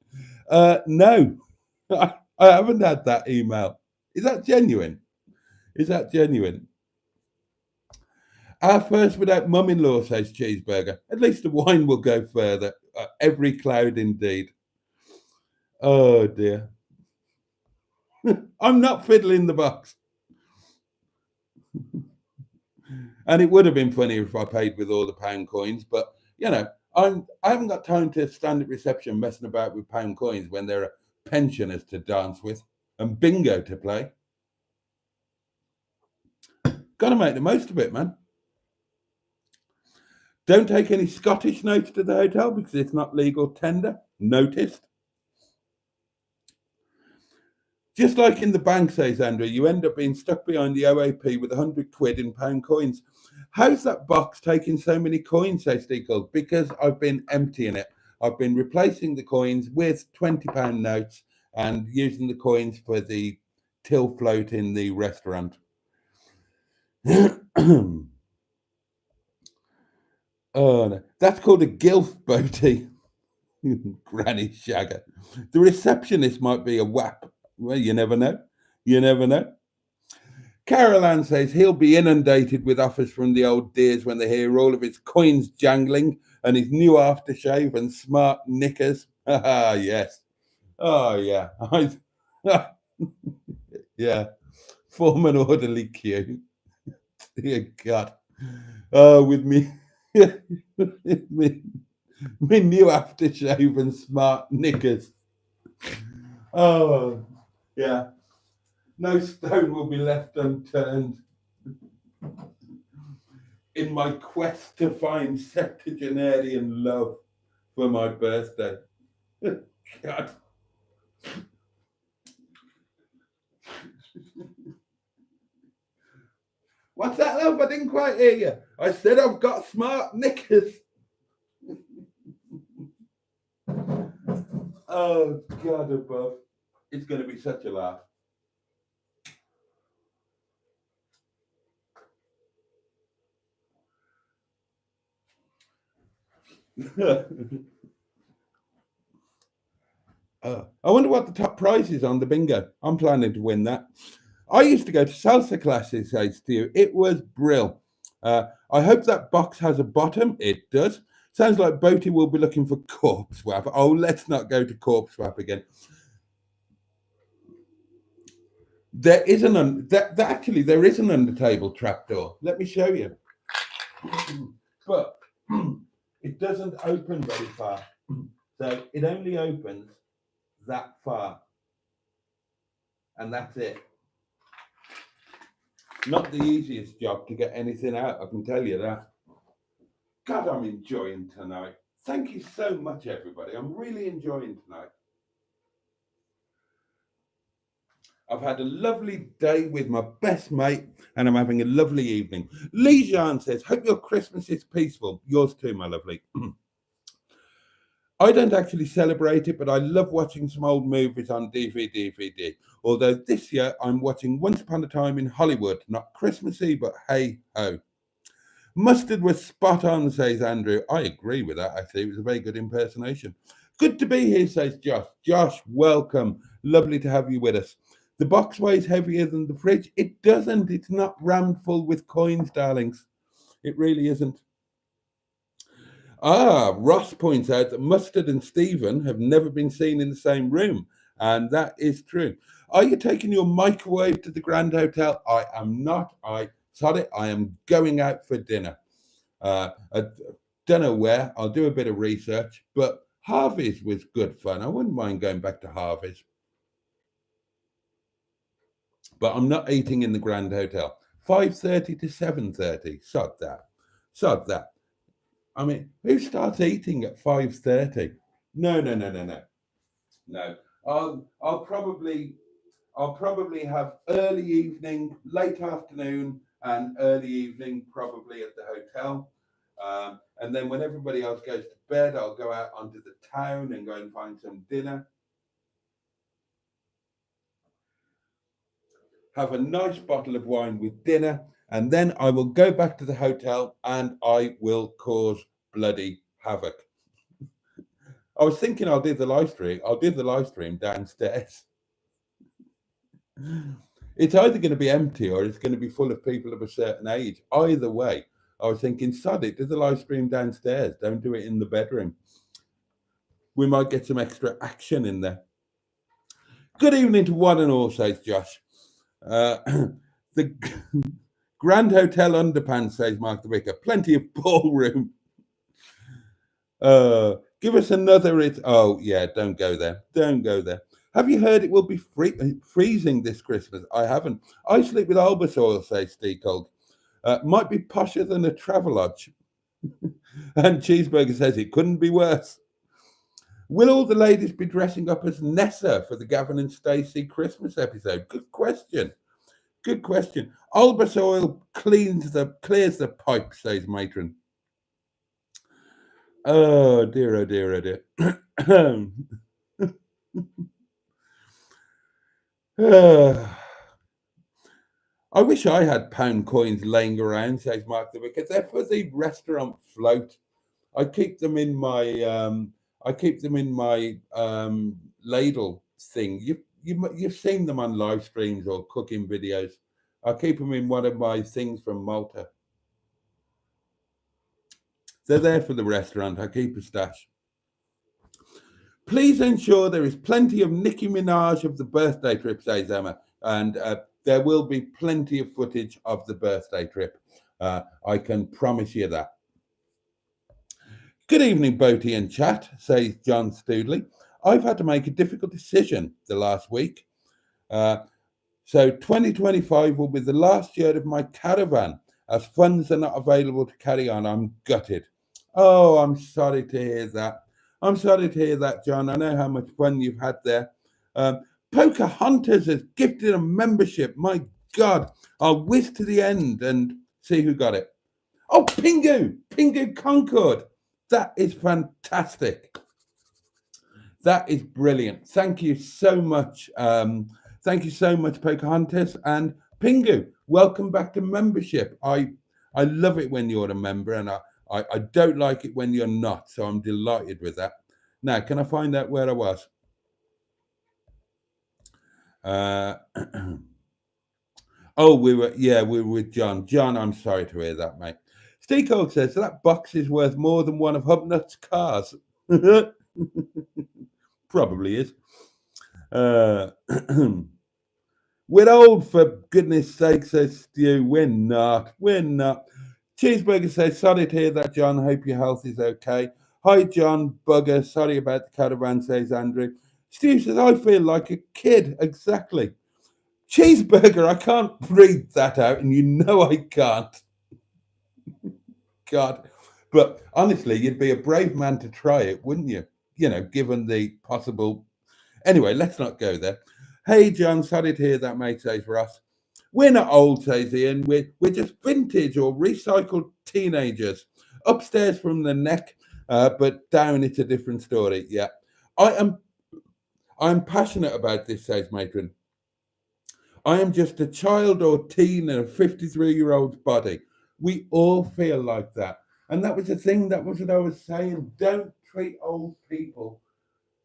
B: No, I haven't had that email. Is that genuine? Is that genuine? Our first without mum-in-law, says Cheeseburger. At least the wine will go further. Every cloud indeed. Oh, dear. I'm not fiddling the box. And it would have been funny if I paid with all the pound coins, but I haven't got time to stand at reception messing about with pound coins when there are pensioners to dance with and bingo to play. Got to make the most of it, man. Don't take any Scottish notes to the hotel because it's not legal tender. Noticed. Just like in the bank, says Andrew, you end up being stuck behind the OAP with 100 quid in pound coins. How's that box taking so many coins, says Stigholm? Because I've been emptying it. I've been replacing the coins with £20 notes and using the coins for the till float in the restaurant. Oh, no. That's called a gilf, Boaty. Granny Shagger. The receptionist might be a WAP. Well, you never know. You never know. Caroline says he'll be inundated with offers from the old dears when they hear all of his coins jangling and his new aftershave and smart knickers. Ah, yes. Oh, yeah. Yeah. Form an orderly queue. Dear God. Oh, with me. me new aftershave and smart knickers. Oh, yeah. No stone will be left unturned in my quest to find septuagenarian love for my birthday. God. What's that, love? I didn't quite hear you. I said I've got smart knickers. Oh, God above. It's going to be such a laugh. I wonder what the top prize is on the bingo. I'm planning to win that. I used to go to salsa classes, says Stu. It was brill. I hope that box has a bottom. It does. Sounds like Boaty will be looking for corpse swap. Oh, let's not go to corpse swap again. There is actually there is an under table trapdoor. Let me show you. But it doesn't open very far. So it only opens that far. And that's it. Not the easiest job to get anything out, I can tell you that. God, I'm enjoying tonight. Thank you so much, everybody. I'm really enjoying tonight. I've had a lovely day with my best mate, and I'm having a lovely evening. Lee Jean says, hope your Christmas is peaceful. Yours too, my lovely. I don't actually celebrate it, but I love watching some old movies on DVD. Although this year I'm watching Once Upon a Time in Hollywood. Not Christmassy, but hey ho. Mustard was spot on, says Andrew. I agree with that, actually. It was a very good impersonation. Good to be here, says Josh. Josh, welcome. Lovely to have you with us. The box weighs heavier than the fridge. It doesn't. It's not rammed full with coins, darlings. It really isn't. Ross points out that Mustard and Stephen have never been seen in the same room. And that is true. Are you taking your microwave to the Grand Hotel? I am not. I am going out for dinner. I don't know where. I'll do a bit of research. But Harvey's was good fun. I wouldn't mind going back to Harvey's. But I'm not eating in the Grand Hotel. 5:30 to 7:30. Sod that. I mean, who starts eating at 5:30? No. I'll probably have early evening, late afternoon, and early evening probably at the hotel. And then when everybody else goes to bed, I'll go out onto the town and go and find some dinner. Have a nice bottle of wine with dinner, and then I will go back to the hotel and I will cause bloody havoc. I was thinking I'll do the live stream downstairs. It's either going to be empty or it's going to be full of people of a certain age. Either way, I was thinking, sod it, do the live stream downstairs. Don't do it in the bedroom. We might get some extra action in there. Good evening to one and all, says Josh. The Grand Hotel Underpants, says Mark the Vicar. Plenty of ballroom. Give us another. Oh, yeah, don't go there. Have you heard it will be freezing this Christmas? I haven't. I sleep with Albus-oil, says Steve Cold. Might be posher than a Travelodge. And Cheeseburger says it couldn't be worse. Will all the ladies be dressing up as Nessa for the Gavin and Stacey Christmas episode? Good question. Albus-oil clears the pipe, says Matron. Oh dear. I wish I had pound coins laying around, says Mark the Vicar. They're for the restaurant float. I keep them in my ladle thing. You've seen them on live streams or cooking videos. I keep them in one of my things from Malta. They're there for the restaurant. I keep a stash. Please ensure there is plenty of Nicki Minaj of the birthday trip, says Emma. And there will be plenty of footage of the birthday trip. I can promise you that. Good evening, Boaty and chat, says John Stoodley. I've had to make a difficult decision the last week. So 2025 will be the last year of my caravan. As funds are not available to carry on, I'm gutted. Oh, I'm sorry to hear that. John. I know how much fun you've had there. Pocahontas has gifted a membership. My God, I'll whiz to the end and see who got it. Oh, Pingu Concord. That is fantastic. That is brilliant. Thank you so much. Pocahontas and Pingu. Welcome back to membership. I love it when you're a member, and I don't like it when you're not. So I'm delighted with that. Now, can I find out where I was? We were with John. John, I'm sorry to hear that, mate. Steve Cole says that box is worth more than one of Hubnut's cars. Probably is. We're old, for goodness sake, says Stu. We're not. Cheeseburger says, sorry to hear that, John. Hope your health is okay. Hi, John. Bugger. Sorry about the caravan, says Andrew. Stu says, I feel like a kid. Exactly. Cheeseburger, I can't read that out, and you know I can't. God. But honestly, you'd be a brave man to try it, wouldn't you? You know, given the possible. Anyway, let's not go there. Hey, John, sorry to hear that, mate, says Ross. We're not old, says Ian. We're just vintage or recycled teenagers. Upstairs from the neck, but down it's a different story. Yeah. I'm passionate about this, says Matron. I am just a child or teen in a 53-year-old's body. We all feel like that. And that was the thing, that was what I was saying. Don't treat old people,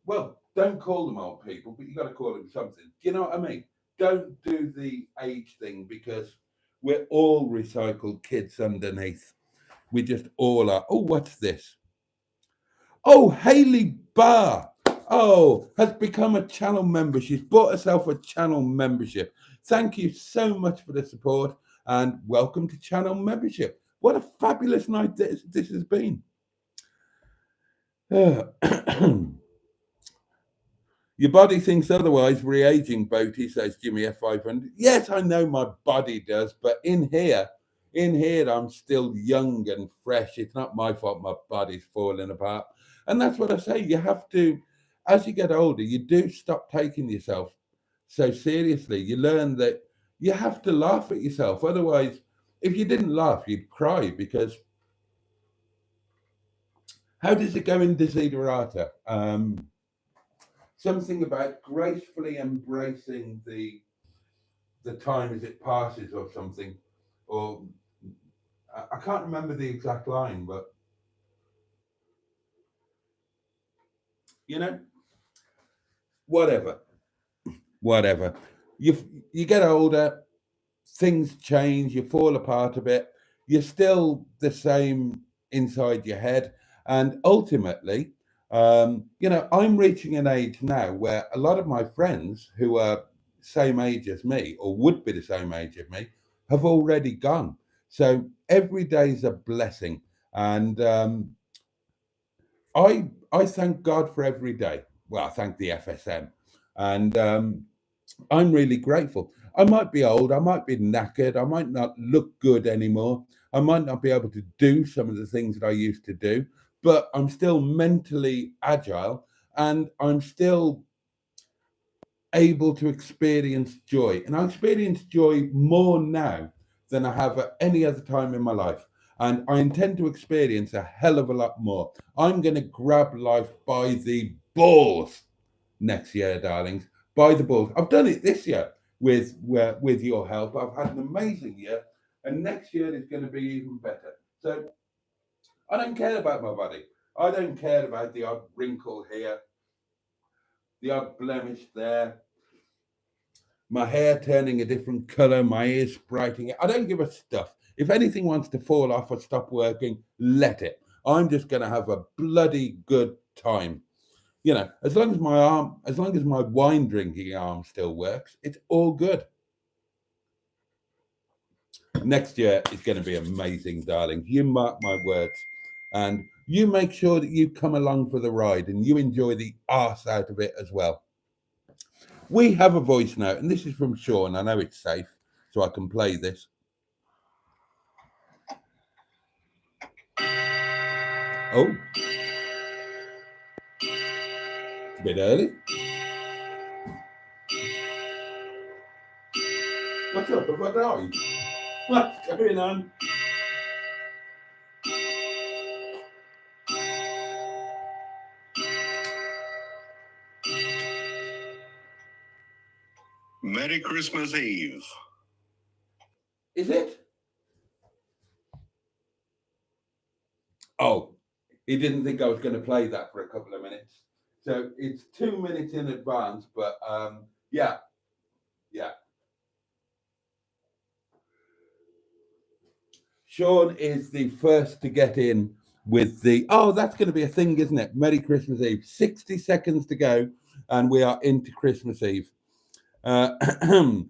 B: well, don't call them old people, but you got to call them something. Do you know what I mean? Don't do the age thing, because we're all recycled kids underneath. We just all are. Oh, what's this? Oh, Haley Barr. Oh, has become a channel member. She's bought herself a channel membership. Thank you so much for the support, and welcome to channel membership. What a fabulous night this has been. Your body thinks otherwise, re-aging, Boaty, says Jimmy F500. Yes, I know my body does, but in here, I'm still young and fresh. It's not my fault my body's falling apart. And that's what I say. You have to, as you get older, you do stop taking yourself so seriously. You learn that you have to laugh at yourself. Otherwise, if you didn't laugh, you'd cry, because how does it go in Desiderata? Something about gracefully embracing the time as it passes, or something, or I can't remember the exact line, but you know, whatever. You get older, things change, you fall apart a bit. You're still the same inside your head, and ultimately, I'm reaching an age now where a lot of my friends who are same age as me, or would be the same age as me, have already gone. So every day is a blessing, and I thank God for every day. Well, I thank the FSM, and I'm really grateful. I might be old, I might be knackered, I might not look good anymore, I might not be able to do some of the things that I used to do, but I'm still mentally agile, and I'm still able to experience joy. And I experience joy more now than I have at any other time in my life. And I intend to experience a hell of a lot more. I'm going to grab life by the balls next year, darlings. By the balls. I've done it this year with your help. I've had an amazing year, and next year is going to be even better. So I don't care about my body. I don't care about the odd wrinkle here, the odd blemish there, my hair turning a different color, my ears brightening. I don't give a stuff. If anything wants to fall off or stop working, let it. I'm just going to have a bloody good time. You know, as long as my wine drinking arm still works, it's all good. Next year is going to be amazing, darling. You mark my words. And you make sure that you come along for the ride and you enjoy the arse out of it as well. We have a voice note, and this is from Sean. I know it's safe, so I can play this. Oh. It's a bit early. What's up? Have I died? What's going on?
C: Merry Christmas Eve.
B: Is it? Oh, he didn't think I was going to play that for a couple of minutes. So it's 2 minutes in advance, but yeah. Sean is the first to get in with the, that's going to be a thing, isn't it? Merry Christmas Eve. 60 seconds to go, and we are into Christmas Eve. I'm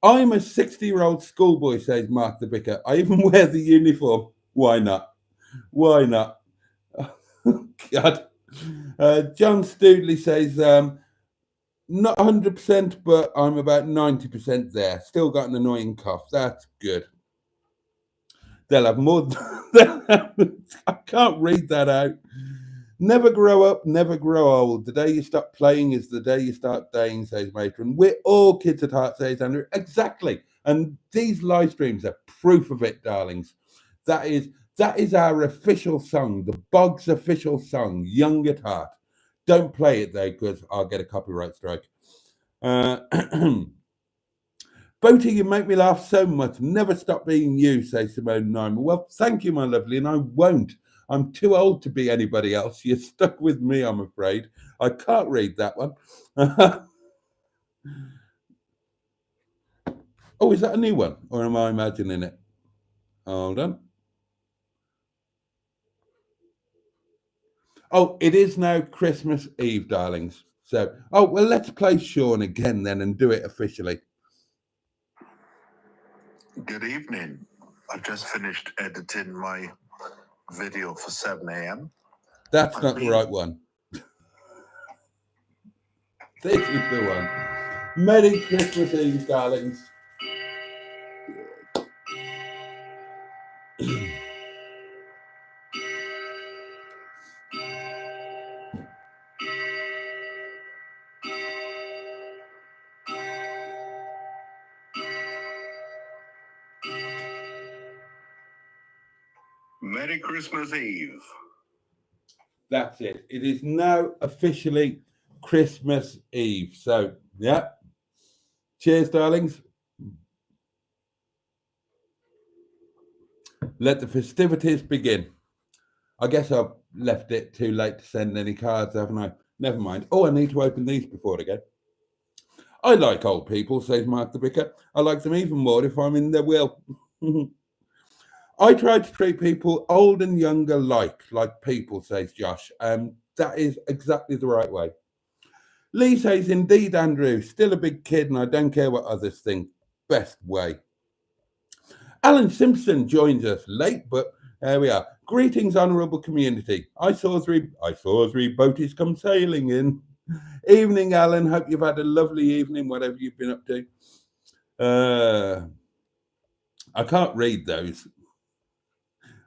B: a 60-year-old schoolboy, says Mark the Vicar. I even wear the uniform. Why not? God. John Stoodley says, not 100%, but I'm about 90% there. Still got an annoying cough. That's good. They'll have more. I can't read that out. Never grow up, never grow old. The day you stop playing is the day you start dying, says Matron. We're all kids at heart, says Andrew. Exactly. And these live streams are proof of it, darlings. That is our official song, the Bog's official song, Young at Heart. Don't play it though, because I'll get a copyright strike. Boaty, you make me laugh so much. Never stop being you, says Simone Nyman. Well, thank you, my lovely, and I won't. I'm too old to be anybody else. You're stuck with me, I'm afraid. I can't read that one. Oh, is that a new one? Or am I imagining it? Hold on. Oh, it is now Christmas Eve, darlings. So, oh, well, let's play Sean again then and do it officially.
C: Good evening. I've just finished editing my video for 7 a.m.
B: That's not the right one. This is the one. Merry Christmas Eve, darlings.
C: Merry Christmas Eve.
B: That's it. It is now officially Christmas Eve. So, yeah. Cheers, darlings. Let the festivities begin. I guess I've left it too late to send any cards, haven't I? Never mind. Oh, I need to open these before I go. I like old people, says Mark the Vicar. I like them even more if I'm in their will. I try to treat people old and young alike, like people, says Josh. That is exactly the right way. Lee says, indeed, Andrew, still a big kid and I don't care what others think. Best way. Alan Simpson joins us late, but there we are. Greetings, honourable community. I saw three boaties come sailing in. Evening, Alan. Hope you've had a lovely evening, whatever you've been up to. I can't read those.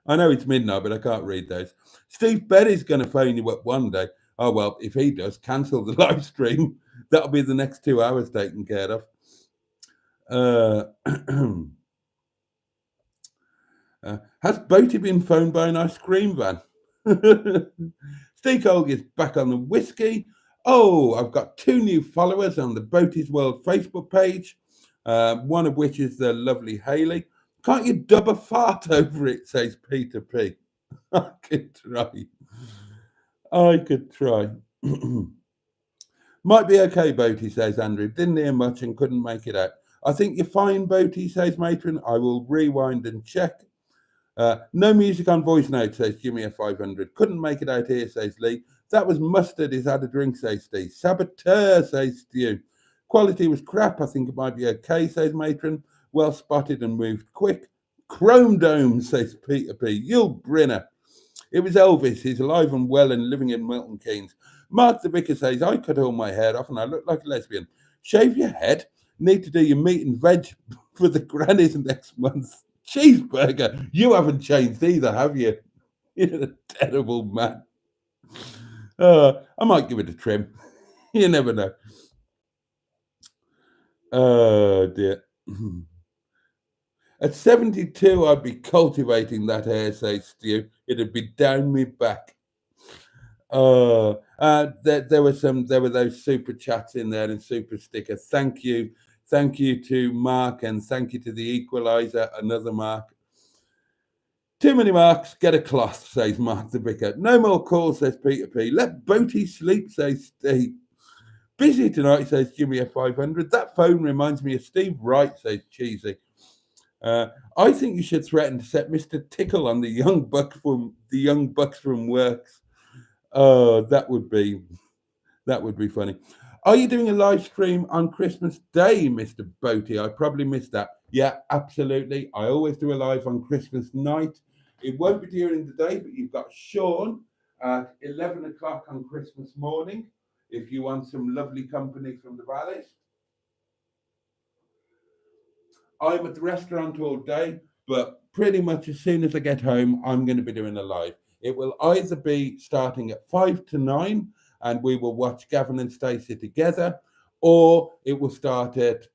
B: I know it's midnight, but I can't read those. Steve Berry's going to phone you up one day. Oh, well, if he does, cancel the live stream. That'll be the next 2 hours taken care of. Has Boaty been phoned by an ice cream van? Steve Colg is back on the whiskey. Oh, I've got 2 new followers on the Boaty's World Facebook page, one of which is the lovely Hayley. Can't you dub a fart over it, says Peter P. I could try. Might be okay, Boaty, says Andrew. Didn't hear much and couldn't make it out. I think you're fine, Boaty, says Matron. I will rewind and check. No music on voice note, says Jimmy a 500. Couldn't make it out here, says Lee. That was mustard. He's had a drink, says Steve. Saboteur, says Stu. Quality was crap. I think it might be okay, says Matron. Well spotted and moved quick. Chrome Dome, says Peter P. Yul Brynner. It was Elvis. He's alive and well and living in Milton Keynes. Mark the Vicar says, I cut all my hair off and I look like a lesbian. Shave your head. Need to do your meat and veg for the grannies next month. Cheeseburger. You haven't changed either, have you? You're a terrible man. I might give it a trim. You never know. Oh, dear. At 72, I'd be cultivating that hair, says Stu. It'd be down me back. There were those super chats in there and super stickers. Thank you to Mark, and thank you to the Equalizer, another Mark. Too many marks, get a cloth, says Mark the Vicar. No more calls, says Peter P. Let Boaty sleep, says Steve. Busy tonight, says Jimmy a 500. That phone reminds me of Steve Wright, says Cheesy. I think you should threaten to set Mr. Tickle on the young bucks from Works. Oh, that would be funny. Are you doing a live stream on Christmas Day, Mr. Boaty? I probably missed that. Yeah, absolutely. I always do a live on Christmas night. It won't be during the day, but you've got Sean at 11 o'clock on Christmas morning if you want some lovely company from the valleys. I'm at the restaurant all day, but pretty much as soon as I get home, I'm going to be doing a live. It will either be starting at 5 to 9 and we will watch Gavin and Stacey together, or it will start at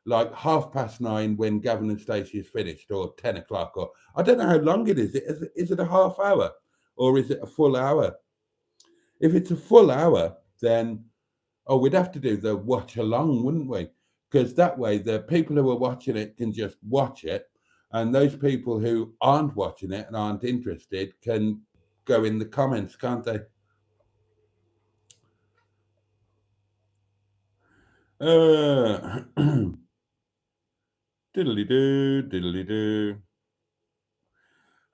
B: like 9:30 when Gavin and Stacey is finished, or 10 o'clock, or I don't know how long it is. Is it a half hour or is it a full hour? If it's a full hour, then we'd have to do the watch along, wouldn't we? Because that way the people who are watching it can just watch it, and those people who aren't watching it and aren't interested can go in the comments, can't they? Diddly-doo, diddly-doo.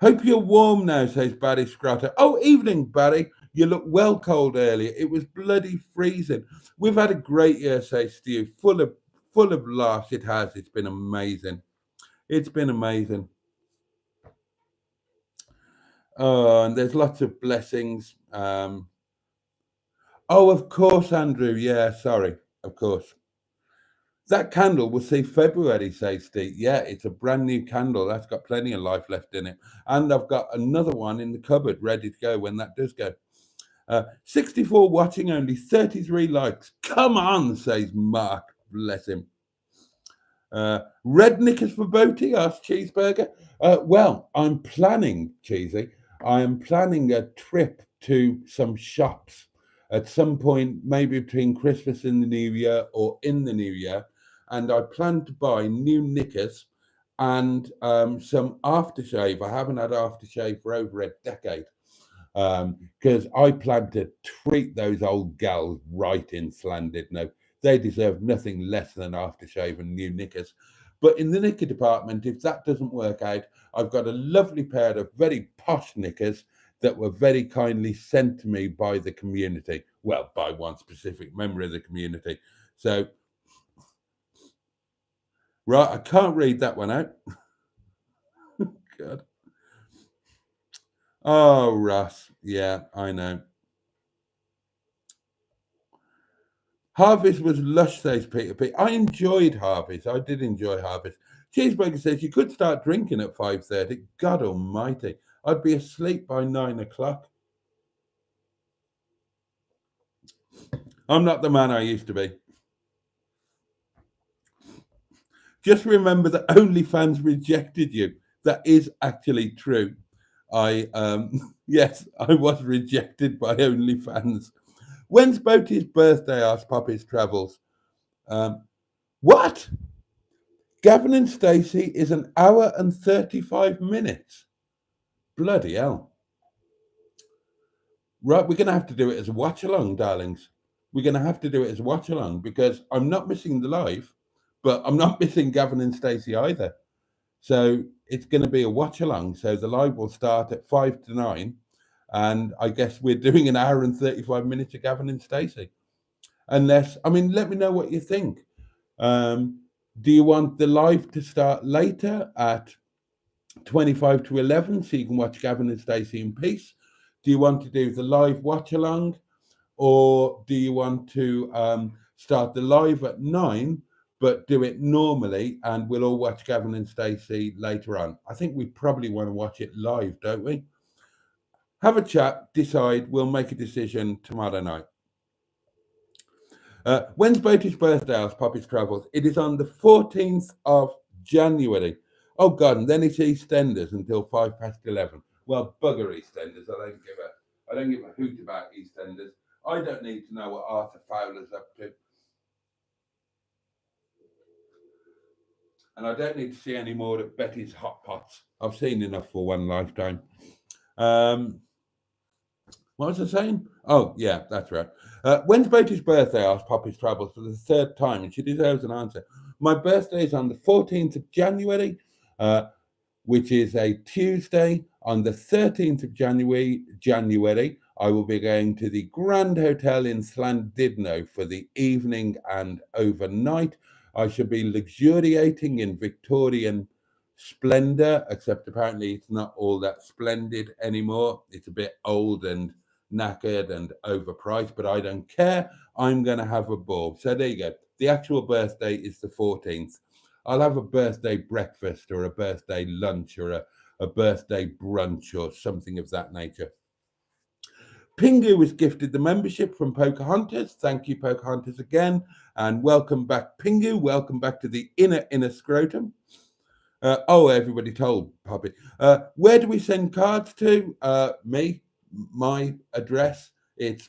B: Hope you're warm now, says Barry Scrotter. Oh, evening, Barry. You look well cold earlier. It was bloody freezing. We've had a great year, says Stu. Full of laughs. It has. It's been amazing. It's been amazing. Oh, and there's lots of blessings. Oh, of course, Andrew. Yeah, sorry. Of course. That candle will see February, says Steve. Yeah, it's a brand new candle. That's got plenty of life left in it. And I've got another one in the cupboard ready to go when that does go. 64 watching, only 33 likes. Come on, says Mark. Bless him. Red knickers for Boaty, asked Cheeseburger. Well, I'm planning, Cheesy. I am planning a trip to some shops at some point, maybe between Christmas and the New Year or in the New Year. And I plan to buy new knickers and some aftershave. I haven't had aftershave for over a decade because I plan to treat those old gals right in Llandudno. They deserve nothing less than aftershave and new knickers. But in the knicker department, if that doesn't work out, I've got a lovely pair of very posh knickers that were very kindly sent to me by the community. Well, by one specific member of the community. So, right, I can't read that one out. God. Oh, Russ. Yeah, I know. Harvest was lush, says Peter P. I enjoyed Harvest. I did enjoy Harvest. Cheeseburger says you could start drinking at 5:30. God almighty. I'd be asleep by 9 o'clock. I'm not the man I used to be. Just remember that OnlyFans rejected you. That is actually true. Yes, I was rejected by OnlyFans. When's Boaty's birthday? Asked Poppy's Travels. What? Gavin and Stacey is 1 hour and 35 minutes. Bloody hell. Right, we're going to have to do it as a watch along, darlings. We're going to have to do it as a watch along because I'm not missing the live, but I'm not missing Gavin and Stacey either. So it's going to be a watch along. So the live will start at 5 to 9. And I guess we're doing 1 hour and 35 minutes of Gavin and Stacey. Unless, I mean, let me know what you think. Do you want the live to start later at 25 to 11 so you can watch Gavin and Stacey in peace? Do you want to do the live watch along? Or do you want to start the live at 9 but do it normally and we'll all watch Gavin and Stacey later on? I think we probably want to watch it live, don't we? Have a chat, decide, we'll make a decision tomorrow night. When's Boaty's birthday? Asked Poppy's Travels. It is on the 14th of January. Oh God, and then it's EastEnders until 11:05. Well, bugger EastEnders. I don't give a hoot about EastEnders. I don't need to know what Arthur Fowler's up to. And I don't need to see any more of Betty's Hot Pots. I've seen enough for one lifetime. What was I saying? Oh, yeah, that's right. When's Boaty's birthday? Asked Poppy's Travels for the third time, and she deserves an answer. My birthday is on the 14th of January, which is a Tuesday. On the 13th of January, I will be going to the Grand Hotel in Llandudno for the evening and overnight. I shall be luxuriating in Victorian splendor, except apparently it's not all that splendid anymore. It's a bit old and knackered and overpriced, but I don't care. I'm going to have a ball. So there you go. The actual birthday is the 14th. I'll have a birthday breakfast or a birthday lunch or a birthday brunch or something of that nature. Pingu was gifted the membership from Pocahontas. Thank you, Pocahontas, again. And welcome back, Pingu. Welcome back to the inner scrotum. Everybody told Poppy. Where do we send cards to? Me, my address. It's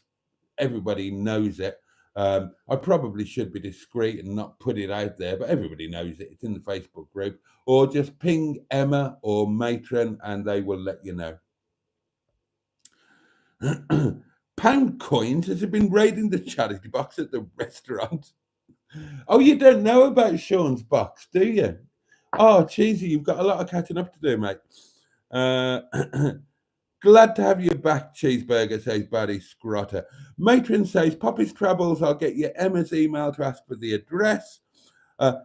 B: everybody knows it. I probably should be discreet and not put it out there, but everybody knows it. It's in the Facebook group. Or just ping Emma or Matron and they will let you know. Pound Coins has been raiding the charity box at the restaurant. Oh, you don't know about Sean's box, do you? Oh, Cheesy, you've got a lot of catching up to do, mate. Glad to have you back, Cheeseburger, says Barry Scrotter. Matron says, Poppy's Travels, I'll get you Emma's email to ask for the address.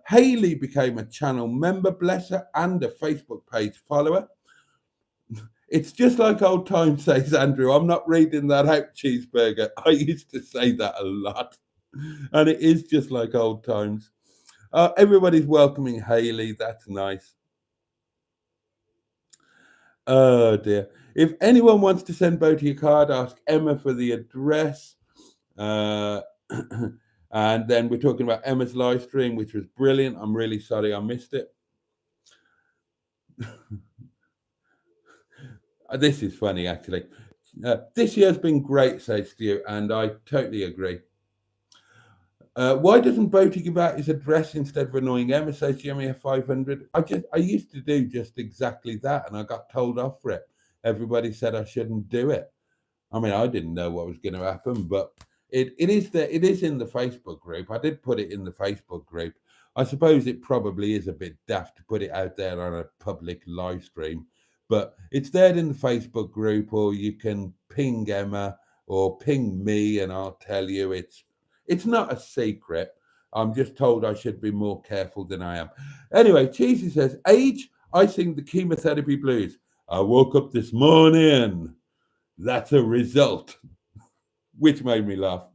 B: Hayley became a channel member, bless her, and a Facebook page follower. It's just like old times, says Andrew. I'm not reading that out, Cheeseburger. I used to say that a lot. And it is just like old times. Everybody's welcoming Hayley. That's nice. Oh, dear. If anyone wants to send Boaty a card, ask Emma for the address. And then we're talking about Emma's live stream, which was brilliant. I'm really sorry I missed it. This is funny, actually. This year's been great, says Stu, and I totally agree. Why doesn't Boaty give out his address instead of annoying Emma, says Jimmy 500? I used to do just exactly that, and I got told off for it. Everybody said I shouldn't do it. I mean, I didn't know what was going to happen, but it is there. It is in the Facebook group. I did put it in the Facebook group. I suppose it probably is a bit daft to put it out there on a public live stream, but it's there in the Facebook group, or you can ping Emma or ping me and I'll tell you. It's not a secret. I'm just told I should be more careful than I am. Anyway, Cheesy says, age, I sing the chemotherapy blues. I woke up this morning. That's a result, which made me laugh.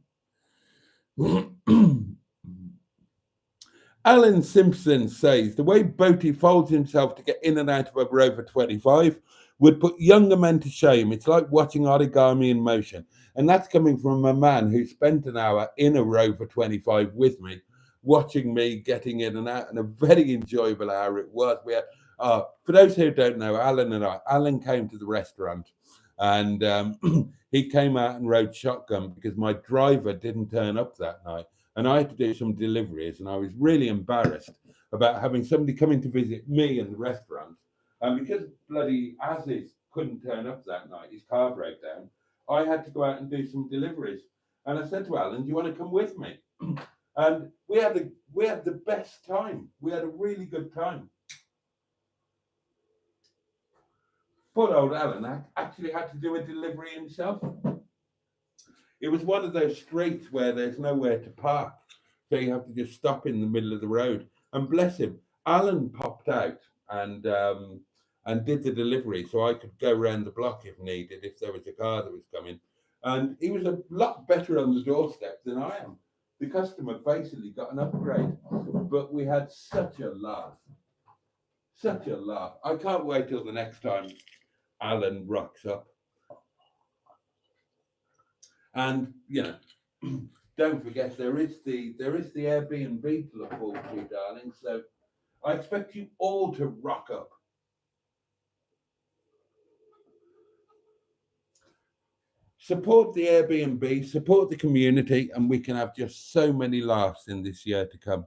B: Alan Simpson says, the way Boaty folds himself to get in and out of a Rover 25 would put younger men to shame. It's like watching origami in motion. And that's coming from a man who spent an hour in a Rover 25 with me, watching me getting in and out, and a very enjoyable hour it was. We had, for those who don't know, Alan came to the restaurant and he came out and rode shotgun because my driver didn't turn up that night. And I had to do some deliveries, and I was really embarrassed about having somebody coming to visit me in the restaurant. And because bloody Aziz couldn't turn up that night, his car broke down, I had to go out and do some deliveries. And I said to Alan, do you want to come with me? And we had the best time. We had a really good time. Poor old Alan actually had to do a delivery himself. It was one of those streets where there's nowhere to park, so you have to just stop in the middle of the road. And bless him, Alan popped out and did the delivery, so I could go around the block if needed, if there was a car that was coming. And he was a lot better on the doorstep than I am. The customer basically got an upgrade, but we had such a laugh. Such a laugh. I can't wait till the next time Alan rocks up. And don't forget there is the Airbnb to look forward to, darling. So I expect you all to rock up. Support the Airbnb, support the community, and we can have just so many laughs in this year to come.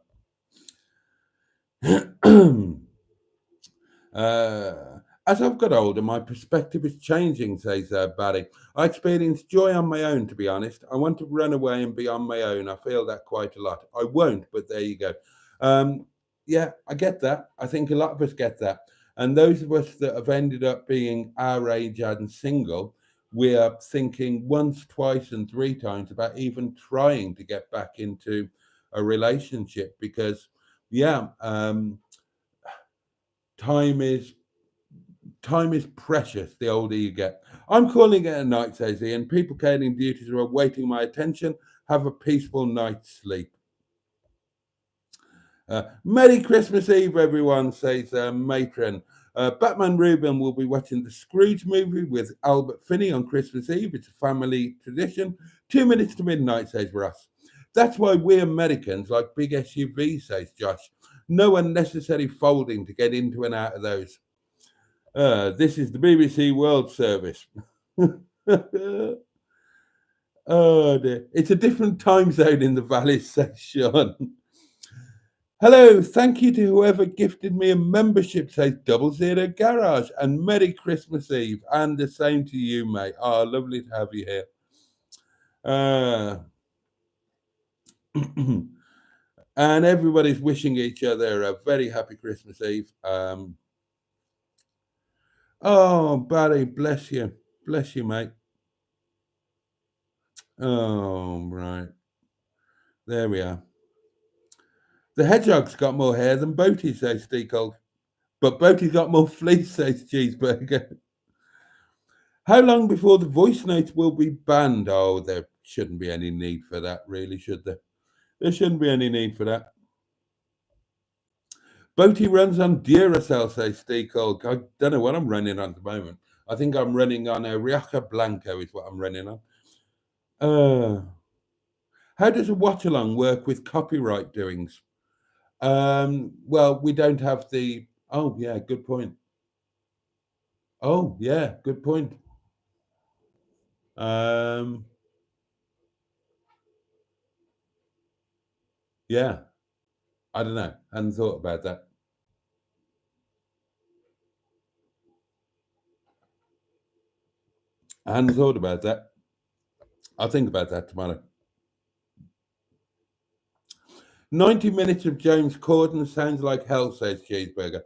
B: As I've got older, my perspective is changing, says Barry. I experience joy on my own, to be honest. I want to run away and be on my own. I feel that quite a lot. I won't, but there you go. Yeah, I get that. I think a lot of us get that. And those of us that have ended up being our age and single, we are thinking once, twice, and three times about even trying to get back into a relationship because, time is precious the older you get. I'm calling it a night, says Ian. People carrying duties are awaiting my attention. Have a peaceful night's sleep. Merry Christmas Eve, everyone, says Matron. Batman Rubin will be watching the Scrooge movie with Albert Finney on Christmas Eve. It's a family tradition. 2 minutes to midnight, says Ross. That's why we Americans like big SUVs, says Josh. No unnecessary folding to get into and out of those. This is the BBC World Service. Oh dear. It's a different time zone in the valleys, says Sean. Hello, thank you to whoever gifted me a membership, says 00 Garage, and Merry Christmas Eve, and the same to you, mate. Oh, lovely to have you here. And everybody's wishing each other a very happy Christmas Eve. Oh, Barry, bless you, mate. Oh, right. There we are. The hedgehog's got more hair than Boaty, says Steakold. But Boaty's got more fleece, says Cheeseburger. How long before the voice notes will be banned? Oh, there shouldn't be any need for that, really, should there? There shouldn't be any need for that. Boaty runs on Duracell, says Steakold. I don't know what I'm running on at the moment. I think I'm running on a Rioja Blanco is what I'm running on. How does a watch-along work with copyright doings? Well, we don't have the... Oh, yeah, good point. Oh, yeah, good point. Yeah, I don't know. I hadn't thought about that. I hadn't thought about that. I'll think about that tomorrow. 90 minutes of James Corden sounds like hell, says Cheeseburger.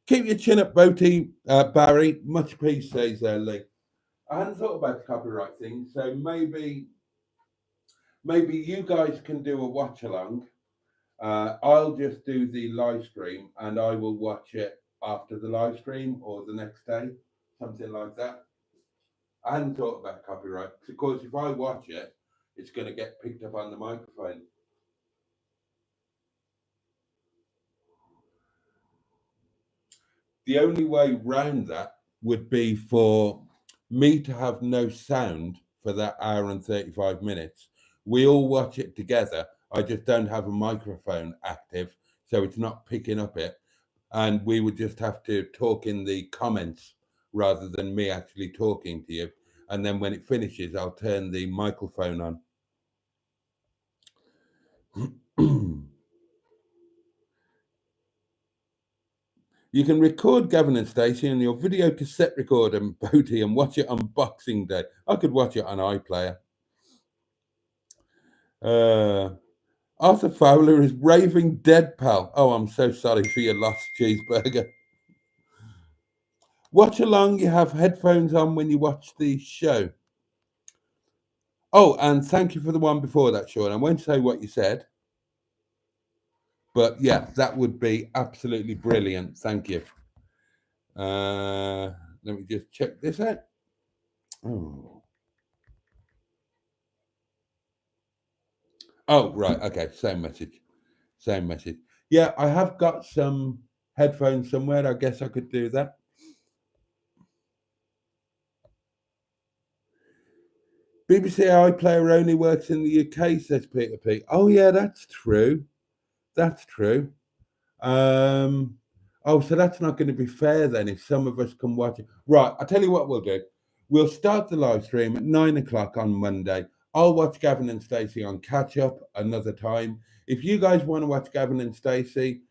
B: Keep your chin up, Boaty, Barry. Much peace, says Lee. I hadn't thought about the copyright thing, so maybe you guys can do a watch along. I'll just do the live stream, and I will watch it after the live stream or the next day, something like that. I hadn't thought about copyright because if I watch it, it's going to get picked up on the microphone. The only way round that would be for me to have no sound for that hour and 35 minutes. We all watch it together. I just don't have a microphone active, so it's not picking up it. And we would just have to talk in the comments rather than me actually talking to you. And then when it finishes, I'll turn the microphone on. You can record Gavin and Stacey on your video cassette recorder, Boaty, and watch it on Boxing Day. I could watch it on iPlayer. Arthur Fowler is raving dead, pal. Oh, I'm so sorry for your lost, Cheeseburger. Watch along, you have headphones on when you watch the show. Oh, and thank you for the one before that, Sean. I won't say what you said. But yeah, that would be absolutely brilliant. Thank you. Let me just check this out. Oh, right. Okay. Same message. Yeah, I have got some headphones somewhere. I guess I could do that. BBC iPlayer only works in the UK, says Peter P. Oh, yeah, that's true. Oh, so that's not going to be fair then if some of us can watch it. Right, I'll tell you what we'll do. We'll start the live stream at 9 o'clock on Monday. I'll watch Gavin and Stacey on catch up another time. If you guys want to watch Gavin and Stacey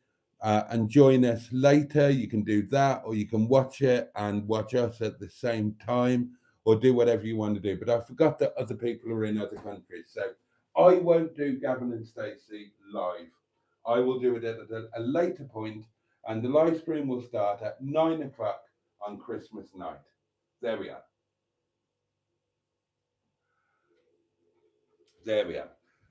B: and join us later, you can do that, or you can watch it and watch us at the same time, or do whatever you want to do. But I forgot that other people are in other countries. So I won't do Gavin and Stacey live. I will do it at a later point, and the live stream will start at 9 o'clock on Christmas night. There we are.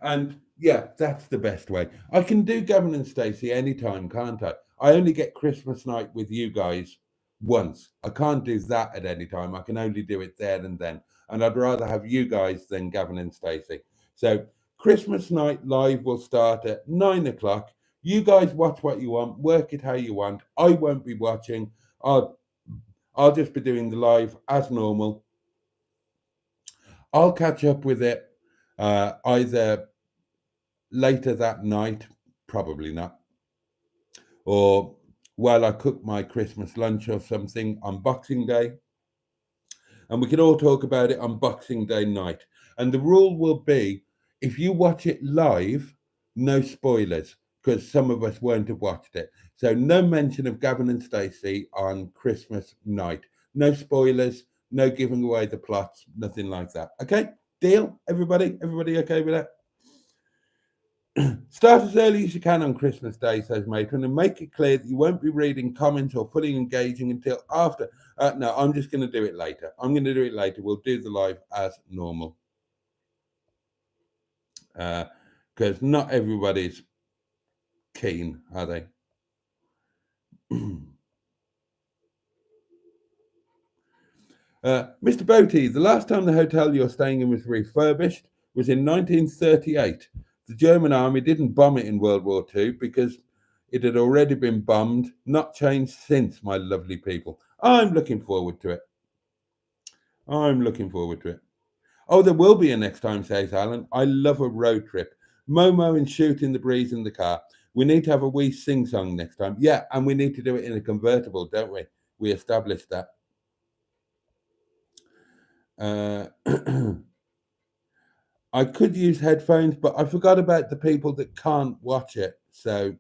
B: And yeah, that's the best way. I can do Gavin and Stacey anytime, can't I? I only get Christmas night with you guys once. I can't do that at any time. I can only do it there and then. And I'd rather have you guys than Gavin and Stacey. So Christmas night live will start at 9 o'clock. You guys watch what you want, work it how you want. I won't be watching. I'll just be doing the live as normal. I'll catch up with it either later that night, probably not, or while I cook my Christmas lunch or something on Boxing Day. And we can all talk about it on Boxing Day night. And the rule will be, if you watch it live, no spoilers, because some of us won't have watched it. So no mention of Gavin and Stacey on Christmas night. No spoilers, no giving away the plots, nothing like that. Okay, deal, everybody? Everybody okay with that? Start as early as you can on Christmas Day, says Matron, and make it clear that you won't be reading comments or fully engaging until after. No, I'm just going to do it later. I'm going to do it later. We'll do the live as normal. Because not everybody's keen, are they? Mr. Boaty, the last time the hotel you're staying in was refurbished was in 1938. The German army didn't bomb it in World War II because it had already been bombed, not changed since, my lovely people. I'm looking forward to it. I'm looking forward to it. Oh, there will be a next time, says Alan. I love a road trip. Momo and Shoot in the breeze in the car. We need to have a wee sing-song next time. Yeah, and we need to do it in a convertible, don't we? We established that. I could use headphones, but I forgot about the people that can't watch it. So,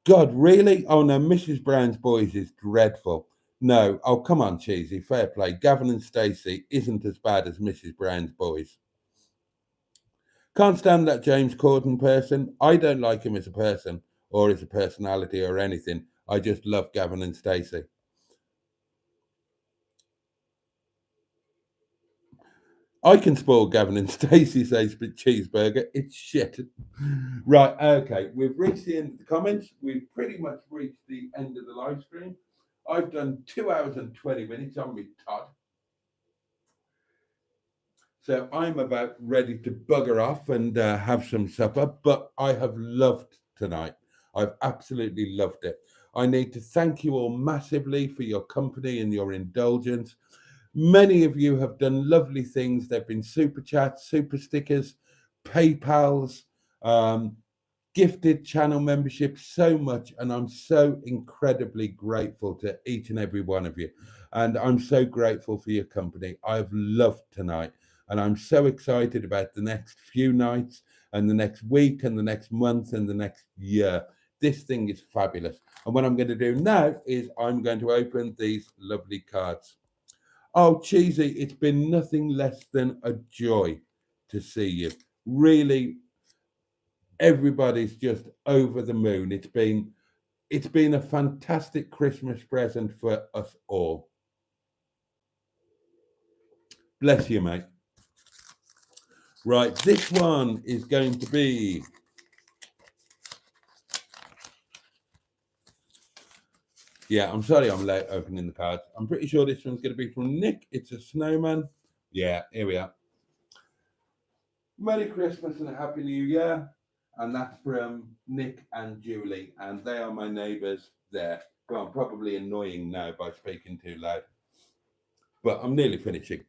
B: God, really? Oh, no, Mrs. Brown's Boys is dreadful. No, oh, come on, Cheesy, fair play. Gavin and Stacey isn't as bad as Mrs. Brown's Boys. Can't stand that James Corden person. I don't like him as a person or as a personality or anything. I just love Gavin and Stacey. I can spoil Gavin and Stacey, says Cheeseburger. It's shit. Right, okay. We've reached the end of the comments. We've pretty much reached the end of the live stream. I've done 2 hours and 20 minutes on me, Todd. So I'm about ready to bugger off and have some supper, but I have loved tonight. I've absolutely loved it. I need to thank you all massively for your company and your indulgence. Many of you have done lovely things. There have been super chats, super stickers, PayPals, gifted channel memberships, so much. And I'm so incredibly grateful to each and every one of you. And I'm so grateful for your company. I've loved tonight. And I'm so excited about the next few nights and the next week and the next month and the next year. This thing is fabulous. And what I'm going to do now is I'm going to open these lovely cards. Oh, Cheesy, it's been nothing less than a joy to see you. Really, everybody's just over the moon. It's been a fantastic Christmas present for us all. Bless you, mate. Right, this one is going to be yeah, I'm sorry I'm late opening the cards. I'm pretty sure this one's going to be from Nick. It's a snowman. Yeah, here we are. Merry Christmas and a Happy New Year. And that's from Nick and Julie. And they are my neighbours there. Well, I'm probably annoying now by speaking too loud. But I'm nearly finishing.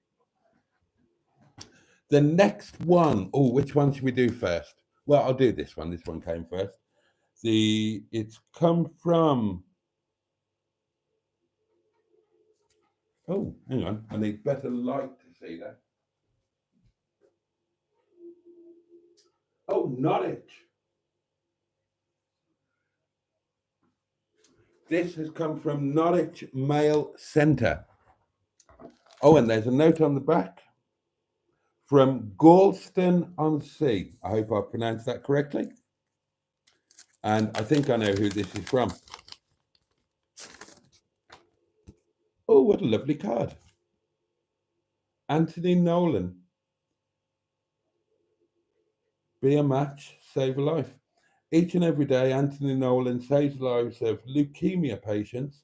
B: The next one. Oh, which one should we do first? Well, I'll do this one. This one came first. It's come from... Oh, hang on. I need better light to see that. Oh, Norwich. This has come from Norwich Mail Centre. Oh, and there's a note on the back from Galston-on-Sea. I hope I pronounced that correctly. And I think I know who this is from. Oh, what a lovely card. Anthony Nolan. Be a match, save a life. Each and every day, Anthony Nolan saves the lives of leukemia patients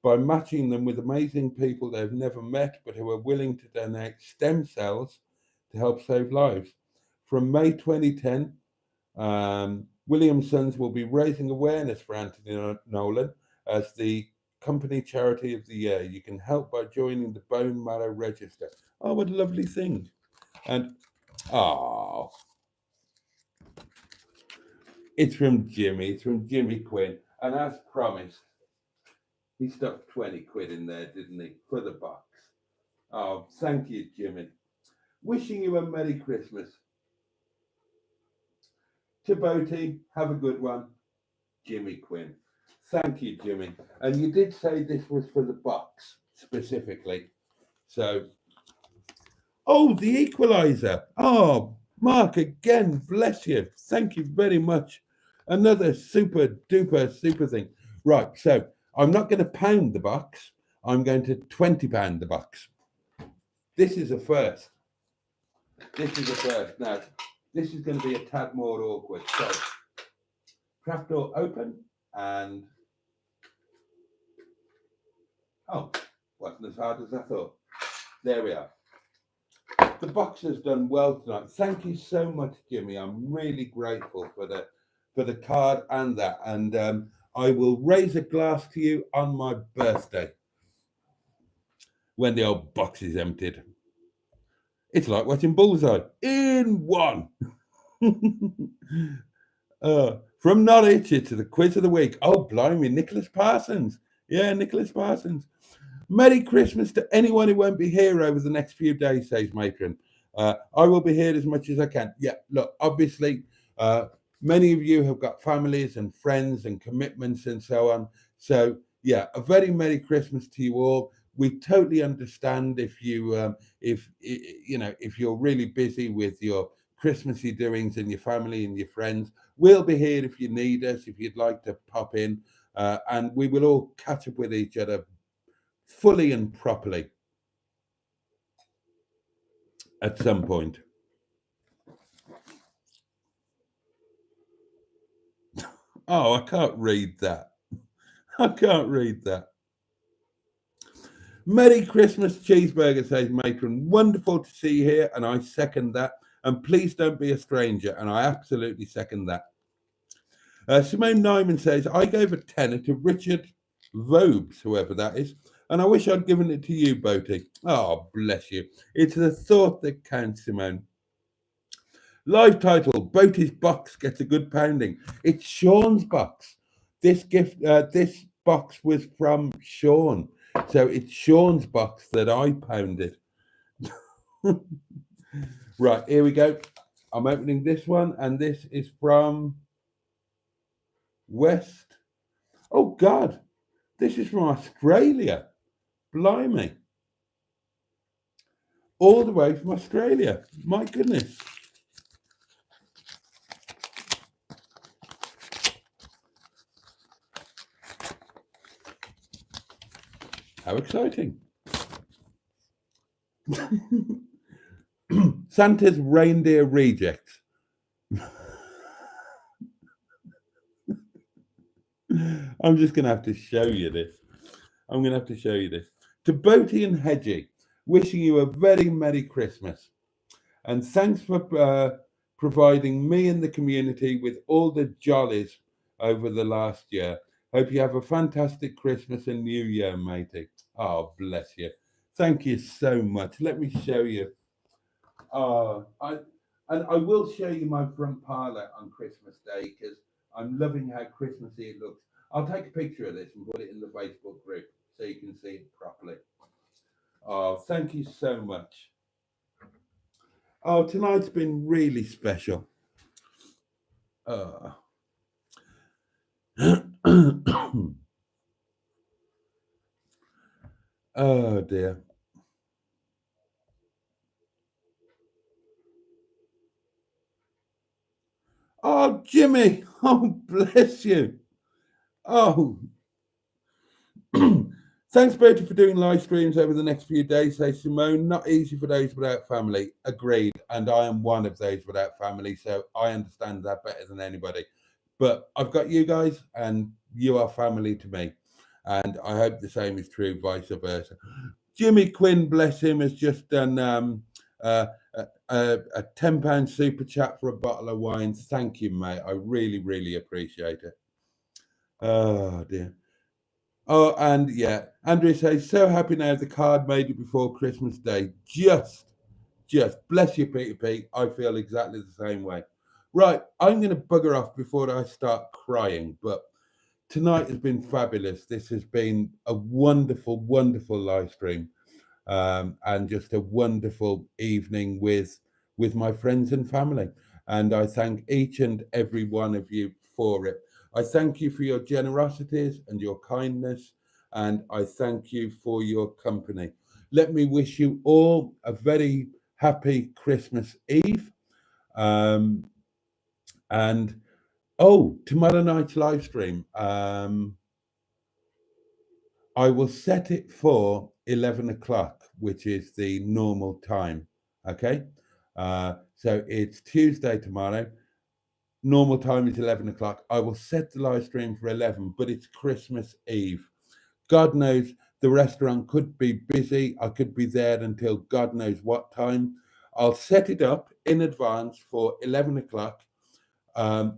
B: by matching them with amazing people they've never met, but who are willing to donate stem cells to help save lives. From May 2010 Williamsons will be raising awareness for Anthony Nolan as the company charity of the year. You can help by joining the Bone Marrow Register. Oh, what a lovely thing. And, oh, it's from Jimmy. It's from Jimmy Quinn. And as promised, he stuffed 20 quid in there, didn't he, for the box. Oh, thank you, Jimmy. Wishing you a Merry Christmas. To Boaty, have a good one. Jimmy Quinn. Thank you, Jimmy. And you did say this was for the box specifically. So, oh, the equalizer. Oh, Mark, again, bless you. Thank you very much. Another super duper thing. Right, so I'm not going to pound the box. I'm going to 20 pound the box. This is a first. This is a first. Now, this is going to be a tad more awkward. So, craft door open and... Oh, wasn't as hard as I thought. There we are. The box has done well tonight. Thank you so much, Jimmy. I'm really grateful for the card and that. And I will raise a glass to you on my birthday when the old box is emptied. It's like watching Bullseye in one. From Norwich to the quiz of the week. Oh, blimey, Nicholas Parsons. Yeah, Nicholas Parsons. Merry Christmas to anyone who won't be here over the next few days, says Matron. I will be here as much as I can. Yeah, look, obviously, many of you have got families and friends and commitments and so on. So, yeah, a very Merry Christmas to you all. We totally understand if you, if you're really busy with your Christmassy doings and your family and your friends. We'll be here if you need us, if you'd like to pop in, and we will all catch up with each other fully and properly at some point. Oh, I can't read that. I can't read that. Merry Christmas, Cheeseburger, says Matron. Wonderful to see you here, and I second that. And please don't be a stranger, and I absolutely second that. Simone Nyman says, I gave a tenner to Richard Vobes, whoever that is, and I wish I'd given it to you, Boaty. Oh, bless you. It's the thought that counts, Simone. Live title, Boaty's box gets a good pounding. It's Sean's box. This box was from Sean. So it's Sean's box that I pounded. Right, here we go. I'm opening this one, and this is from West. Oh, God. This is from Australia. Blimey. All the way from Australia. My goodness. How exciting. Santa's reindeer rejects. I'm just going to have to show you this. I'm going to have to show you this. To Boaty and Hedgie, wishing you a very Merry Christmas. And thanks for providing me and the community with all the jollies over the last year. Hope you have a fantastic Christmas and New Year, matey. Oh, bless you. Thank you so much. Let me show you. I will show you my front parlour on Christmas Day because I'm loving how Christmassy it looks. I'll take a picture of this and put it in the Facebook group so you can see it properly. Oh, thank you so much. Oh, tonight's been really special. Oh, dear. Oh, Jimmy. Oh, bless you. Oh. Thanks, Boaty, for doing live streams over the next few days, says Simone. Not easy for those without family. Agreed. And I am one of those without family, so I understand that better than anybody. But I've got you guys, and you are family to me. And I hope the same is true, vice versa. Jimmy Quinn, bless him, has just done a £10 super chat for a bottle of wine. Thank you, mate. I really, really appreciate it. Oh, dear. Oh, and yeah, Andrew says, so happy now the card made it before Christmas Day. Just bless you, Peter P. I feel exactly the same way. Right, I'm going to bugger off before I start crying, but tonight has been fabulous. This has been a wonderful, wonderful live stream, and just a wonderful evening with my friends and family. And I thank each and every one of you for it. I thank you for your generosities and your kindness, and I thank you for your company. Let me wish you all a very happy Christmas Eve. And tomorrow night's live stream, I will set it for 11 o'clock, which is the normal time. Okay. So it's Tuesday tomorrow. Normal time is 11 o'clock. I will set the live stream for 11, but it's Christmas Eve. God knows the restaurant could be busy. I could be there until God knows what time. I'll set it up in advance for 11 o'clock.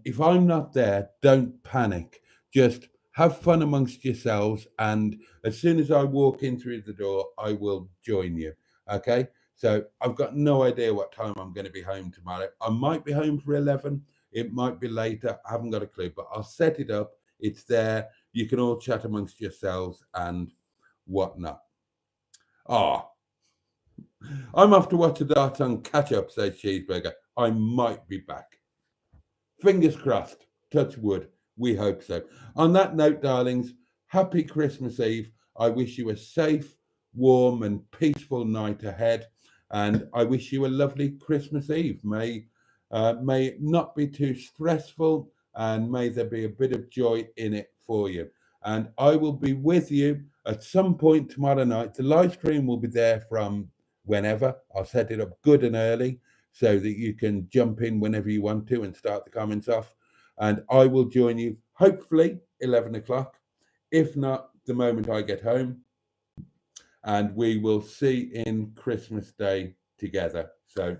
B: If I'm not there, don't panic. Just have fun amongst yourselves. And as soon as I walk in through the door, I will join you. Okay. So I've got no idea what time I'm going to be home tomorrow. I might be home for 11. It might be later. I haven't got a clue, but I'll set it up. It's there. You can all chat amongst yourselves and whatnot. I'm off to watch the darts on catch up, says Cheeseburger. I might be back. Fingers crossed. Touch wood. We hope so. On that note, darlings, happy Christmas Eve. I wish you a safe, warm, and peaceful night ahead. And I wish you a lovely Christmas Eve. May it not be too stressful, and may there be a bit of joy in it for you. And I will be with you at some point tomorrow night. The live stream will be there from whenever. I'll set it up good and early so that you can jump in whenever you want to and start the comments off. And I will join you, hopefully, 11 o'clock. If not, the moment I get home. And we will see in Christmas Day together. So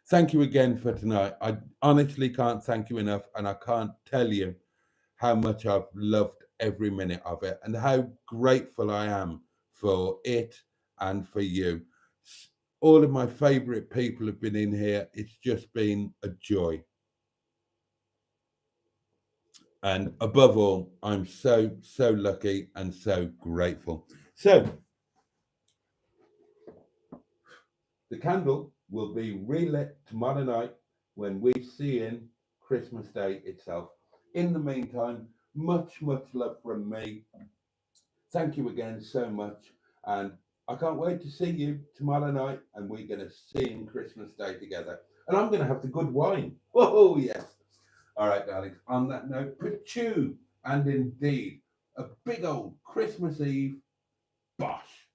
B: thank you again for tonight. I honestly can't thank you enough. And I can't tell you how much I've loved every minute of it and how grateful I am for it and for you. All of my favorite people have been in here. It's just been a joy. And above all, I'm so, so lucky and so grateful. So the candle will be relit tomorrow night when we see in Christmas Day itself. In the meantime, much, much love from me. Thank you again so much. And I can't wait to see you tomorrow night, and we're going to see in Christmas Day together. And I'm going to have the good wine. Oh, yes. All right, darlings. On that note, pachu, and indeed, a big old Christmas Eve bosh.